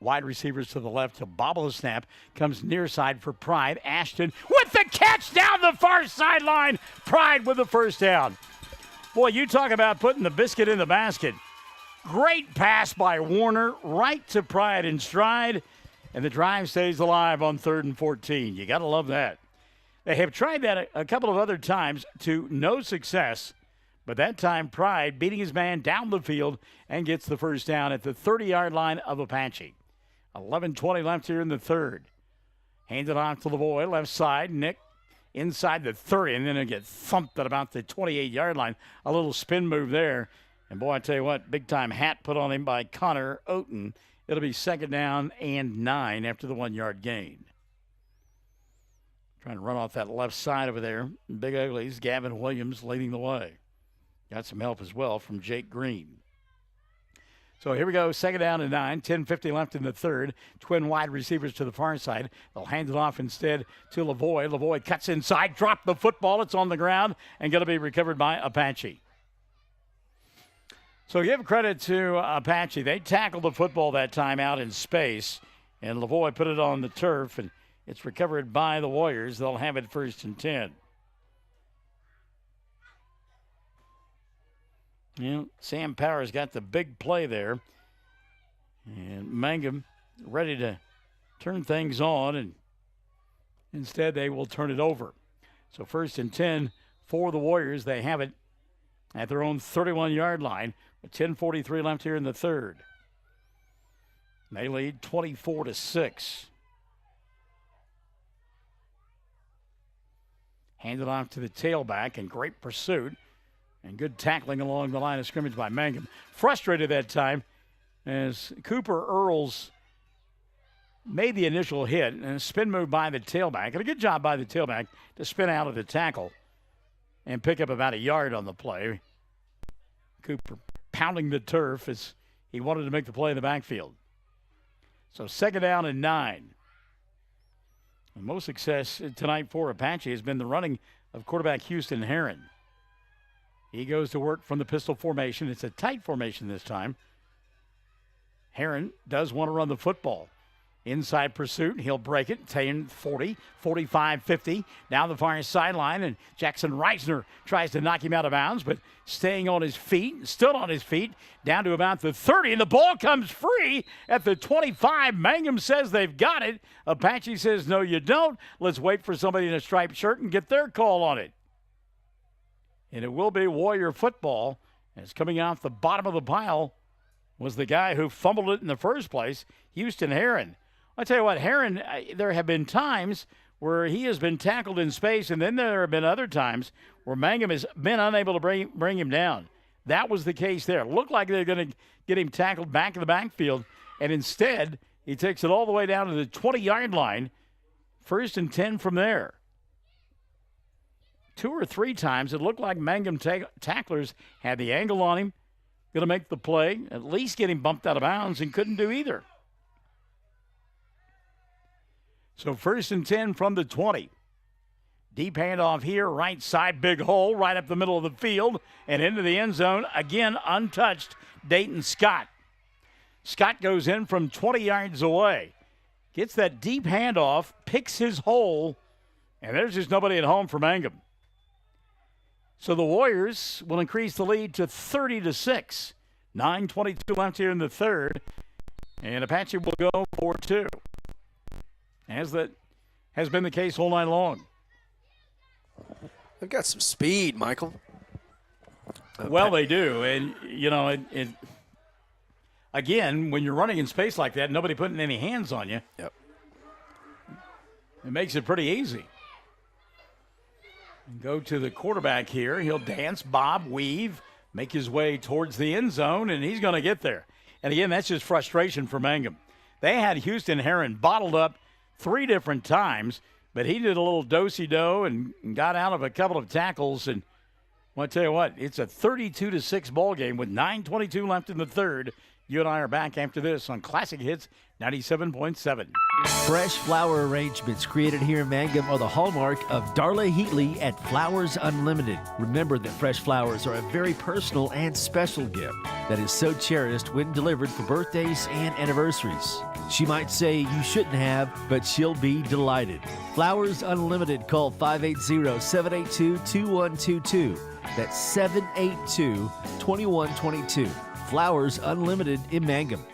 Wide receivers to the left to bobble the snap. Comes near side for Pride. Ashton with the catch down the far sideline. Pride with the 1st down. Boy, you talk about putting the biscuit in the basket. Great pass by Warner right to Pride in stride, and the drive stays alive on 3rd and 14. You got to love that. They have tried that a couple of other times to no success, but that time Pride beating his man down the field and gets the 1st down at the 30-yard line of Apache. 11:20 left here in the 3rd. Handed off to Lavoie, left side. Nick inside the 30, and then it gets thumped at about the 28-yard line. A little spin move there. And, boy, I tell you what, big-time hat put on him by Connor Oaten. It'll be 2nd down and 9 after the 1-yard gain. Trying to run off that left side over there. Big Uglies, Gavin Williams leading the way. Got some help as well from Jake Green. So here we go, 2nd down and 9, 10:50 left in the 3rd. Twin wide receivers to the far side. They'll hand it off instead to Lavoie. Lavoie cuts inside, dropped the football. It's on the ground and going to be recovered by Apache. So give credit to Apache. They tackled the football that time out in space, and Lavoie put it on the turf, and it's recovered by the Warriors. They'll have it 1st and 10. Yeah, Sam Powers got the big play there, and Mangum ready to turn things on, and instead they will turn it over. So 1st and 10 for the Warriors. They have it at their own 31-yard line. 10:43 left here in the 3rd. They lead 24-6. Handed off to the tailback, and great pursuit and good tackling along the line of scrimmage by Mangum. Frustrated that time as Cooper Earls made the initial hit and a spin move by the tailback. And a good job by the tailback to spin out of the tackle and pick up about a yard on the play. Cooper pounding the turf as he wanted to make the play in the backfield. So 2nd down and 9. And most success tonight for Apache has been the running of quarterback Houston Heron. He goes to work from the pistol formation. It's a tight formation this time. Heron does want to run the football. Inside pursuit, he'll break it, 10, 40, 45, 50. Down the far sideline, and Jackson Reisner tries to knock him out of bounds, but staying on his feet, stood on his feet, down to about the 30, and the ball comes free at the 25. Mangum says they've got it. Apache says, no, you don't. Let's wait for somebody in a striped shirt and get their call on it. And it will be Warrior football. As coming off the bottom of the pile was the guy who fumbled it in the first place, Houston Heron. I tell you what, Heron, there have been times where he has been tackled in space, and then there have been other times where Mangum has been unable to bring him down. That was the case there. It looked like they're going to get him tackled back in the backfield, and instead he takes it all the way down to the 20-yard line, 1st and 10 from there. 2 or 3 times it looked like Mangum tacklers had the angle on him, going to make the play, at least get him bumped out of bounds, and couldn't do either. So 1st and 10 from the 20. Deep handoff here, right side, big hole, right up the middle of the field, and into the end zone. Again, untouched, Dayton Scott. Scott goes in from 20 yards away. Gets that deep handoff, picks his hole, and there's just nobody at home for Mangum. So the Warriors will increase the lead to 30-6. 9:22 left here in the third, and Apache will go for 2. As that has been the case all night long. They've got some speed, Michael. Well, they do. And, you know, again, when you're running in space like that, nobody putting any hands on you. Yep. It makes it pretty easy. Go to the quarterback here. He'll dance, bob, weave, make his way towards the end zone, and he's going to get there. And, again, that's just frustration for Mangum. They had Houston Heron bottled up 3 different times, but he did a little do-si-do and got out of a couple of tackles. And I'll tell you what, it's a 32-6 ball game with 9:22 left in the third. You and I are back after this on Classic Hits 97.7. Fresh flower arrangements created here in Mangum are the hallmark of Darla Heatley at Flowers Unlimited. Remember that fresh flowers are a very personal and special gift that is so cherished when delivered for birthdays and anniversaries. She might say you shouldn't have, but she'll be delighted. Flowers Unlimited. Call 580-782-2122. That's 782-2122. Flowers Unlimited in Mangum.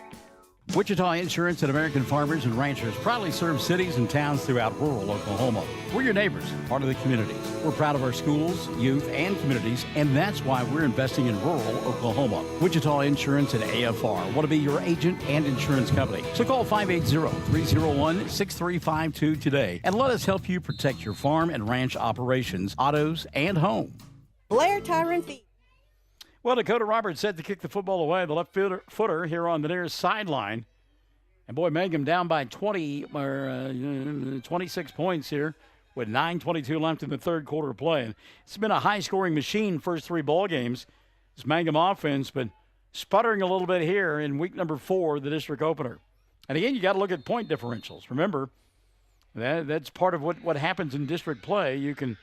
Wichita Insurance and American Farmers and Ranchers proudly serve cities and towns throughout rural Oklahoma. We're your neighbors, part of the community. We're proud of our schools, youth, and communities, and that's why we're investing in rural Oklahoma. Wichita Insurance and AFR want to be your agent and insurance company. So call 580-301-6352 today and let us help you protect your farm and ranch operations, autos, and home. Blair Tyron Feed. Well, Dakota Roberts set to kick the football away, the left footer here on the near sideline. And boy, Mangum down by 26 points here with 9:22 left in the third quarter of play. And it's been a high-scoring machine first 3 ball games. This Mangum offense, but sputtering a little bit here in week number 4, the district opener. And again, you got to look at point differentials. Remember, that's part of what happens in district play. You can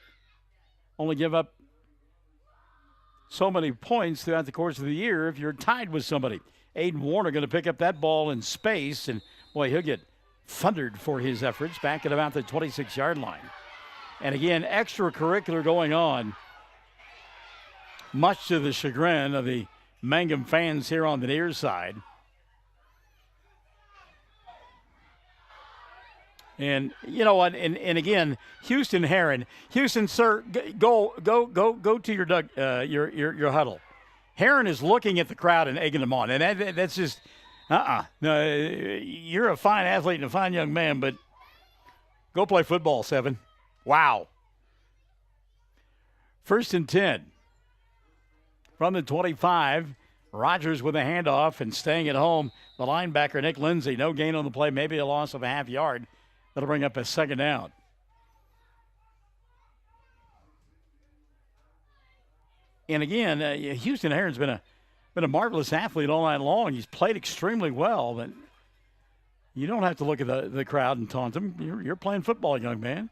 only give up so many points throughout the course of the year if you're tied with somebody. Aiden Warner going to pick up that ball in space, and boy, he'll get thundered for his efforts back at about the 26-yard line. And again, extracurricular going on, much to the chagrin of the Mangum fans here on the near side. And you know what? And again, Houston Heron. Houston, sir, go to your huddle. Heron is looking at the crowd and egging them on, and that's just No, you're a fine athlete and a fine young man, but go play football, 7. Wow. 1st and 10 from the 25. Rogers with a handoff and staying at home. The linebacker, Nick Lindsay, no gain on the play, maybe a loss of a half yard. That'll bring up a 2nd down. And again, Houston Heron's been a marvelous athlete all night long. He's played extremely well. But you don't have to look at the crowd and taunt him. You're playing football, young man.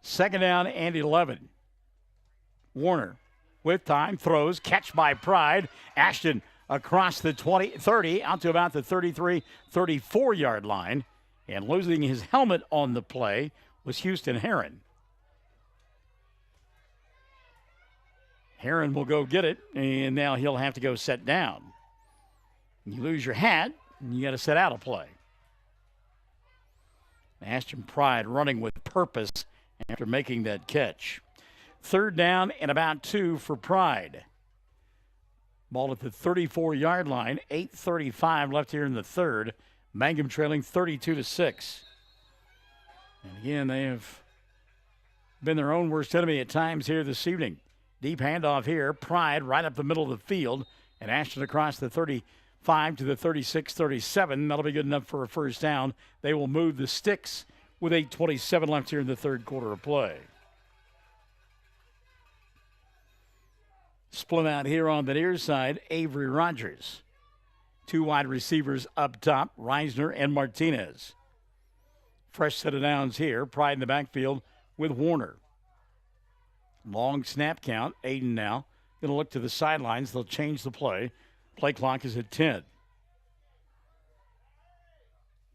Second down and 11. Warner with time, throws, catch by Pride. Ashton across the 30, out to about the 33, 34-yard line. And losing his helmet on the play was Houston Heron. Heron will go get it, and now he'll have to go set down. You lose your hat, and you got to set out a play. Ashton Pride running with purpose after making that catch. Third down and about 2 for Pride. Ball at the 34-yard line, 8:35 left here in the third. Mangum trailing 32-6. And again, they have been their own worst enemy at times here this evening. Deep handoff here. Pride right up the middle of the field. And Ashton across the 35 to the 36, 37. That'll be good enough for a first down. They will move the sticks with 8:27 left here in the third quarter of play. Split out here on the near side, Avery Rogers. 2 wide receivers up top, Reisner and Martinez. Fresh set of downs here. Pride in the backfield with Warner. Long snap count. Aiden now going to look to the sidelines. They'll change the play. Play clock is at 10.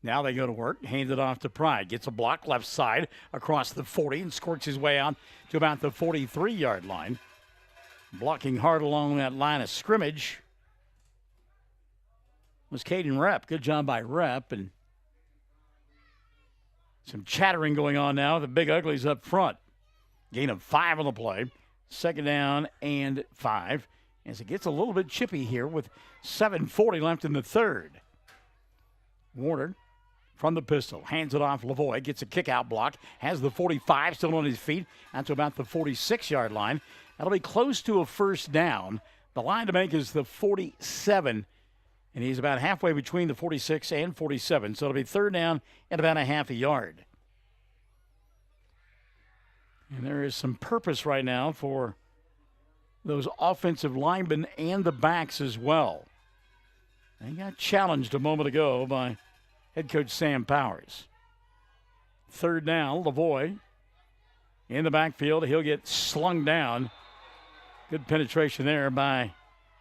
Now they go to work. Hand it off to Pride. Gets a block left side across the 40 and squirts his way out to about the 43-yard line. Blocking hard along that line of scrimmage was Caden Rep. Good job by Rep. And some chattering going on now. The Big Uglies up front. Gain of 5 on the play. Second down and 5. As it gets a little bit chippy here with 7:40 left in the third. Warner from the pistol. Hands it off Lavoie. Gets a kick-out block. Has the 45 still on his feet. Out to about the 46-yard line. That'll be close to a first down. The line to make is the 47. And he's about halfway between the 46 and 47. So it'll be third down and about a half a yard. And there is some purpose right now for those offensive linemen and the backs as well. They got challenged a moment ago by head coach Sam Powers. Third down, Lavoie in the backfield. He'll get slung down. Good penetration there by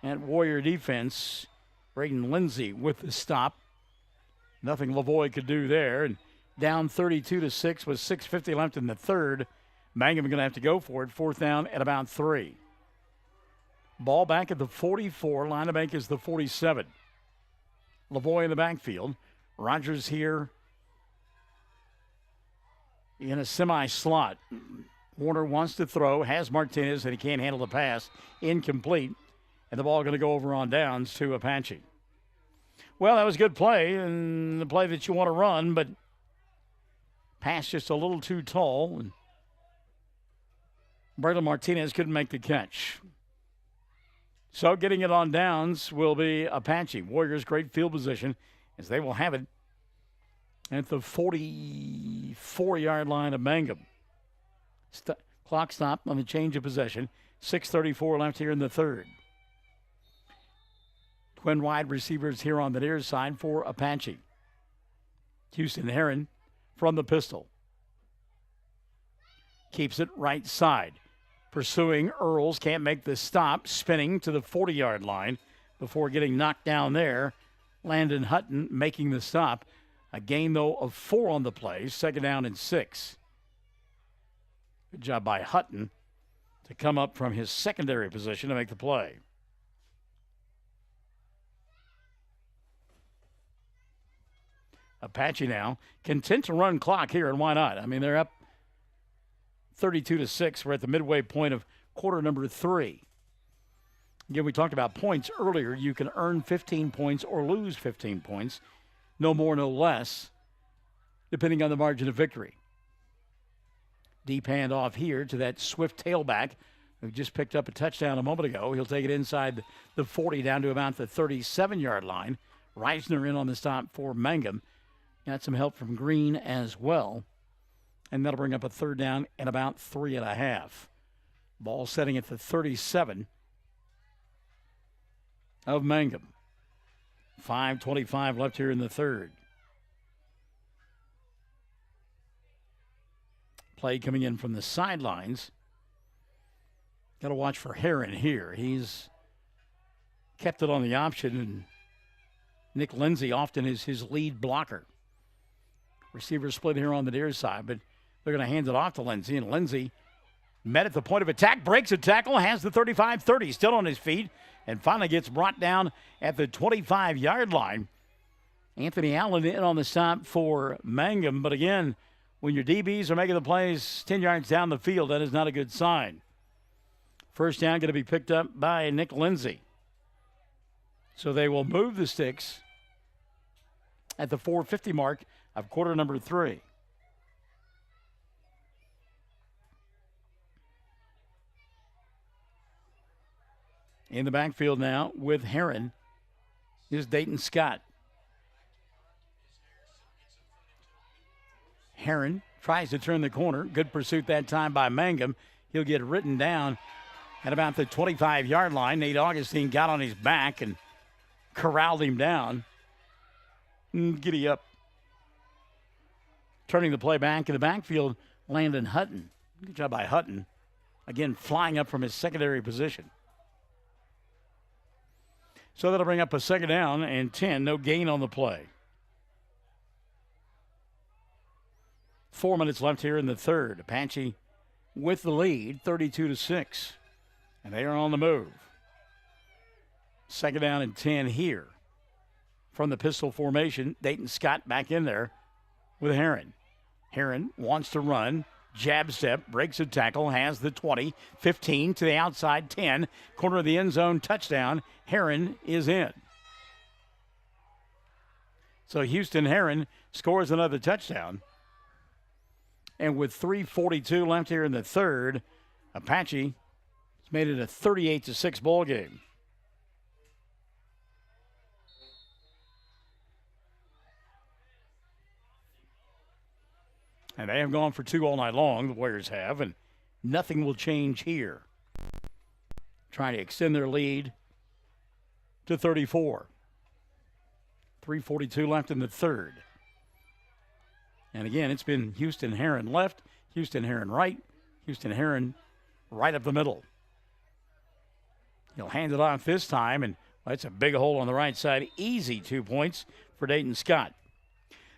that Warrior defense. Braden Lindsay with the stop. Nothing Lavoie could do there. And down 32-6 with 6:50 left in the third. Mangum going to have to go for it. Fourth down at about 3. Ball back at the 44. Line to make is the 47. Lavoie in the backfield. Rogers here in a semi-slot. Warner wants to throw, has Martinez, and he can't handle the pass. Incomplete. And the ball going to go over on downs to Apache. Well, that was a good play, and the play that you want to run, but pass just a little too tall. And Braylon Martinez couldn't make the catch. So getting it on downs will be Apache. Warriors great field position as they will have it at the 44-yard line of Mangum. Clock stop on the change of possession. 6:34 left here in the third. Twin wide receivers here on the near side for Apache. Houston Heron from the pistol. Keeps it right side. Pursuing Earls, can't make the stop. Spinning to the 40-yard line before getting knocked down there. Landon Hutton making the stop. A gain, though, of 4 on the play. Second down and 6. Good job by Hutton to come up from his secondary position to make the play. Apache now content to run clock here, and why not? I mean, they're up 32-6. We're at the midway point of quarter number 3. Again, we talked about points earlier. You can earn 15 points or lose 15 points. No more, no less, depending on the margin of victory. Deep handoff here to that swift tailback who just picked up a touchdown a moment ago. He'll take it inside the 40 down to about the 37-yard line. Reisner in on the stop for Mangum. Got some help from Green as well. And that'll bring up a third down and about 3.5. Ball setting at the 37 of Mangum. 5:25 left here in the third. Play coming in from the sidelines. Got to watch for Heron here. He's kept it on the option, and Nick Lindsay often is his lead blocker. Receiver split here on the near side, but they're going to hand it off to Lindsay, and Lindsay met at the point of attack, breaks a tackle, has the 35-30, still on his feet, and finally gets brought down at the 25-yard line. Anthony Allen in on the stop for Mangum, but again, when your DBs are making the plays 10 yards down the field, that is not a good sign. First down going to be picked up by Nick Lindsay. So they will move the sticks at the 4:50 mark of quarter number 3. In the backfield now with Heron is Dayton Scott. Heron tries to turn the corner. Good pursuit that time by Mangum. He'll get written down at about the 25-yard line. Nate Augustine got on his back and corralled him down. Giddy up. Turning the play back in the backfield, Landon Hutton. Good job by Hutton. Again, flying up from his secondary position. So that'll bring up a second down and 10. No gain on the play. 4 minutes left here in the third. Apache with the lead, 32-6. And they are on the move. Second down and 10 here. From the pistol formation, Dayton Scott back in there with Heron. Heron wants to run. Jab step, breaks a tackle, has the 20, 15 to the outside, 10. Corner of the end zone, touchdown. Heron is in. So Houston Heron scores another touchdown. And with 3:42 left here in the third, Apache has made it a 38-6 ball game. And they have gone for 2 all night long, the Warriors have, and nothing will change here. Trying to extend their lead to 34. 3:42 left in the third. And again, it's been Houston Heron left, Houston Heron right, Houston Heron right up the middle. He'll hand it off this time, and that's a big hole on the right side. Easy 2 points for Dayton Scott.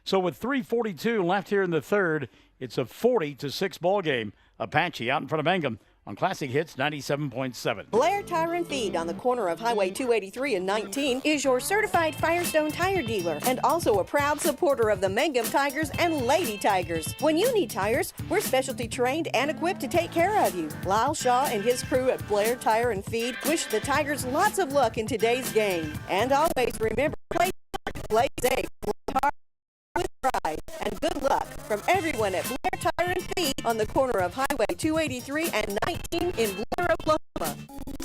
So with 3:42 left here in the third, it's a 40-6 ball game. Apache out in front of Mangum on Classic Hits 97.7. Blair Tire and Feed on the corner of Highway 283 and 19 is your certified Firestone tire dealer and also a proud supporter of the Mangum Tigers and Lady Tigers. When you need tires, we're specialty trained and equipped to take care of you. Lyle Shaw and his crew at Blair Tire and Feed wish the Tigers lots of luck in today's game. And always remember, play smart, play safe, play hard with pride, and good luck from everyone at Blair Tire and Feed on the corner of Highway 283 and 19 in Blair, Oklahoma.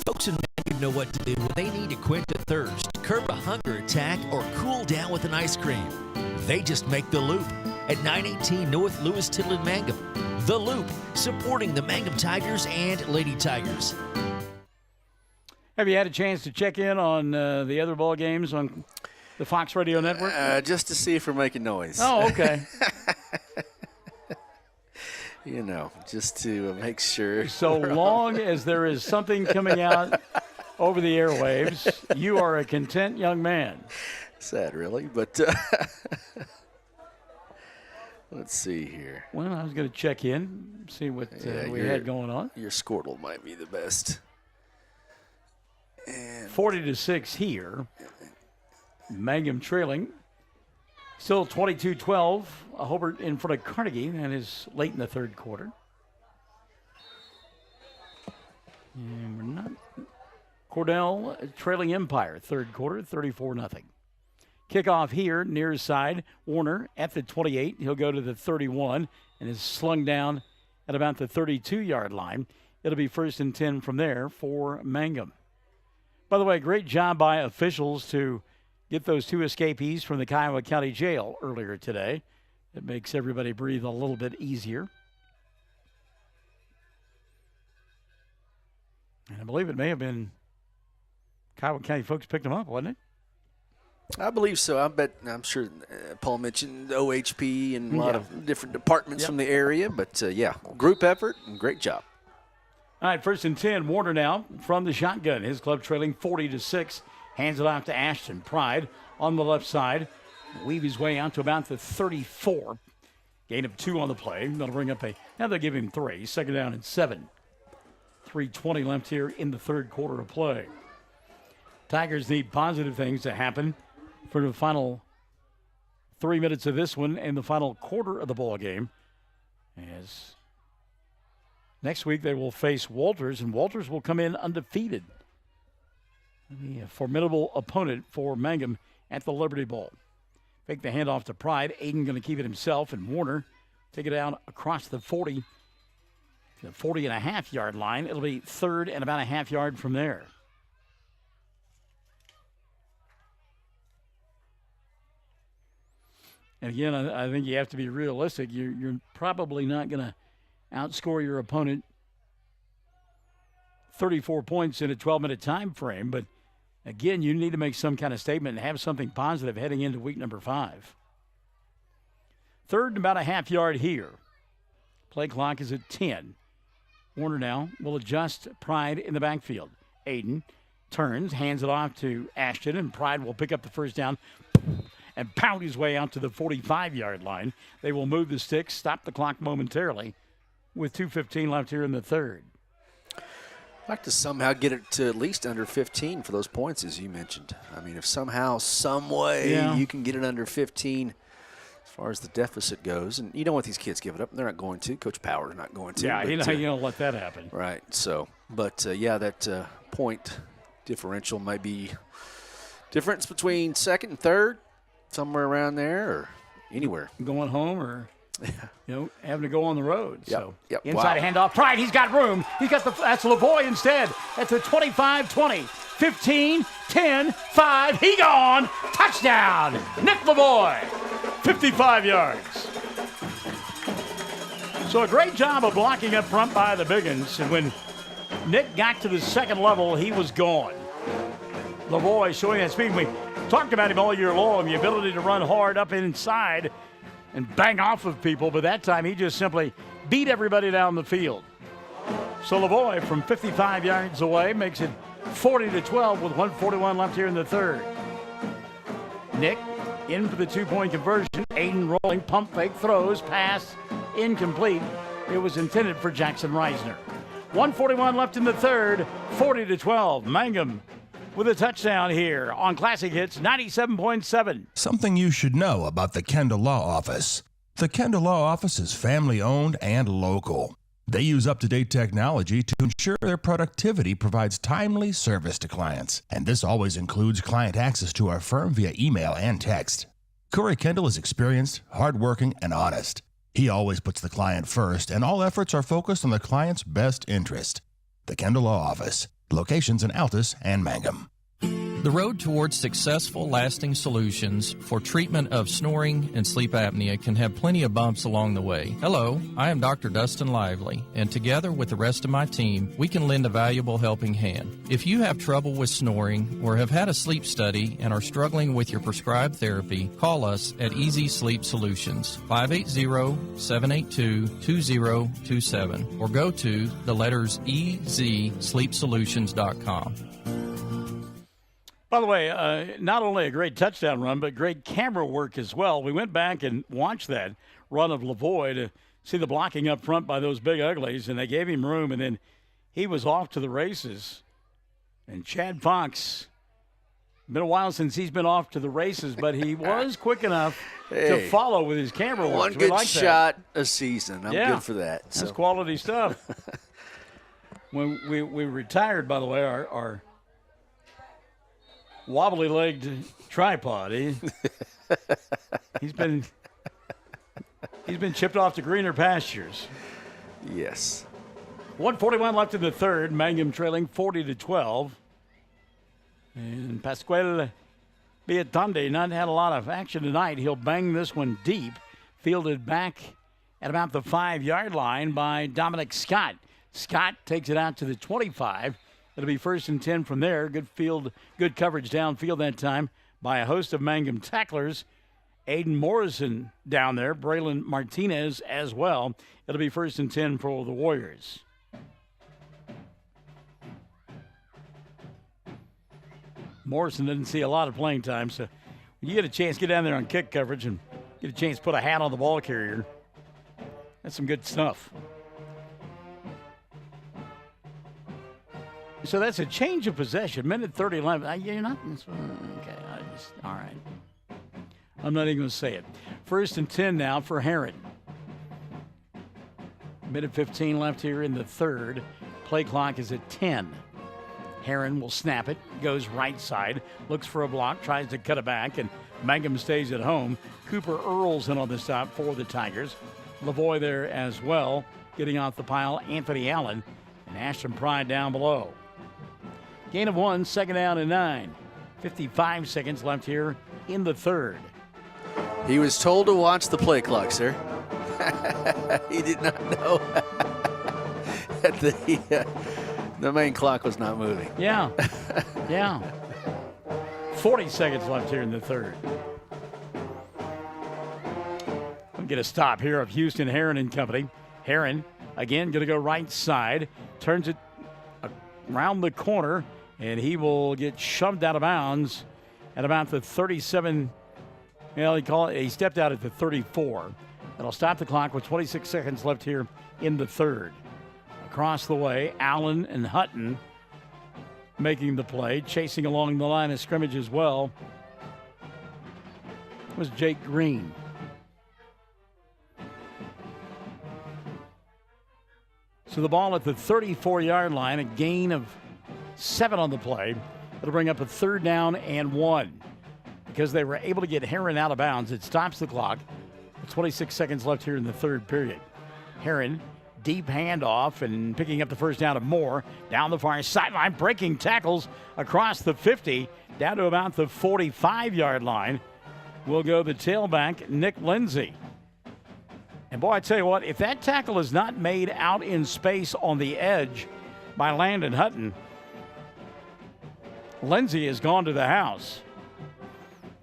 Folks in Mangum know what to do when they need to quench a thirst, curb a hunger attack, or cool down with an ice cream. They just make the Loop at 918 North Lewis Tittle in Mangum. The Loop, supporting the Mangum Tigers and Lady Tigers. Have you had a chance to check in on the other ball games on the Fox Radio Network? Just to see if we're making noise. Oh, okay. You know, just to make sure. So long as there is something coming out over the airwaves, you are a content young man. Sad, really, but let's see here. Well, I was going to check in, see what we had going on. Your Squirtle might be the best. And 40-6 here. Mangum trailing. Still 22-12. Hobart in front of Carnegie. That is late in the third quarter. And we're not. Cordell trailing Empire. Third quarter, 34-0. Kickoff here, near side. Warner at the 28. He'll go to the 31 and is slung down at about the 32-yard line. It'll be 1st and 10 from there for Mangum. By the way, great job by officials to get those 2 escapees from the Kiowa County Jail earlier today. It makes everybody breathe a little bit easier. And I believe it may have been Kiowa County folks picked them up, wasn't it? I believe so. I'm sure Paul mentioned OHP and a lot of different departments from the area. But, group effort and great job. All right, 1st and 10. Warner now from the shotgun. His club trailing 40-6. Hands it off to Ashton. Pride on the left side. Weave his way out to about the 34. Gain of 2 on the play. They'll bring up now they'll give him 3. 2nd down and 7. 3:20 left here in the third quarter of play. Tigers need positive things to happen for the final 3 minutes of this one and the final quarter of the ball game. As next week they will face Walters, and Walters will come in undefeated. A formidable opponent for Mangum at the Liberty Bowl. Fake the handoff to Pride. Aiden going to keep it himself, and Warner take it down across the 40, the 40.5-yard line. It'll be 3rd and about a half yard from there. And again, I think you have to be realistic. You're probably not going to outscore your opponent 34 points in a 12-minute time frame. But, again, you need to make some kind of statement and have something positive heading into week number 5. 3rd and about a half yard here. Play clock is at 10. Warner now will adjust Pride in the backfield. Aiden turns, hands it off to Ashton, and Pride will pick up the first down and pound his way out to the 45-yard line. They will move the sticks, stop the clock momentarily with 2:15 left here in the third. I'd like to somehow get it to at least under 15 for those points, as you mentioned. I mean, if somehow, some way you can get it under 15 as far as the deficit goes. And you don't want these kids give it up. They're not going to. Coach Power's not going to. Yeah, you don't let that happen. Right. So, but, that point differential might be difference between 2nd and 3rd. Somewhere around there or anywhere. Going home or, having to go on the road. Yep. So Yep. inside handoff. Pride, he's got room. That's Lavoie instead. At the 25-20, 15, 10, 5. He gone. Touchdown. Nick Lavoie, 55 yards. So a great job of blocking up front by the Biggins. And when Nick got to the second level, he was gone. Lavoie showing that speed. We talked about him all year long, the ability to run hard up inside and bang off of people, but that time he just simply beat everybody down the field. So Lavoie from 55 yards away makes it 40-12 with 1:41 left here in the third. Nick in for the 2-point conversion. Aiden rolling, pump fake, throws, pass, incomplete. It was intended for Jackson Reisner. 1:41 left in the third, 40-12. Mangum with a touchdown here on Classic Hits 97.7. Something you should know about the Kendall Law Office. The Kendall Law Office is family-owned and local. They use up-to-date technology to ensure their productivity provides timely service to clients. And this always includes client access to our firm via email and text. Corey Kendall is experienced, hardworking, and honest. He always puts the client first, and all efforts are focused on the client's best interest. The Kendall Law Office. Locations in Altus and Mangum. The road towards successful, lasting solutions for treatment of snoring and sleep apnea can have plenty of bumps along the way. Hello, I am Dr. Dustin Lively, and together with the rest of my team, we can lend a valuable helping hand. If you have trouble with snoring or have had a sleep study and are struggling with your prescribed therapy, call us at Easy Sleep Solutions, 580-782-2027, or go to the letters EZSleepSolutions.com. By the way, not only a great touchdown run, but great camera work as well. We went back and watched that run of Lavoie to see the blocking up front by those big uglies, and they gave him room, and then he was off to the races. And Chad Fox, been a while since he's been off to the races, but he was quick enough to follow with his camera work. One good shot a season. I'm good for that. That's quality stuff. When we retired, by the way, our wobbly-legged tripod. He's been chipped off to greener pastures. Yes. 1:41 left in the third. Mangum trailing 40-12. And Pasquale Biatonde not had a lot of action tonight. He'll bang this one deep. Fielded back at about the 5-yard line by Dominic Scott. Scott takes it out to the 25. It'll be 1st and 10 from there. Good coverage downfield that time by a host of Mangum tacklers. Aiden Morrison down there, Braylon Martinez as well. It'll be 1st and 10 for the Warriors. Morrison didn't see a lot of playing time, so when you get a chance, get down there on kick coverage and get a chance to put a hat on the ball carrier. That's some good stuff. So that's a change of possession. Minute 30 left. You're not. Okay. All right. I'm not even going to say it. 1st and 10 now for Heron. Minute 15 left here in the third. Play clock is at 10. Heron will snap it, goes right side, looks for a block, tries to cut it back, and Mangum stays at home. Cooper Earls in on the stop for the Tigers. Lavoie there as well, getting off the pile. Anthony Allen and Ashton Pride down below. Gain of 1, 2nd down and 9. 55 seconds left here in the third. He was told to watch the play clock, sir. He did not know that the main clock was not moving. Yeah. Yeah. 40 seconds left here in the third. We'll get a stop here of Houston Heron and company. Heron, again, going to go right side. Turns it around the corner, and he will get shoved out of bounds at about the 37. Well, he stepped out at the 34. That'll stop the clock with 26 seconds left here in the third. Across the way, Allen and Hutton making the play, chasing along the line of scrimmage as well was Jake Green. So the ball at the 34-yard line, a gain of 7 on the play. It'll bring up a 3rd down and 1. Because they were able to get Heron out of bounds, it stops the clock. 26 seconds left here in the third period. Heron, deep handoff and picking up the first down of Moore. Down the far sideline, breaking tackles across the 50, down to about the 45-yard line. Will go the tailback, Nick Lindsay. And boy, I tell you what, if that tackle is not made out in space on the edge by Landon Hutton, Lindsay has gone to the house.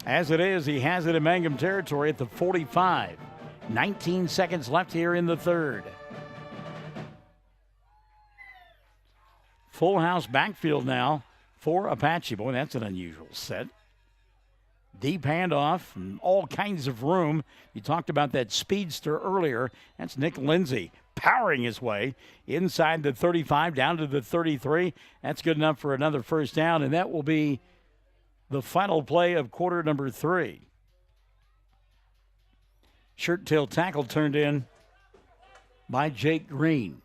As it is, he has it in Mangum territory at the 45. 19 seconds left here in the third. Full house backfield now for Apache. Boy, that's an unusual set. Deep handoff and all kinds of room. You talked about that speedster earlier. That's Nick Lindsay powering his way inside the 35 down to the 33. That's good enough for another first down, and that will be the final play of quarter number 3. Shirt tail tackle turned in by Jake Green.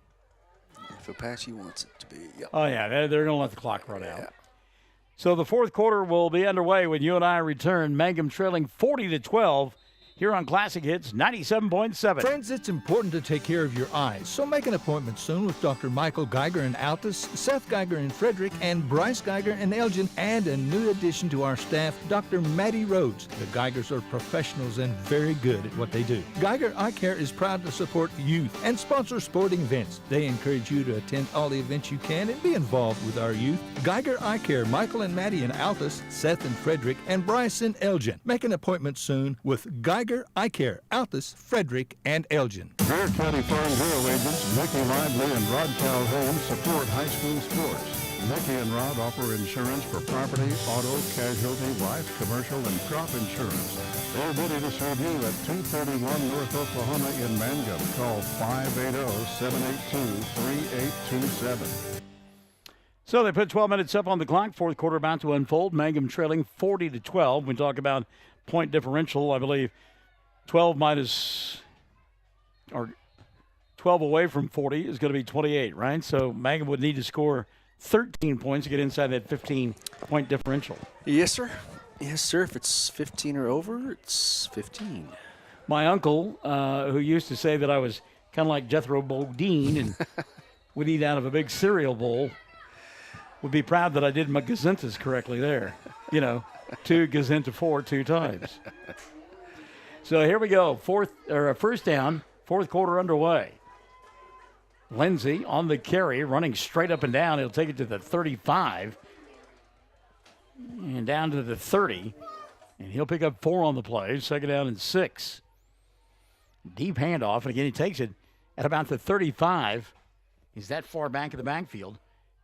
If Apache wants it to be. Yep. Oh, yeah, they're going to let the clock run out. So the fourth quarter will be underway when you and I return. Mangum trailing 40-12 here on Classic Hits 97.7. Friends, it's important to take care of your eyes, so make an appointment soon with Dr. Michael Geiger in Altus, Seth Geiger in Frederick, and Bryce Geiger in Elgin, and a new addition to our staff, Dr. Maddie Rhodes. The Geigers are professionals and very good at what they do. Geiger Eye Care is proud to support youth and sponsor sporting events. They encourage you to attend all the events you can and be involved with our youth. Geiger Eye Care, Michael and Maddie in Altus, Seth in Frederick, and Bryce in Elgin. Make an appointment soon with Geiger Eye Care, Altus, Frederick, and Elgin. Bear County Farm Bureau agents Mickey Lively and Rod Calhoun support high school sports. Mickey and Rod offer insurance for property, auto, casualty, life, commercial, and crop insurance. They're ready to serve you at 231 North Oklahoma in Mangum. Call 580-782-3827. So they put 12 minutes up on the clock. Fourth quarter about to unfold. Mangum trailing 40-12. We talk about point differential, I believe 12 away from 40 is going to be 28, right? So Mangum would need to score 13 points to get inside that 15-point differential. Yes, sir. Yes, sir. If it's 15 or over, it's 15. My uncle, who used to say that I was kind of like Jethro Bodine and would eat out of a big cereal bowl, would be proud that I did my gazentas correctly there. 2 gazenta 4 2 times. So here we go. First down, fourth quarter underway. Lindsay on the carry, running straight up and down. He'll take it to the 35 and down to the 30. And he'll pick up 4 on the play. 2nd down and 6. Deep handoff, and again, he takes it at about the 35. He's that far back in the backfield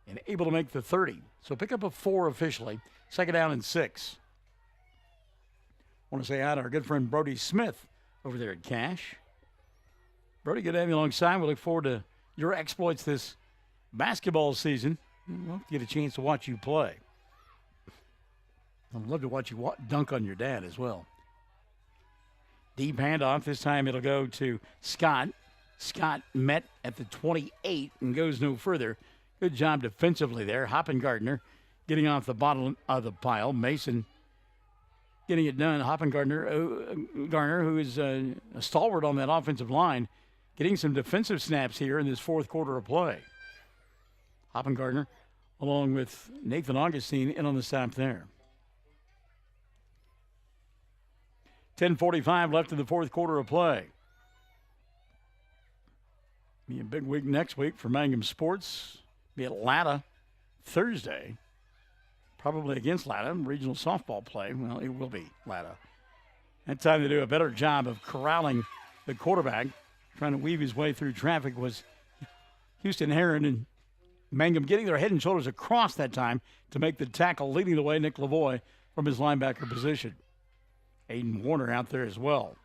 and able to make the 30. So pick up a 4 officially. 2nd down and 6. I want to say hi to our good friend Brody Smith over there at Cash. Brody, good to have you alongside. We look forward to your exploits this basketball season. We'll get a chance to watch you play. I'd love to watch you dunk on your dad as well. Deep handoff. This time it'll go to Scott. Scott met at the 28 and goes no further. Good job defensively there. Hoppengardner getting off the bottom of the pile. Mason getting it done. Hoppengardner, who is a stalwart on that offensive line, getting some defensive snaps here in this 4th quarter of play. Hoppengardner, along with Nathan Augustine, in on the stop there. 10:45 left in the 4th quarter of play. Be a big week next week for Mangum Sports. Be at Latta Thursday. Probably against Latta. Regional softball play. Well, it will be Latta. That time to do a better job of corralling the quarterback. Trying to weave his way through traffic was Houston Heron, and Mangum getting their head and shoulders across that time to make the tackle, leading the way Nick Lavoie from his linebacker position. Aiden Warner out there as well.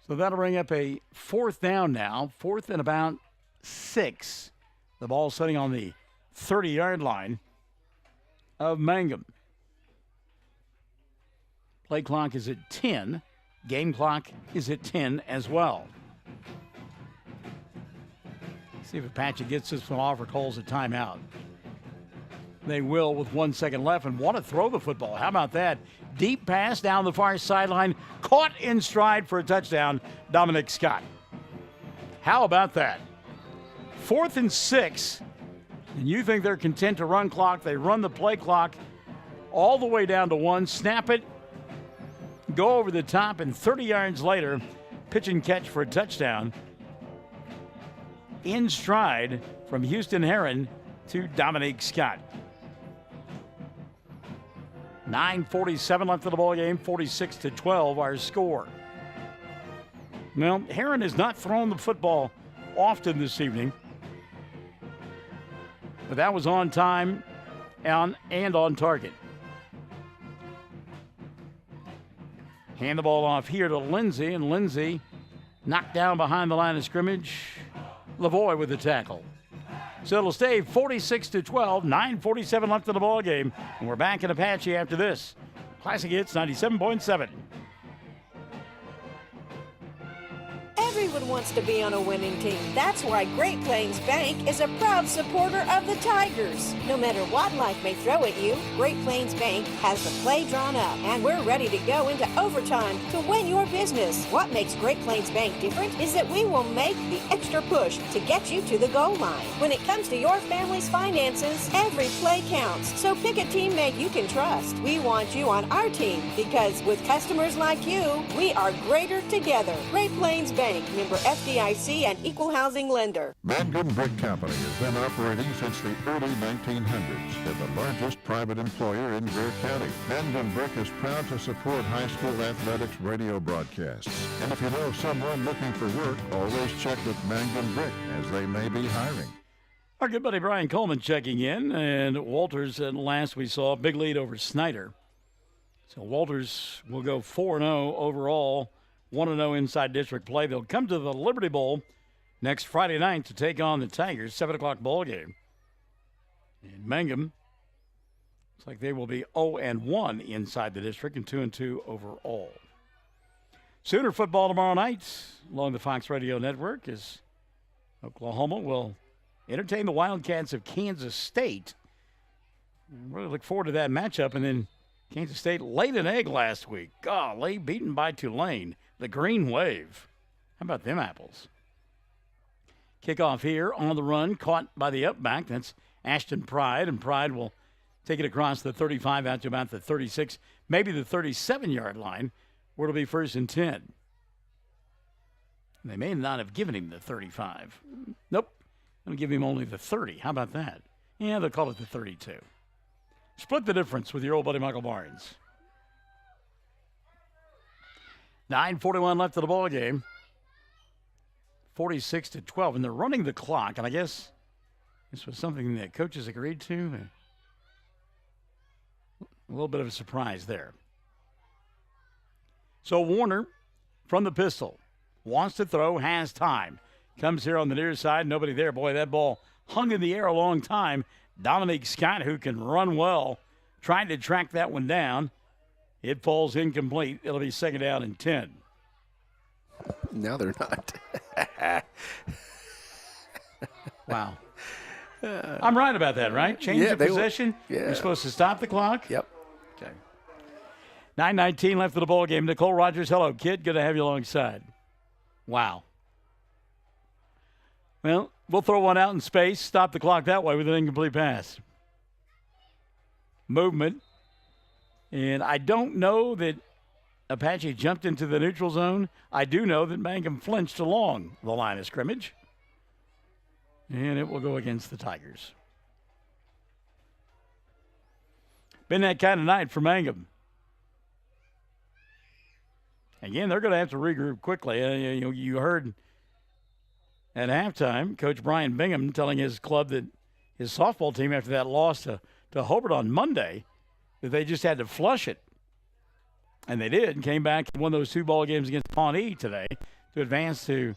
So that'll bring up a 4th down now. 4th and about 6. The ball sitting on the 30-yard line of Mangum. Play clock is at 10. Game clock is at 10 as well. See if Apache gets this one off or calls a timeout. They will with 1 second left and want to throw the football. How about that? Deep pass down the far sideline. Caught in stride for a touchdown, Dominic Scott. How about that? 4th and 6. And you think they're content to run clock. They run the play clock all the way down to 1. Snap it. Go over the top, and 30 yards later, pitch and catch for a touchdown. In stride from Houston Heron to Dominique Scott. 9:47 left in the ball game, 46-12 our score. Well, Heron has not thrown the football often this evening, but that was on time and on target. Hand the ball off here to Lindsey, and Lindsey knocked down behind the line of scrimmage. Lavoie with the tackle. So it'll stay 46-12, 9:47 left in the ball game, and we're back in Apache after this. Classic Hits 97.7. Everyone wants to be on a winning team. That's why Great Plains Bank is a proud supporter of the Tigers. No matter what life may throw at you, Great Plains Bank has the play drawn up, and we're ready to go into overtime to win your business. What makes Great Plains Bank different is that we will make the extra push to get you to the goal line. When it comes to your family's finances, every play counts. So pick a teammate you can trust. We want you on our team because with customers like you, we are greater together. Great Plains Bank, member FDIC and equal housing lender. Mangum Brick Company has been operating since the early 1900s. They're the largest private employer in Greer County. Mangum Brick is proud to support high school athletics radio broadcasts. And if you know someone looking for work, always check with Mangum Brick, as they may be hiring. Our good buddy Brian Coleman checking in, and Walters at last we saw a big lead over Snyder. So Walters will go 4-0 overall, 1-0 inside district play. They'll come to the Liberty Bowl next Friday night to take on the Tigers, 7 o'clock ball game. And Mangum, looks like they will be 0-1 inside the district and 2-2 overall. Sooner football tomorrow night along the Fox Radio Network as Oklahoma will entertain the Wildcats of Kansas State. Really look forward to that matchup. And then Kansas State laid an egg last week. Golly, beaten by Tulane. The Green Wave. How about them apples? Kickoff here on the run, caught by the upback. That's Ashton Pride, and Pride will take it across the 35 out to about the 36, maybe the 37-yard line, where it'll be 1st and 10. They may not have given him the 35. Nope. They'll give him only the 30. How about that? Yeah, they'll call it the 32. Split the difference with your old buddy Michael Barnes. 9:41 left of the ball game. 46-12, and they're running the clock, and I guess this was something that coaches agreed to. A little bit of a surprise there. So Warner from the pistol wants to throw, has time. Comes here on the near side, nobody there. Boy, that ball hung in the air a long time. Dominique Scott, who can run well, trying to track that one down. It falls incomplete. It'll be second down and 10. No, they're not. Wow. I'm right about that, right? Change of possession. You're supposed to stop the clock? Yep. Okay. 9:19 left of the ball game. Nicole Rogers, hello, kid. Good to have you alongside. Wow. Well, we'll throw one out in space, stop the clock that way with an incomplete pass. Movement. And I don't know that Apache jumped into the neutral zone. I do know that Mangum flinched along the line of scrimmage. And it will go against the Tigers. Been that kind of night for Mangum. Again, they're going to have to regroup quickly. You heard at halftime Coach Brian Bingham telling his club that his softball team, after that loss to Hobart on Monday, that they just had to flush it. And they did, and came back and won those 2 ball games against Pawnee today to advance to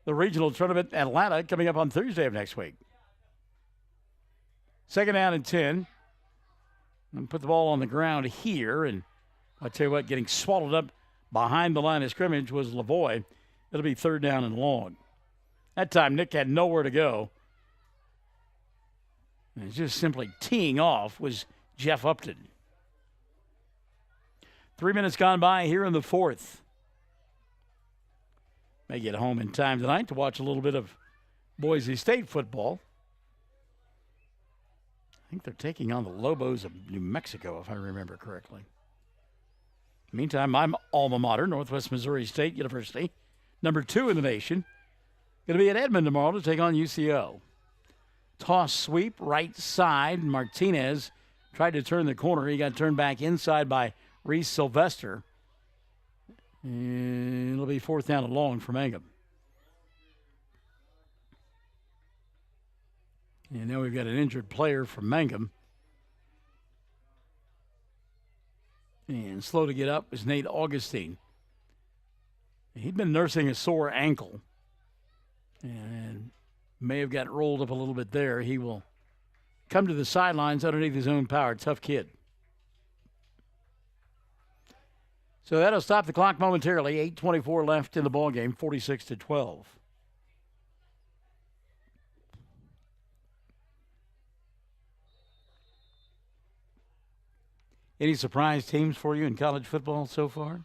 the regional tournament in Atlanta coming up on Thursday of next week. Second down and 10. And put the ball on the ground here, and I'll tell you what, getting swallowed up behind the line of scrimmage was Lavoie. It'll be third down and long. That time, Nick had nowhere to go. And just simply teeing off was Jeff Upton. 3 minutes gone by here in the fourth. May get home in time tonight to watch a little bit of Boise State football. I think they're taking on the Lobos of New Mexico, if I remember correctly. Meantime, my alma mater, Northwest Missouri State University, number 2 in the nation, going to be at Edmond tomorrow to take on UCO. Toss sweep, right side. Martinez tried to turn the corner. He got turned back inside by Reese Sylvester. And it'll be fourth down and long for Mangum. And now we've got an injured player from Mangum. And slow to get up is Nate Augustine. He'd been nursing a sore ankle and may have got rolled up a little bit there. He will come to the sidelines underneath his own power. Tough kid. So that'll stop the clock momentarily. 8:24 left in the ballgame, 46-12. Any surprise teams for you in college football so far?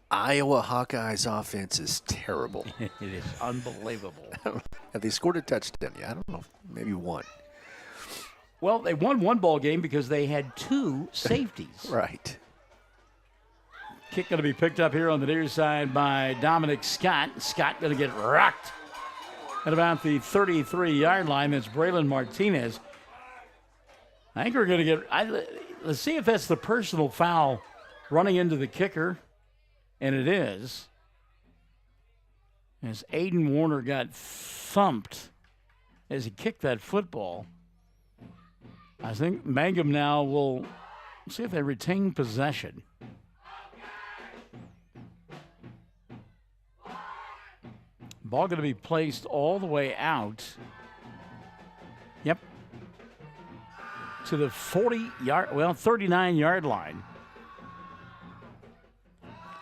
Iowa Hawkeyes offense is terrible. It is unbelievable. Have they scored a touchdown yet? I don't know. Maybe one. Well, they won one ball game because they had 2 safeties. Right. Kick going to be picked up here on the near side by Dominic Scott. Scott going to get rocked at about the 33-yard line. That's Braylon Martinez. I think we're going to get let's see if that's the personal foul running into the kicker. And it is. As Aiden Warner got thumped as he kicked that football. I think Mangum now will see if they retain possession. Ball going to be placed all the way out. Yep. To the 39-yard line.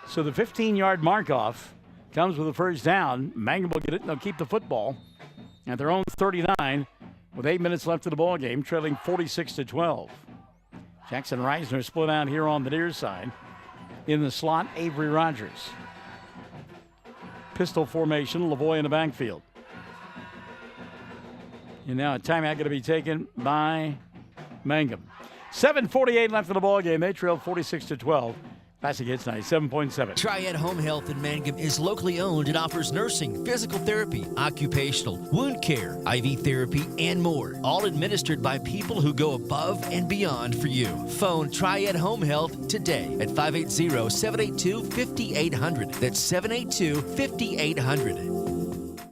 So the 15-yard mark-off comes with a first down. Mangum will get it and they'll keep the football at their own 39 with 8 minutes left of the ball game, trailing 46-12. Jackson Reisner split out here on the near side. In the slot, Avery Rogers. Pistol formation, Lavoie in the backfield. And now a timeout going to be taken by Mangum. 7:48 left in the ball game. They trail 46-12. Classic Hits 97.7. Triad Home Health in Mangum is locally owned and offers nursing, physical therapy, occupational, wound care, IV therapy, and more. All administered by people who go above and beyond for you. Phone Triad Home Health today at 580-782-5800. That's 782-5800.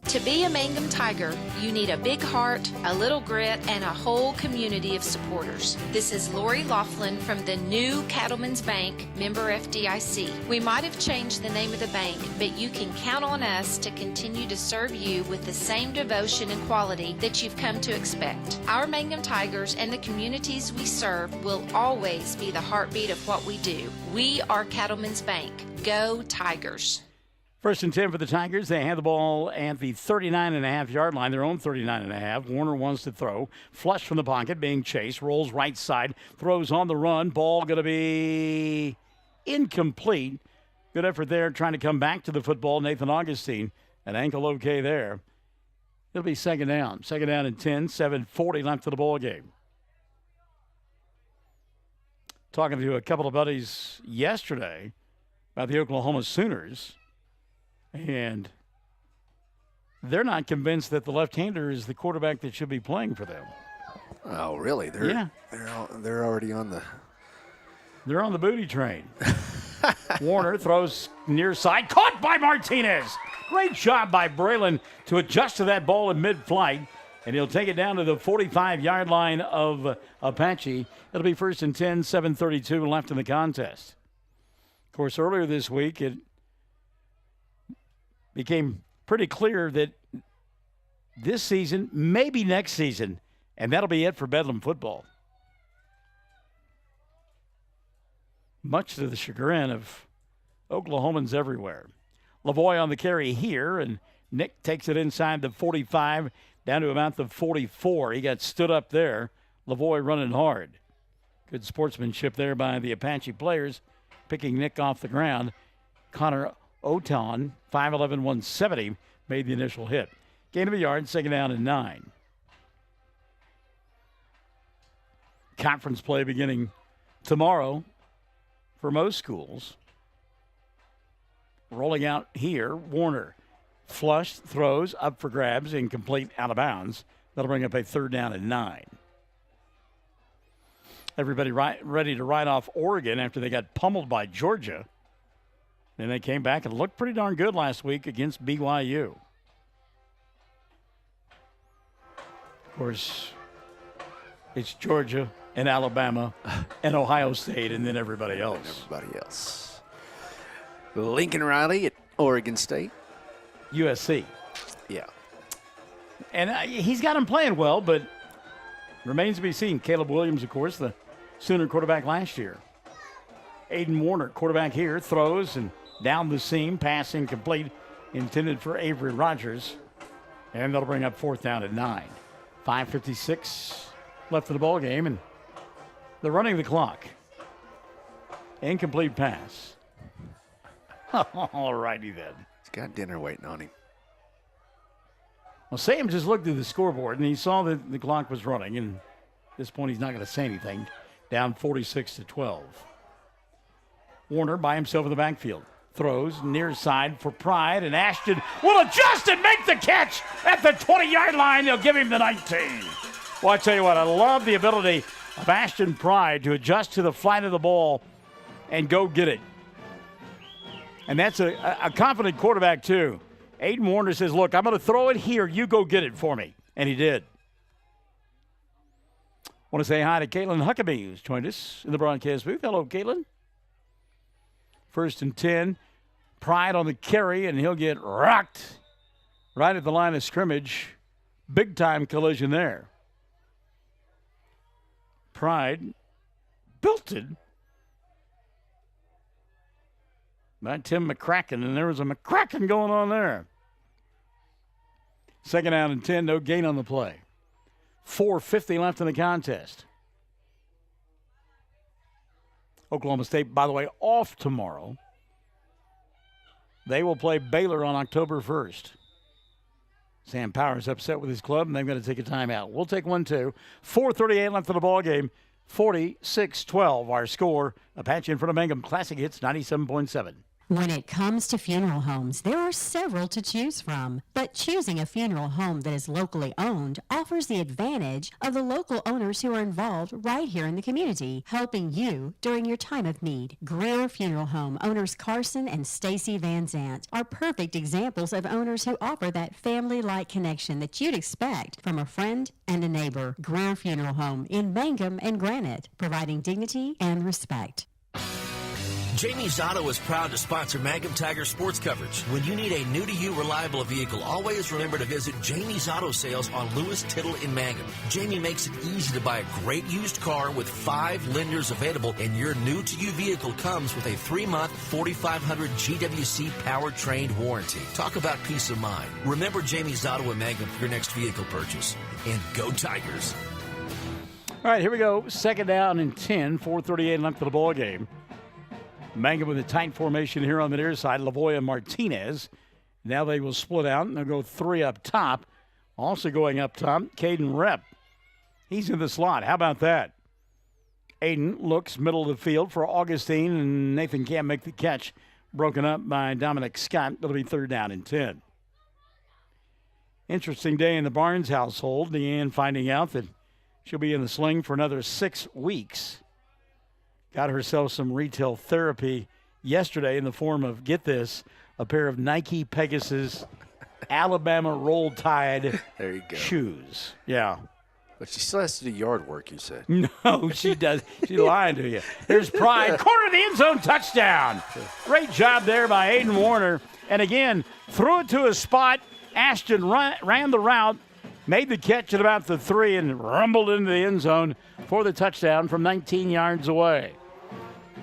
To be a Mangum Tiger, you need a big heart, a little grit, and a whole community of supporters. This is Lori Laughlin from the new Cattlemen's Bank, member FDIC. We might have changed the name of the bank, but you can count on us to continue to serve you with the same devotion and quality that you've come to expect. Our Mangum Tigers and the communities we serve will always be the heartbeat of what we do. We are Cattlemen's Bank. Go Tigers. 1st and 10 for the Tigers. They hand the ball at the 39.5-yard line, their own 39.5. Warner wants to throw. Flush from the pocket, being chased. Rolls right side. Throws on the run. Ball going to be incomplete. Good effort there trying to come back to the football. Nathan Augustine. An ankle okay there. It'll be second down. Second down and 10. 7:40 left of the ball game. Talking to a couple of buddies yesterday about the Oklahoma Sooners. And they're not convinced that the left-hander is the quarterback that should be playing for them. Oh, really? They're already on the... They're on the booty train. Warner throws near side. Caught by Martinez. Great job by Braylon to adjust to that ball in mid-flight. And he'll take it down to the 45-yard line of Apache. It'll be 1st and 10, 7:32 left in the contest. Of course, earlier this week, it became pretty clear that this season, maybe next season, and that'll be it for Bedlam football. Much to the chagrin of Oklahomans everywhere. Lavoie on the carry here, and Nick takes it inside the 45 down to about the 44. He got stood up there. Lavoie running hard. Good sportsmanship there by the Apache players, picking Nick off the ground. Connor Oton, 5'11", 170, made the initial hit. Gain of a yard, second down and 9. Conference play beginning tomorrow for most schools. Rolling out here, Warner. Flush, throws, up for grabs, incomplete, out of bounds. That'll bring up a 3rd down and 9. Everybody ready to ride off Oregon after they got pummeled by Georgia. Then they came back and looked pretty darn good last week against BYU. Of course, it's Georgia and Alabama and Ohio State and then everybody else. Lincoln Riley at Oregon State. USC. Yeah. And he's got him playing well, but remains to be seen. Caleb Williams, of course, the Sooner quarterback last year. Aiden Warner, quarterback here, throws and down the seam, pass incomplete, intended for Avery Rogers. And that'll bring up 4th down and 9. 5:56 left in the ball game, and they're running the clock. Incomplete pass. All righty then. He's got dinner waiting on him. Well, Sam just looked at the scoreboard, and he saw that the clock was running, and at this point he's not going to say anything. Down 46-12. Warner by himself in the backfield. Throws near side for Pride, and Ashton will adjust and make the catch at the 20-yard line. They'll give him the 19. Well, I tell you what, I love the ability of Ashton Pride to adjust to the flight of the ball and go get it. And that's a confident quarterback, too. Aiden Warner says, look, I'm going to throw it here. You go get it for me. And he did. Want to say hi to Caitlin Huckabee, who's joined us in the broadcast booth. Hello, Caitlin. 1st and 10. Pride on the carry, and he'll get rocked right at the line of scrimmage. Big-time collision there. Pride belted by Tim McCracken, and there was a McCracken going on there. 2nd down and 10, no gain on the play. 4:50 left in the contest. Oklahoma State, by the way, off tomorrow. They will play Baylor on October 1st. Sam Powers upset with his club, and they've got to take a timeout. We'll take one, too. 4:38 left in the ball game. 46-12. Our score, Apache in front of Mangum. Classic Hits 97.7. When it comes to funeral homes, there are several to choose from. But choosing a funeral home that is locally owned offers the advantage of the local owners who are involved right here in the community, helping you during your time of need. Greer Funeral Home owners Carson and Stacy Van Zant are perfect examples of owners who offer that family-like connection that you'd expect from a friend and a neighbor. Greer Funeral Home in Mangum and Granite, providing dignity and respect. Jamie's Auto is proud to sponsor Mangum Tiger sports coverage. When you need a new-to-you reliable vehicle, always remember to visit Jamie's Auto Sales on Lewis Tittle in Mangum. Jamie makes it easy to buy a great used car with 5 lenders available, and your new-to-you vehicle comes with a 3-month 4,500 GWC powertrain warranty. Talk about peace of mind. Remember Jamie's Auto in Mangum for your next vehicle purchase. And go Tigers. All right, here we go. Second down and 10, 4:38 left of the ball game. Mangum with a tight formation here on the near side. Lavoy and Martinez. Now they will split out, and they'll go 3 up top. Also going up top, Caden Rep. He's in the slot. How about that? Aiden looks middle of the field for Augustine, and Nathan can't make the catch. Broken up by Dominic Scott. It'll be 3rd down and 10. Interesting day in the Barnes household. Deanne finding out that she'll be in the sling for another 6 weeks. Got herself some retail therapy yesterday in the form of, get this, a pair of Nike Pegasus Alabama Roll Tide there you go. Shoes. Yeah. But she still has to do yard work, you said. No, she does. She's lying to you. Here's Pride. Corner of the end zone, touchdown. Great job there by Aiden Warner. And again, threw it to a spot. Ashton ran the route, made the catch at about the 3, and rumbled into the end zone for the touchdown from 19 yards away.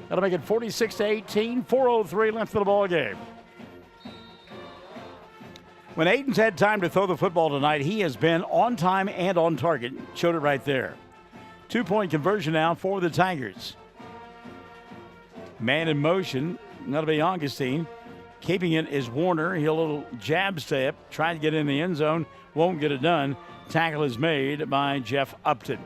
That'll make it 46-18, 4:03 left of the ball game. When Aiden's had time to throw the football tonight, he has been on time and on target. Showed it right there. 2-point conversion now for the Tigers. Man in motion. That'll be Augustine. Keeping it is Warner. He'll a little jab step, trying to get in the end zone. Won't get it done. Tackle is made by Jeff Upton.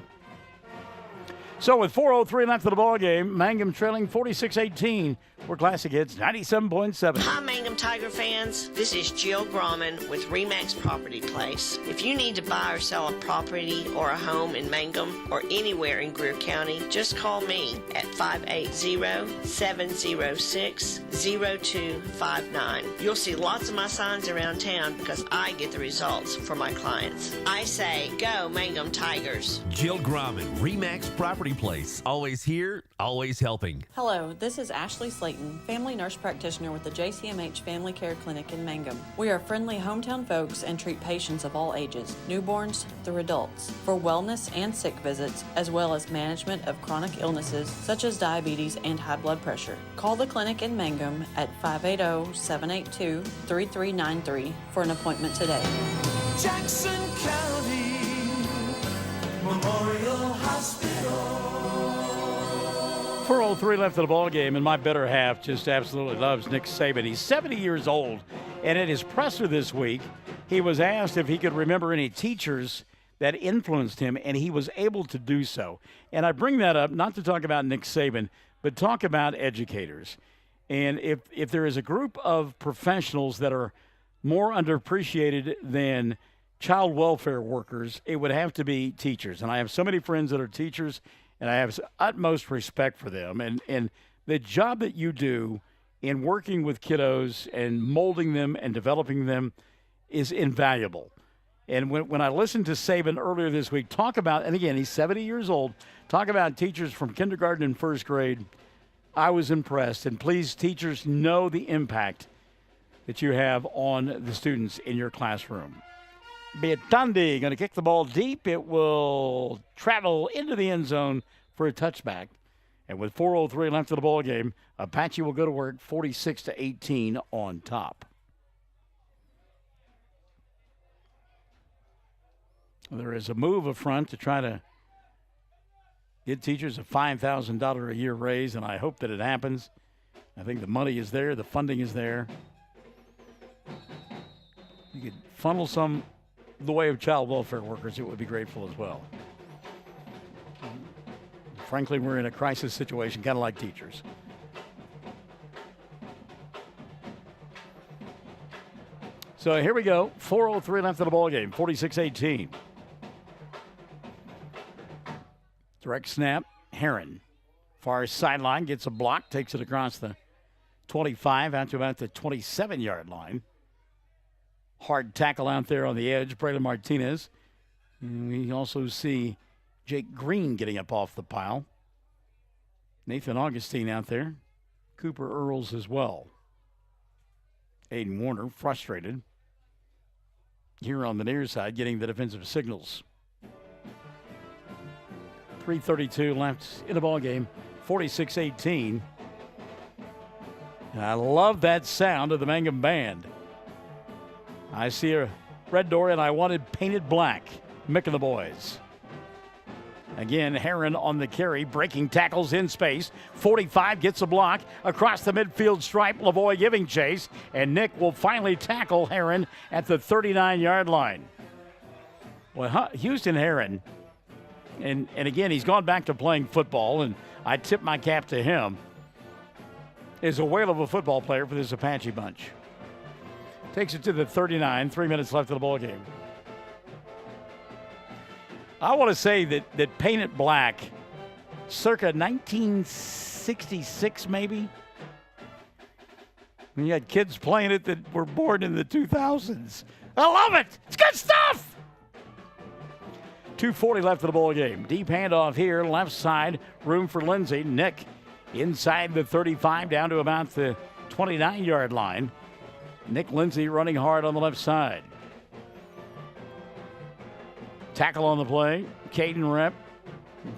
So with 4:03 left of the ball game, Mangum trailing 46-18. We're Classic Hits 97.7. Hi, Mangum Tiger fans. This is Jill Grauman with RE/MAX Property Place. If you need to buy or sell a property or a home in Mangum or anywhere in Greer County, just call me at 580-706-0259. You'll see lots of my signs around town because I get the results for my clients. I say, go Mangum Tigers. Jill Grauman, RE/MAX Property Place. Always here, always helping. Hello, this is Ashley Slayton, family nurse practitioner with the JCMH Family Care Clinic in Mangum. We are friendly hometown folks and treat patients of all ages, newborns through adults, for wellness and sick visits, as well as management of chronic illnesses such as diabetes and high blood pressure. Call the clinic in Mangum at 580-782-3393 for an appointment today. Jackson County Memorial Hospital. 4:03 left of the ball game, and my better half just absolutely loves Nick Saban. He's 70 years old, and at his presser this week, he was asked if he could remember any teachers that influenced him, and he was able to do so. And I bring that up not to talk about Nick Saban, but talk about educators. And if there is a group of professionals that are more underappreciated than child welfare workers, it would have to be teachers. And I have so many friends that are teachers, and I have utmost respect for them. And the job that you do in working with kiddos and molding them and developing them is invaluable. And when I listened to Saban earlier this week talk about, and again, he's 70 years old, talk about teachers from kindergarten and first grade, I was impressed. And please, teachers, know the impact that you have on the students in your classroom. Beatandi going to kick the ball deep. It will travel into the end zone for a touchback. And with 4:03 left of the ball game, Apache will go to work 46-18 on top. There is a move up front to try to get teachers a $5,000 a year raise, and I hope that it happens. I think the money is there. The funding is there. You could funnel some the way of child welfare workers. It would be grateful as well. Frankly, we're in a crisis situation, kind of like teachers. So here we go. 4:03 left in the ball game. 46-18. Direct snap. Heron. Far sideline, gets a block, takes it across the 25 out to about the 27-yard line. Hard tackle out there on the edge, Braylon Martinez. And we also see Jake Green getting up off the pile. Nathan Augustine out there. Cooper Earls as well. Aiden Warner frustrated here on the near side, getting the defensive signals. 3:32 left in the ball game. 46-18. And I love that sound of the Mangum band. I see a red door, and I wanted painted black. Mick and the boys. Again, Heron on the carry, breaking tackles in space. 45 gets a block across the midfield stripe. Lavoie giving chase, and Nick will finally tackle Heron at the 39-yard line. Well, Houston Heron, and again, he's gone back to playing football, and I tip my cap to him, is a whale of a football player for this Apache bunch. Takes it to the 39, 3 minutes left of the ball game. I want to say that painted black, circa 1966 maybe. When you had kids playing it that were born in the 2000s. I love it. It's good stuff. 2:40 left of the ball game. Deep handoff here, left side, room for Lindsey. Nick inside the 35 down to about the 29-yard line. Nick Lindsey running hard on the left side. Tackle on the play. Caden Rep.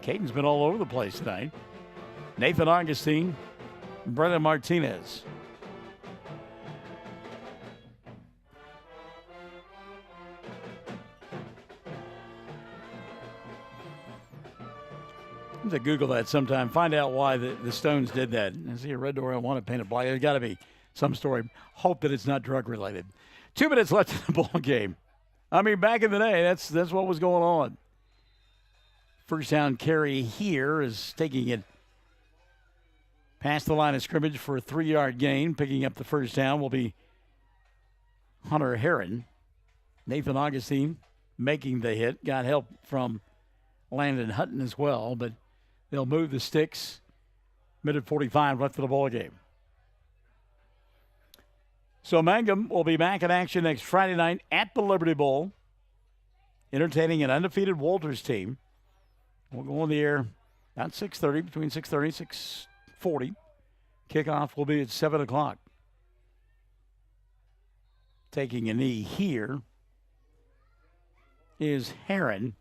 Caden's been all over the place tonight. Nathan Augustine. Brendan Martinez. I'm going to Google that sometime. Find out why the Stones did that. I see a red door. I want to paint it black. There's got to be some story. Hope that it's not drug related. 2 minutes left in the ball game. I mean, back in the day, that's what was going on. First down carry here is taking it past the line of scrimmage for a 3-yard gain. Picking up the first down will be Hunter Heron. Nathan Augustine making the hit. Got help from Landon Hutton as well, but they'll move the sticks. Minute 45 left of the ball game. So Mangum will be back in action next Friday night at the Liberty Bowl, entertaining an undefeated Walters team. We'll go on the air at 6:30, between 6:30 and 6:40. Kickoff will be at 7 o'clock. Taking a knee here is Heron,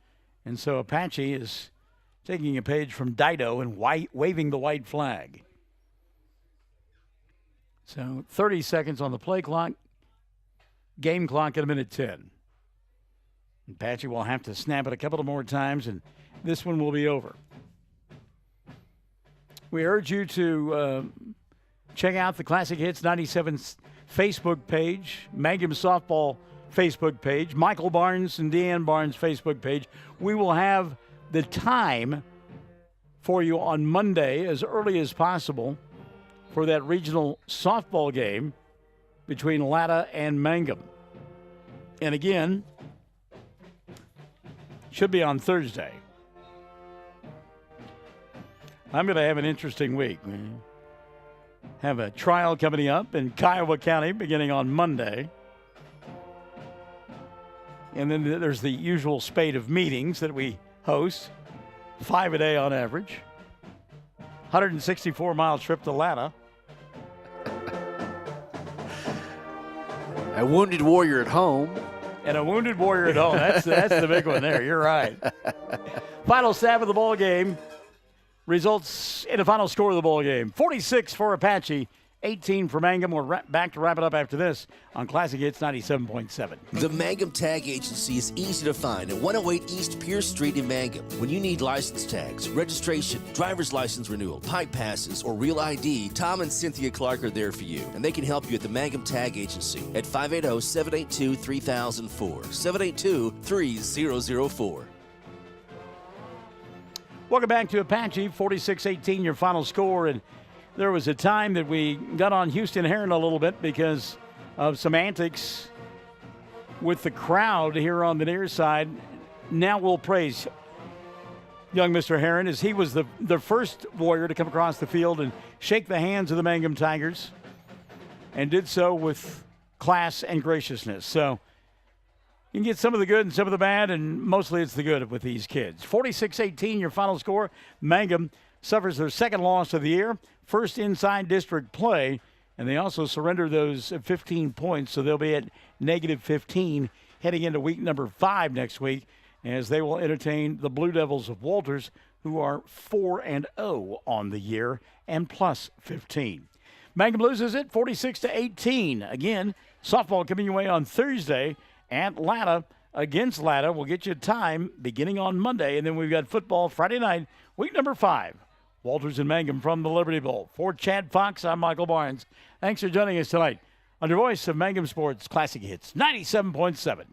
and so Apache is taking a page from Dido and waving the white flag. So 30 seconds on the play clock, game clock at 1:10. Apache will have to snap it a couple of more times, and this one will be over. We urge you to check out the Classic Hits 97 Facebook page, Mangum Softball Facebook page, Michael Barnes and Deanne Barnes Facebook page. We will have the time for you on Monday as early as possible for that regional softball game between Latta and Mangum. And again, should be on Thursday. I'm going to have an interesting week. We have a trial coming up in Kiowa County beginning on Monday. And then there's the usual spate of meetings that we host, 5 a day on average. 164-mile trip to Latta. A wounded warrior at home. And a wounded warrior at home. That's the big one there. You're right. Final stab of the ball game results in a final score of the ball game. 46 for Apache, 18 for Mangum. We're back to wrap it up after this on Classic Hits 97.7. The Mangum Tag Agency is easy to find at 108 East Pierce Street in Mangum. When you need license tags, registration, driver's license renewal, pipe passes, or real ID, Tom and Cynthia Clark are there for you, and they can help you at the Mangum Tag Agency at 580-782-3004, 782-3004. Welcome back to Apache, 46-18 your final score. And there was a time that we got on Houston Heron a little bit because of some antics with the crowd here on the near side. Now we'll praise young Mr. Heron as he was the first Warrior to come across the field and shake the hands of the Mangum Tigers, and did so with class and graciousness. So you can get some of the good and some of the bad, and mostly it's the good with these kids. 46-18 your final score. Mangum suffers their second loss of the year, first inside district play, and they also surrender those 15 points, so they'll be at negative 15 heading into week number 5 next week, as they will entertain the Blue Devils of Walters, who are 4-0 on the year and plus 15. Mangum loses it 46-18. Again, softball coming your way on Thursday at Latta against Latta. We'll get you a time beginning on Monday, and then we've got football Friday night, week number 5. Walters and Mangum from the Liberty Bowl. For Chad Fox, I'm Michael Barnes. Thanks for joining us tonight on your voice of Mangum Sports Classic Hits 97.7.